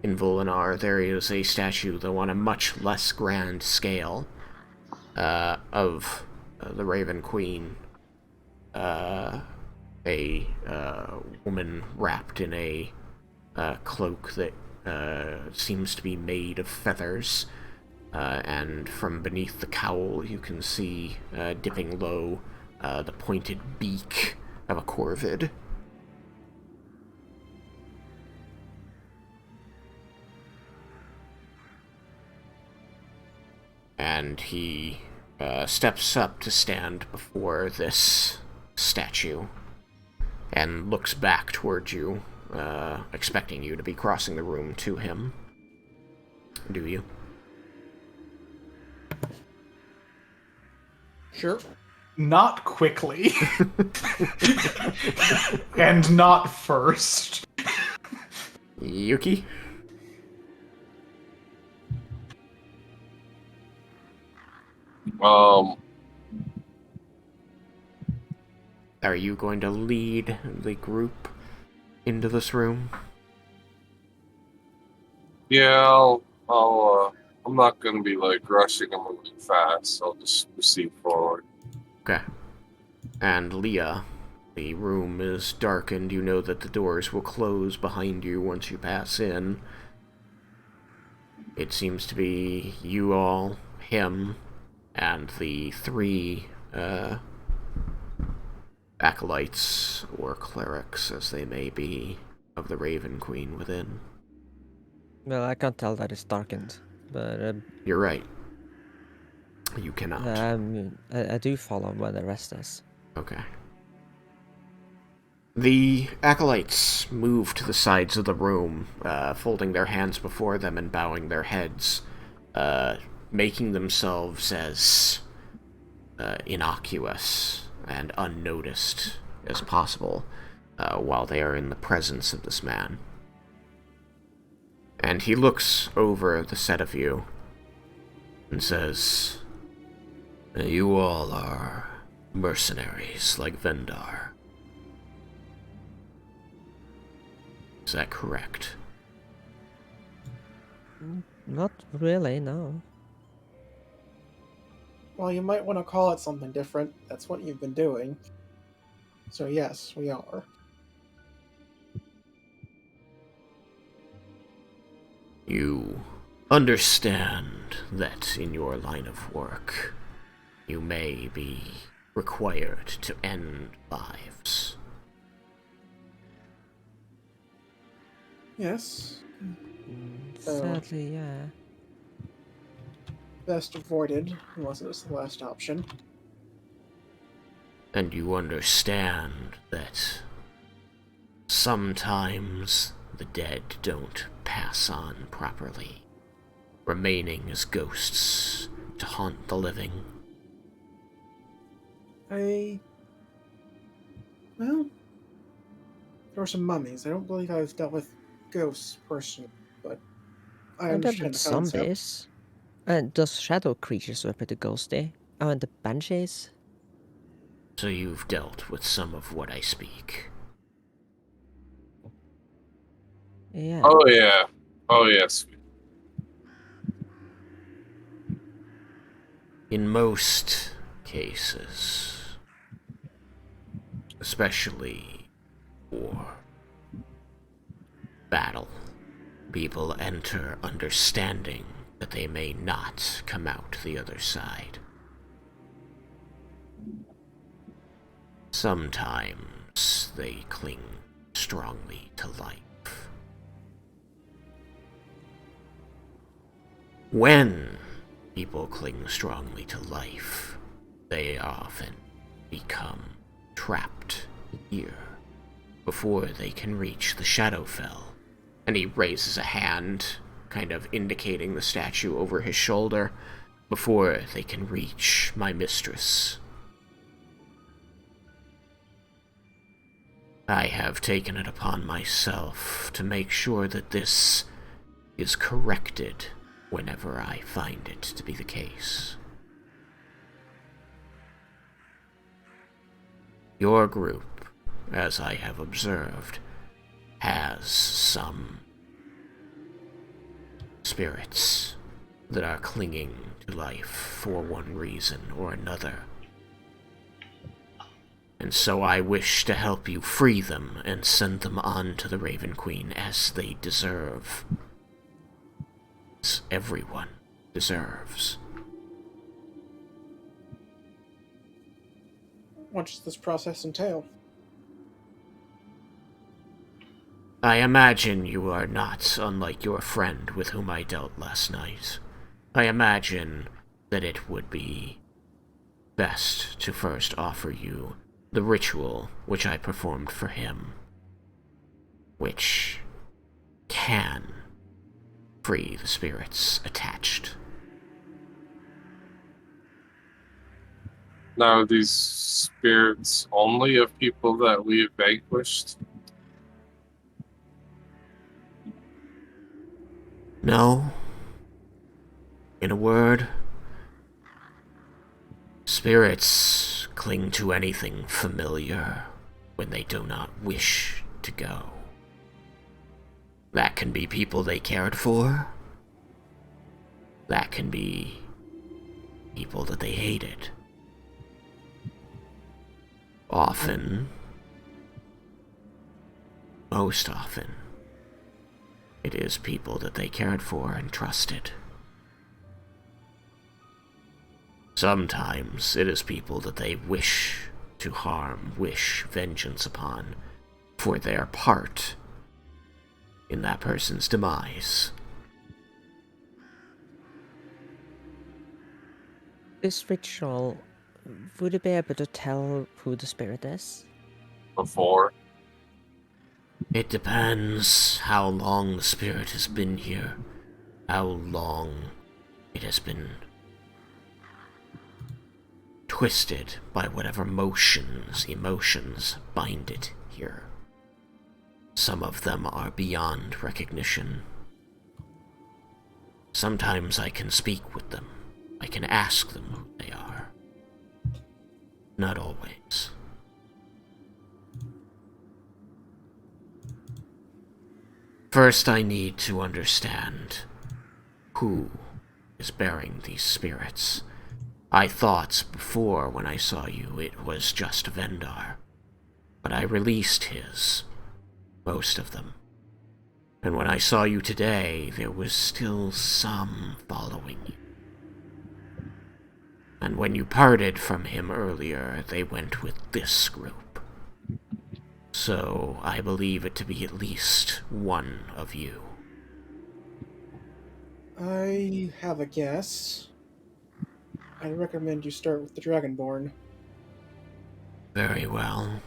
in Volinar, there is a statue, though on a much less grand scale, of the Raven Queen. A woman wrapped in a cloak that seems to be made of feathers, and from beneath the cowl you can see, dipping low, the pointed beak of a corvid. And he steps up to stand before this statue and looks back towards you, expecting you to be crossing the room to him. Do you? Sure. Not quickly. And not first. Yuki? Are you going to lead the group into this room? Yeah, I'm not gonna be like rushing and moving fast. I'll just proceed forward. Okay. And Leah, the room is darkened. You know that the doors will close behind you once you pass in. It seems to be you all, him, and the 3 acolytes, or clerics as they may be, of the Raven Queen within. Well, I can't tell that it's darkened, but You're right. You cannot. I do follow where the rest is. Okay. The acolytes move to the sides of the room, folding their hands before them and bowing their heads, making themselves as innocuous and unnoticed as possible while they are in the presence of this man. And he looks over the set of you and says, "You all are mercenaries like Vendar. Is that correct?" Not really, no. Well, you might want to call it something different. That's what you've been doing. So yes, we are. You understand that in your line of work, you may be required to end lives. Yes. Sadly, yeah. Best avoided, unless it's the last option. And you understand that sometimes the dead don't pass on properly, remaining as ghosts to haunt the living. Well, there were some mummies. I don't believe I've dealt with ghosts personally, but I And dealt understand with the concept. zombies. And those shadow creatures were pretty ghosty. Oh, and the banshees. So you've dealt with some of what I speak. Yeah. Oh yeah. Oh yes. In most cases, especially war, battle, people enter understanding that they may not come out the other side. Sometimes they cling strongly to life. When people cling strongly to life, they often become trapped here before they can reach the Shadowfell. And he raises a hand, kind of indicating the statue over his shoulder, before they can reach my mistress. I have taken it upon myself to make sure that this is corrected whenever I find it to be the case. Your group, as I have observed, has some spirits that are clinging to life for one reason or another. And so I wish to help you free them and send them on to the Raven Queen as they deserve. As everyone deserves. What does this process entail? I imagine you are not unlike your friend with whom I dealt last night. I imagine that it would be best to first offer you the ritual which I performed for him, which can free the spirits attached. Now, are these spirits only of people that we have vanquished? No. In a word, spirits cling to anything familiar when they do not wish to go. That can be people they cared for. That can be people that they hated. Often, most often, it is people that they cared for and trusted. Sometimes it is people that they wish to harm, wish vengeance upon, for their part in that person's demise. This ritual, would you be able to tell who the spirit is? Before? It depends how long the spirit has been here, how long it has been twisted by whatever emotions bind it here. Some of them are beyond recognition. Sometimes I can speak with them. I can ask them who they are. Not always. First, I need to understand who is bearing these spirits. I thought before when I saw you it was just Vendar, but I released his, most of them. And when I saw you today, there was still some following you. And when you parted from him earlier, they went with this group. So I believe it to be at least one of you. I have a guess. I recommend you start with the Dragonborn. Very well.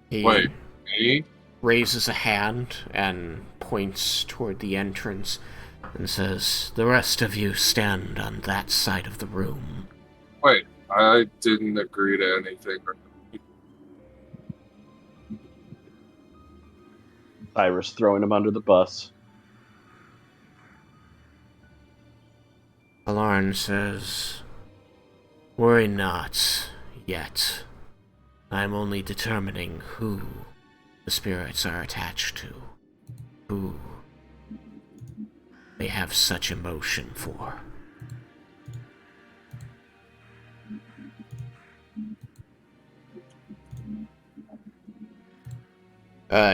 He Wait, me? raises a hand and points toward the entrance and says, "The rest of you stand on that side of the room." Wait, I didn't agree to anything. Cyrus throwing him under the bus. Alarn says, "Worry not yet. I'm only determining who the spirits are attached to, who they have such emotion for."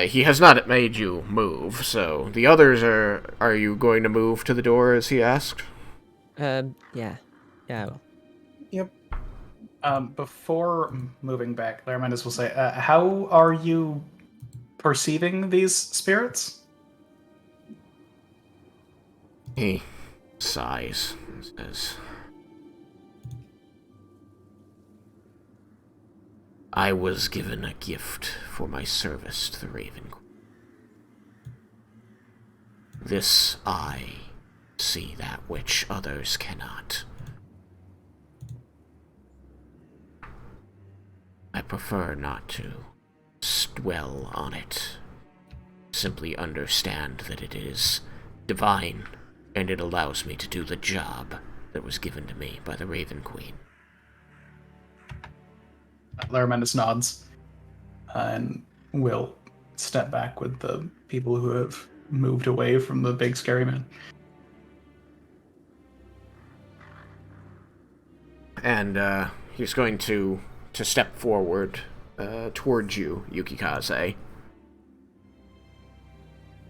He has not made you move, so the others are you going to move to the door, as he asked? Yeah. Yeah, I will. Yep. Before moving back, Laramidas will say, how are you perceiving these spirits? He sighs and says, "I was given a gift for my service to the Raven Queen. This I see that which others cannot. I prefer not to dwell on it. Simply understand that it is divine, and it allows me to do the job that was given to me by the Raven Queen." Laramidas nods and will step back with the people who have moved away from the big scary man. And he's going to step forward towards you, Yukikaze.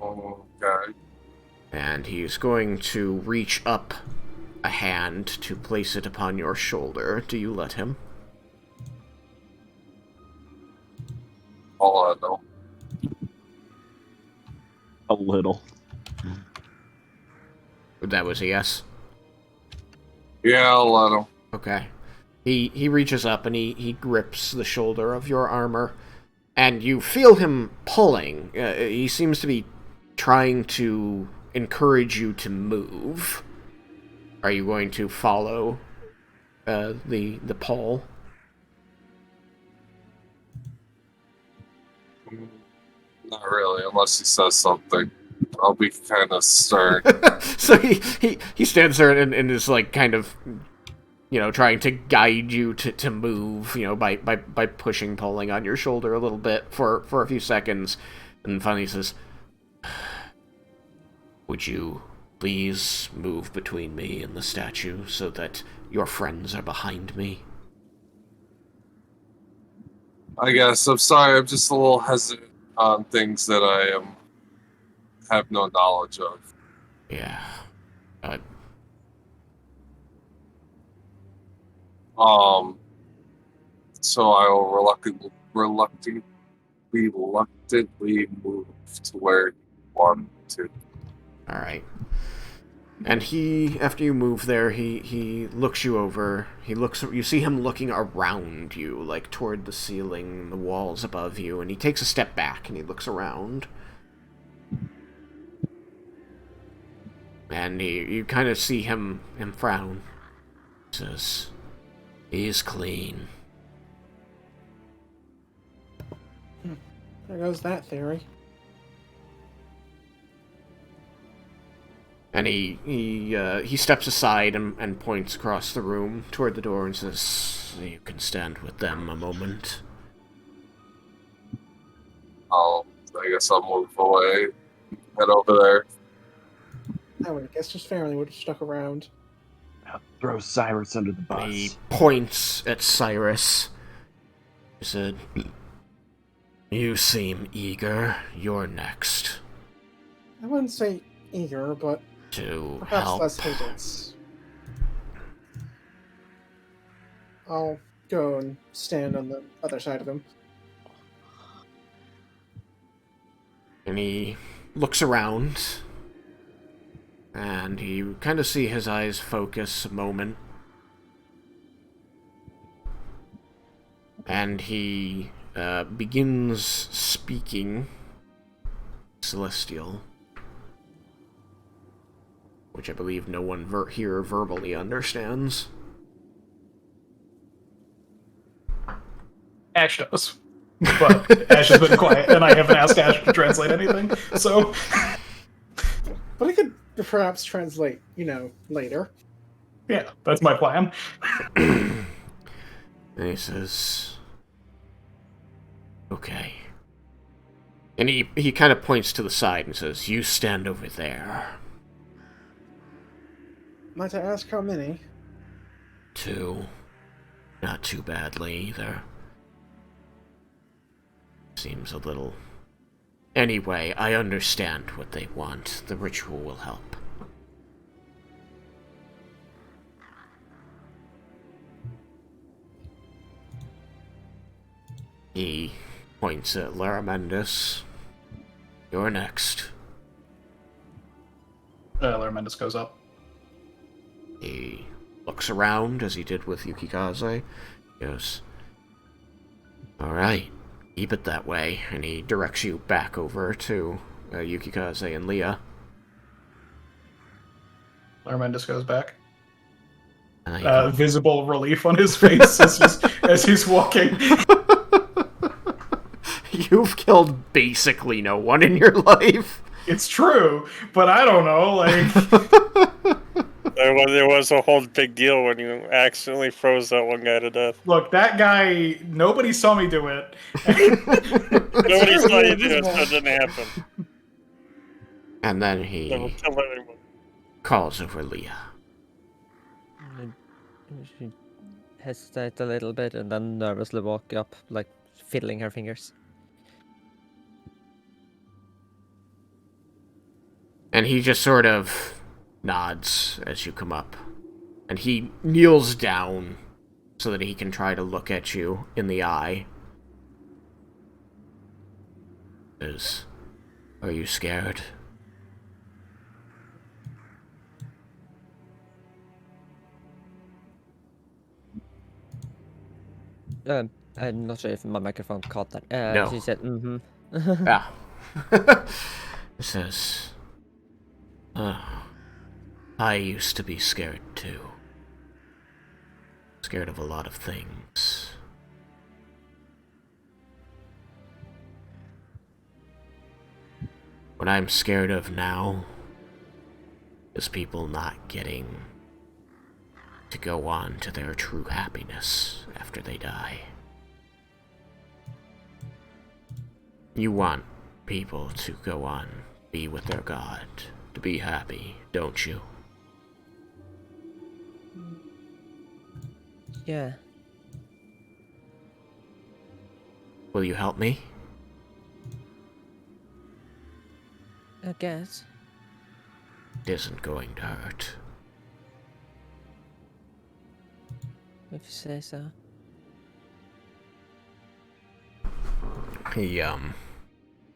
Okay. And he's going to reach up a hand to place it upon your shoulder. Do you let him? All I know. A little. That was a yes? Yeah, I'll let him. Okay. He reaches up and he grips the shoulder of your armor, and you feel him pulling. He seems to be trying to encourage you to move. Are you going to follow the pull? Not really, unless he says something. I'll be kind of stern. So he stands there and is like kind of, trying to guide you to move, by pulling on your shoulder a little bit for a few seconds, and finally says, "Would you please move between me and the statue so that your friends are behind me?" I guess. I'm sorry, I'm just a little hesitant on things that I have no knowledge of. Yeah. So I will reluctantly move to where you want to. Alright. And he, after you move there, he looks you over. You see him looking around you, like toward the ceiling, the walls above you, and he takes a step back and he looks around. And you kind of see him frown. He says, "He's clean." There goes that theory. And he steps aside and points across the room toward the door and says, "You can stand with them a moment." I guess I'll move away. Head over there. I would guess his family would have stuck around. I'll throw Cyrus under the bus. And he points at Cyrus. He said, "You seem eager. You're next." I wouldn't say eager, but To perhaps help. less hesitant. I'll go and stand on the other side of him. And he looks around, and you kind of see his eyes focus a moment. And he begins speaking Celestial, which I believe no one here verbally understands. Ash does. But Ash has been quiet, and I haven't asked Ash to translate anything, so... But I could perhaps translate, later. Yeah, that's my plan. And he says, "Okay." And he kind of points to the side and says, "You stand over there." Might I ask how many? 2. Not too badly either. Seems a little... Anyway, I understand what they want. The ritual will help. He points at Laramendus. "You're next." Laramendus goes up. He looks around, as he did with Yukikaze. He goes, "Alright, keep it that way." And he directs you back over to Yukikaze and Leah. Laramendus goes back. And Visible relief on his face as he's walking. You've killed basically no one in your life. It's true, but I don't know, like... There was a whole big deal when you accidentally froze that one guy to death. Look, that guy, nobody saw me do it. Nobody saw you do it, so it didn't happen. And then Never he killed anyone. calls over Leah. She hesitates a little bit and then nervously walk up, like fiddling her fingers. And he just sort of nods as you come up. And he kneels down so that he can try to look at you in the eye. Are you scared? I'm not sure if my microphone caught that. No. She said, "Mm-hmm." Ah. It says, I used to be scared too. Scared of a lot of things. What I'm scared of now is people not getting to go on to their true happiness after they die. You want people to go on, be with their God, to be happy, don't you? Yeah. Will you help me? I guess. It isn't going to hurt. If you say so. He,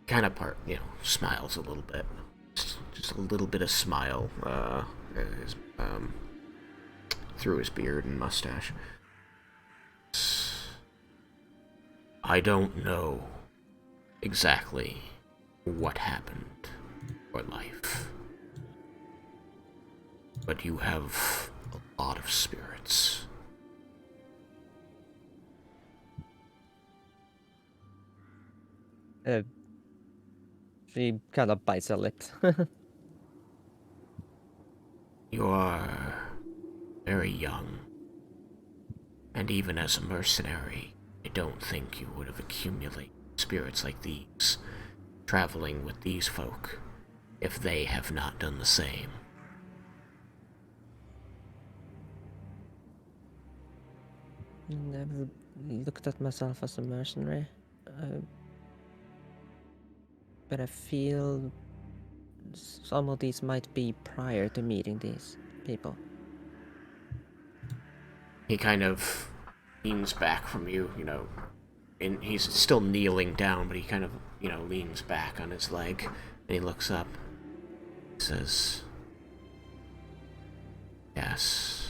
kind of smiles a little bit. Just a little bit of smile, through his beard and mustache. I don't know exactly what happened or life, but you have a lot of spirits. She kind of bites her lips. You are very young. And even as a mercenary, I don't think you would have accumulated spirits like these, traveling with these folk, if they have not done the same. Never looked at myself as a mercenary. But I feel some of these might be prior to meeting these people. He kind of leans back from you, and he's still kneeling down, but he kind of, leans back on his leg, and he looks up. He says, yes,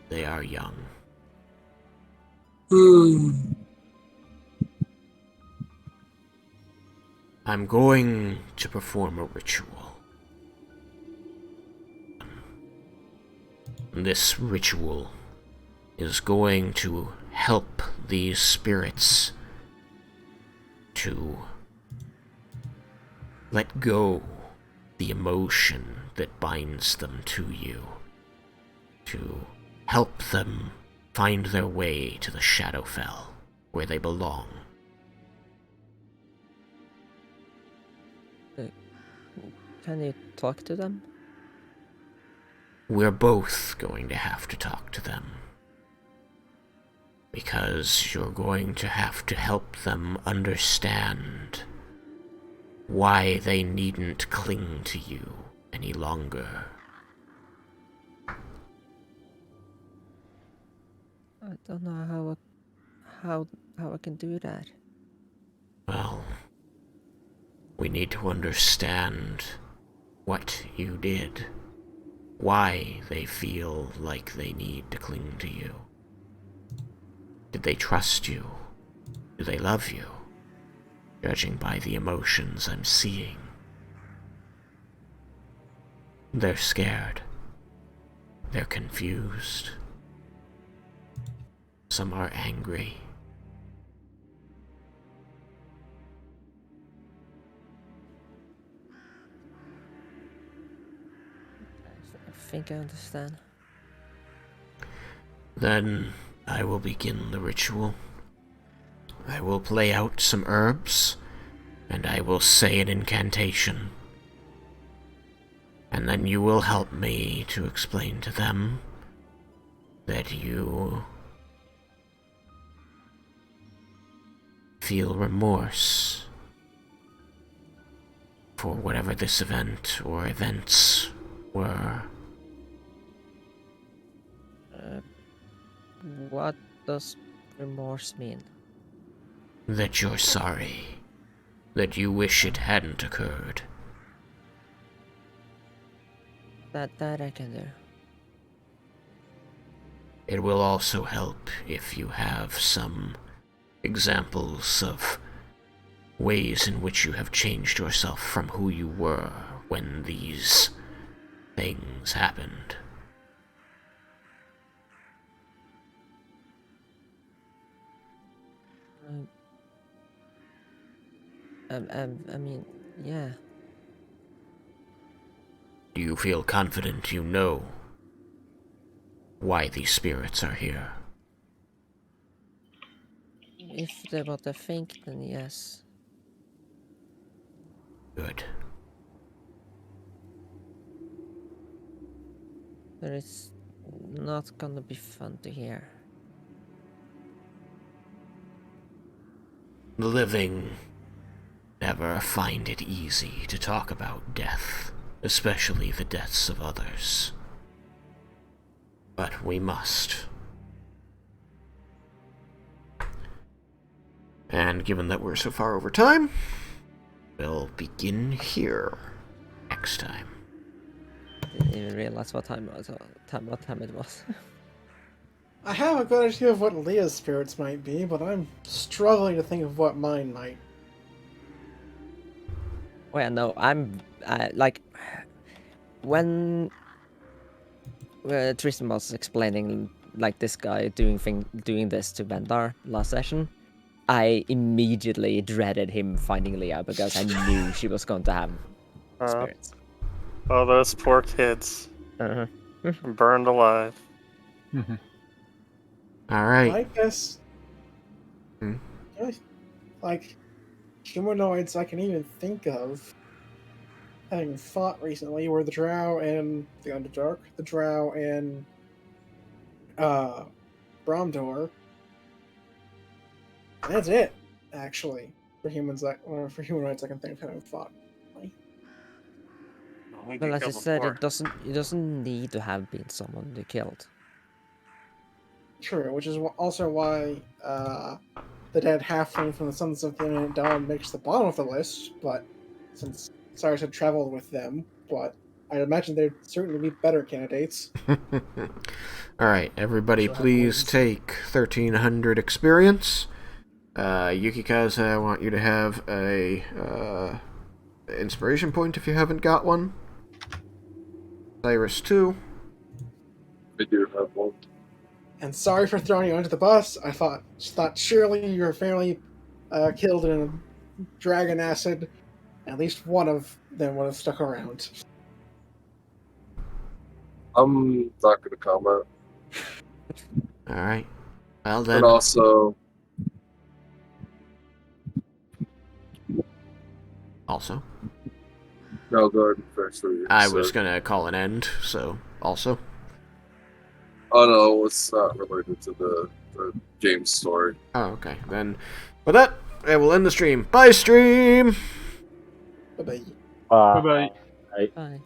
they are young. I'm going to perform a ritual. This ritual is going to help these spirits to let go the emotion that binds them to you, to help them find their way to the Shadowfell, where they belong. Can you talk to them? We're both going to have to talk to them. Because you're going to have to help them understand why they needn't cling to you any longer. I don't know how I can do that. Well, we need to understand what you did, why they feel like they need to cling to you. Did they trust you? Do they love you? Judging by the emotions I'm seeing. They're scared. They're confused. Some are angry. I think I understand. Then I will begin the ritual. I will play out some herbs, and I will say an incantation. And then you will help me to explain to them that you feel remorse for whatever this event or events were. What does remorse mean? That you're sorry. That you wish it hadn't occurred. That I can do. It will also help if you have some examples of ways in which you have changed yourself from who you were when these things happened. I mean, yeah. Do you feel confident you know why these spirits are here? If they're what I think, then yes. Good. But it's not gonna be fun to hear. The living never find it easy to talk about death, especially the deaths of others. But we must. And given that we're so far over time, we'll begin here next time. Didn't even realize what time it was. I have a good idea of what Leah's spirits might be, but I'm struggling to think of what mine might. Well, no, I'm like when Tristan was explaining like this guy doing this to Vendar last session, I immediately dreaded him finding Leah because I knew she was going to have spirits. Oh, those poor kids. Uh-huh. Burned alive. Alright. I guess, Hmm. like, humanoids I can even think of having fought recently were the Drow and the Underdark, the Drow and Bromdor. That's it, actually, for humanoids I can think of having fought. Well, as I said, it doesn't need to have been someone they killed. True, which is also why the dead halfling from the Sons of the Imminent Dawn makes the bottom of the list, but since Cyrus had traveled with them, but I'd imagine there'd certainly be better candidates. Alright, everybody So please happens. take 1300 experience. Yukikaze, I want you to have a inspiration point if you haven't got one. Cyrus 2. I do have one. And sorry for throwing you under the bus. I thought surely your family killed in a dragon acid. At least one of them would have stuck around. I'm not going to comment. Alright. Well then. And also, no, go ahead and finish what you I said. was gonna call an end, so also. Oh no, it's not related to the game story. Oh, okay. Then, with that, I will end the stream. Bye, stream! Bye-bye. Bye. Bye-bye. Bye. Bye.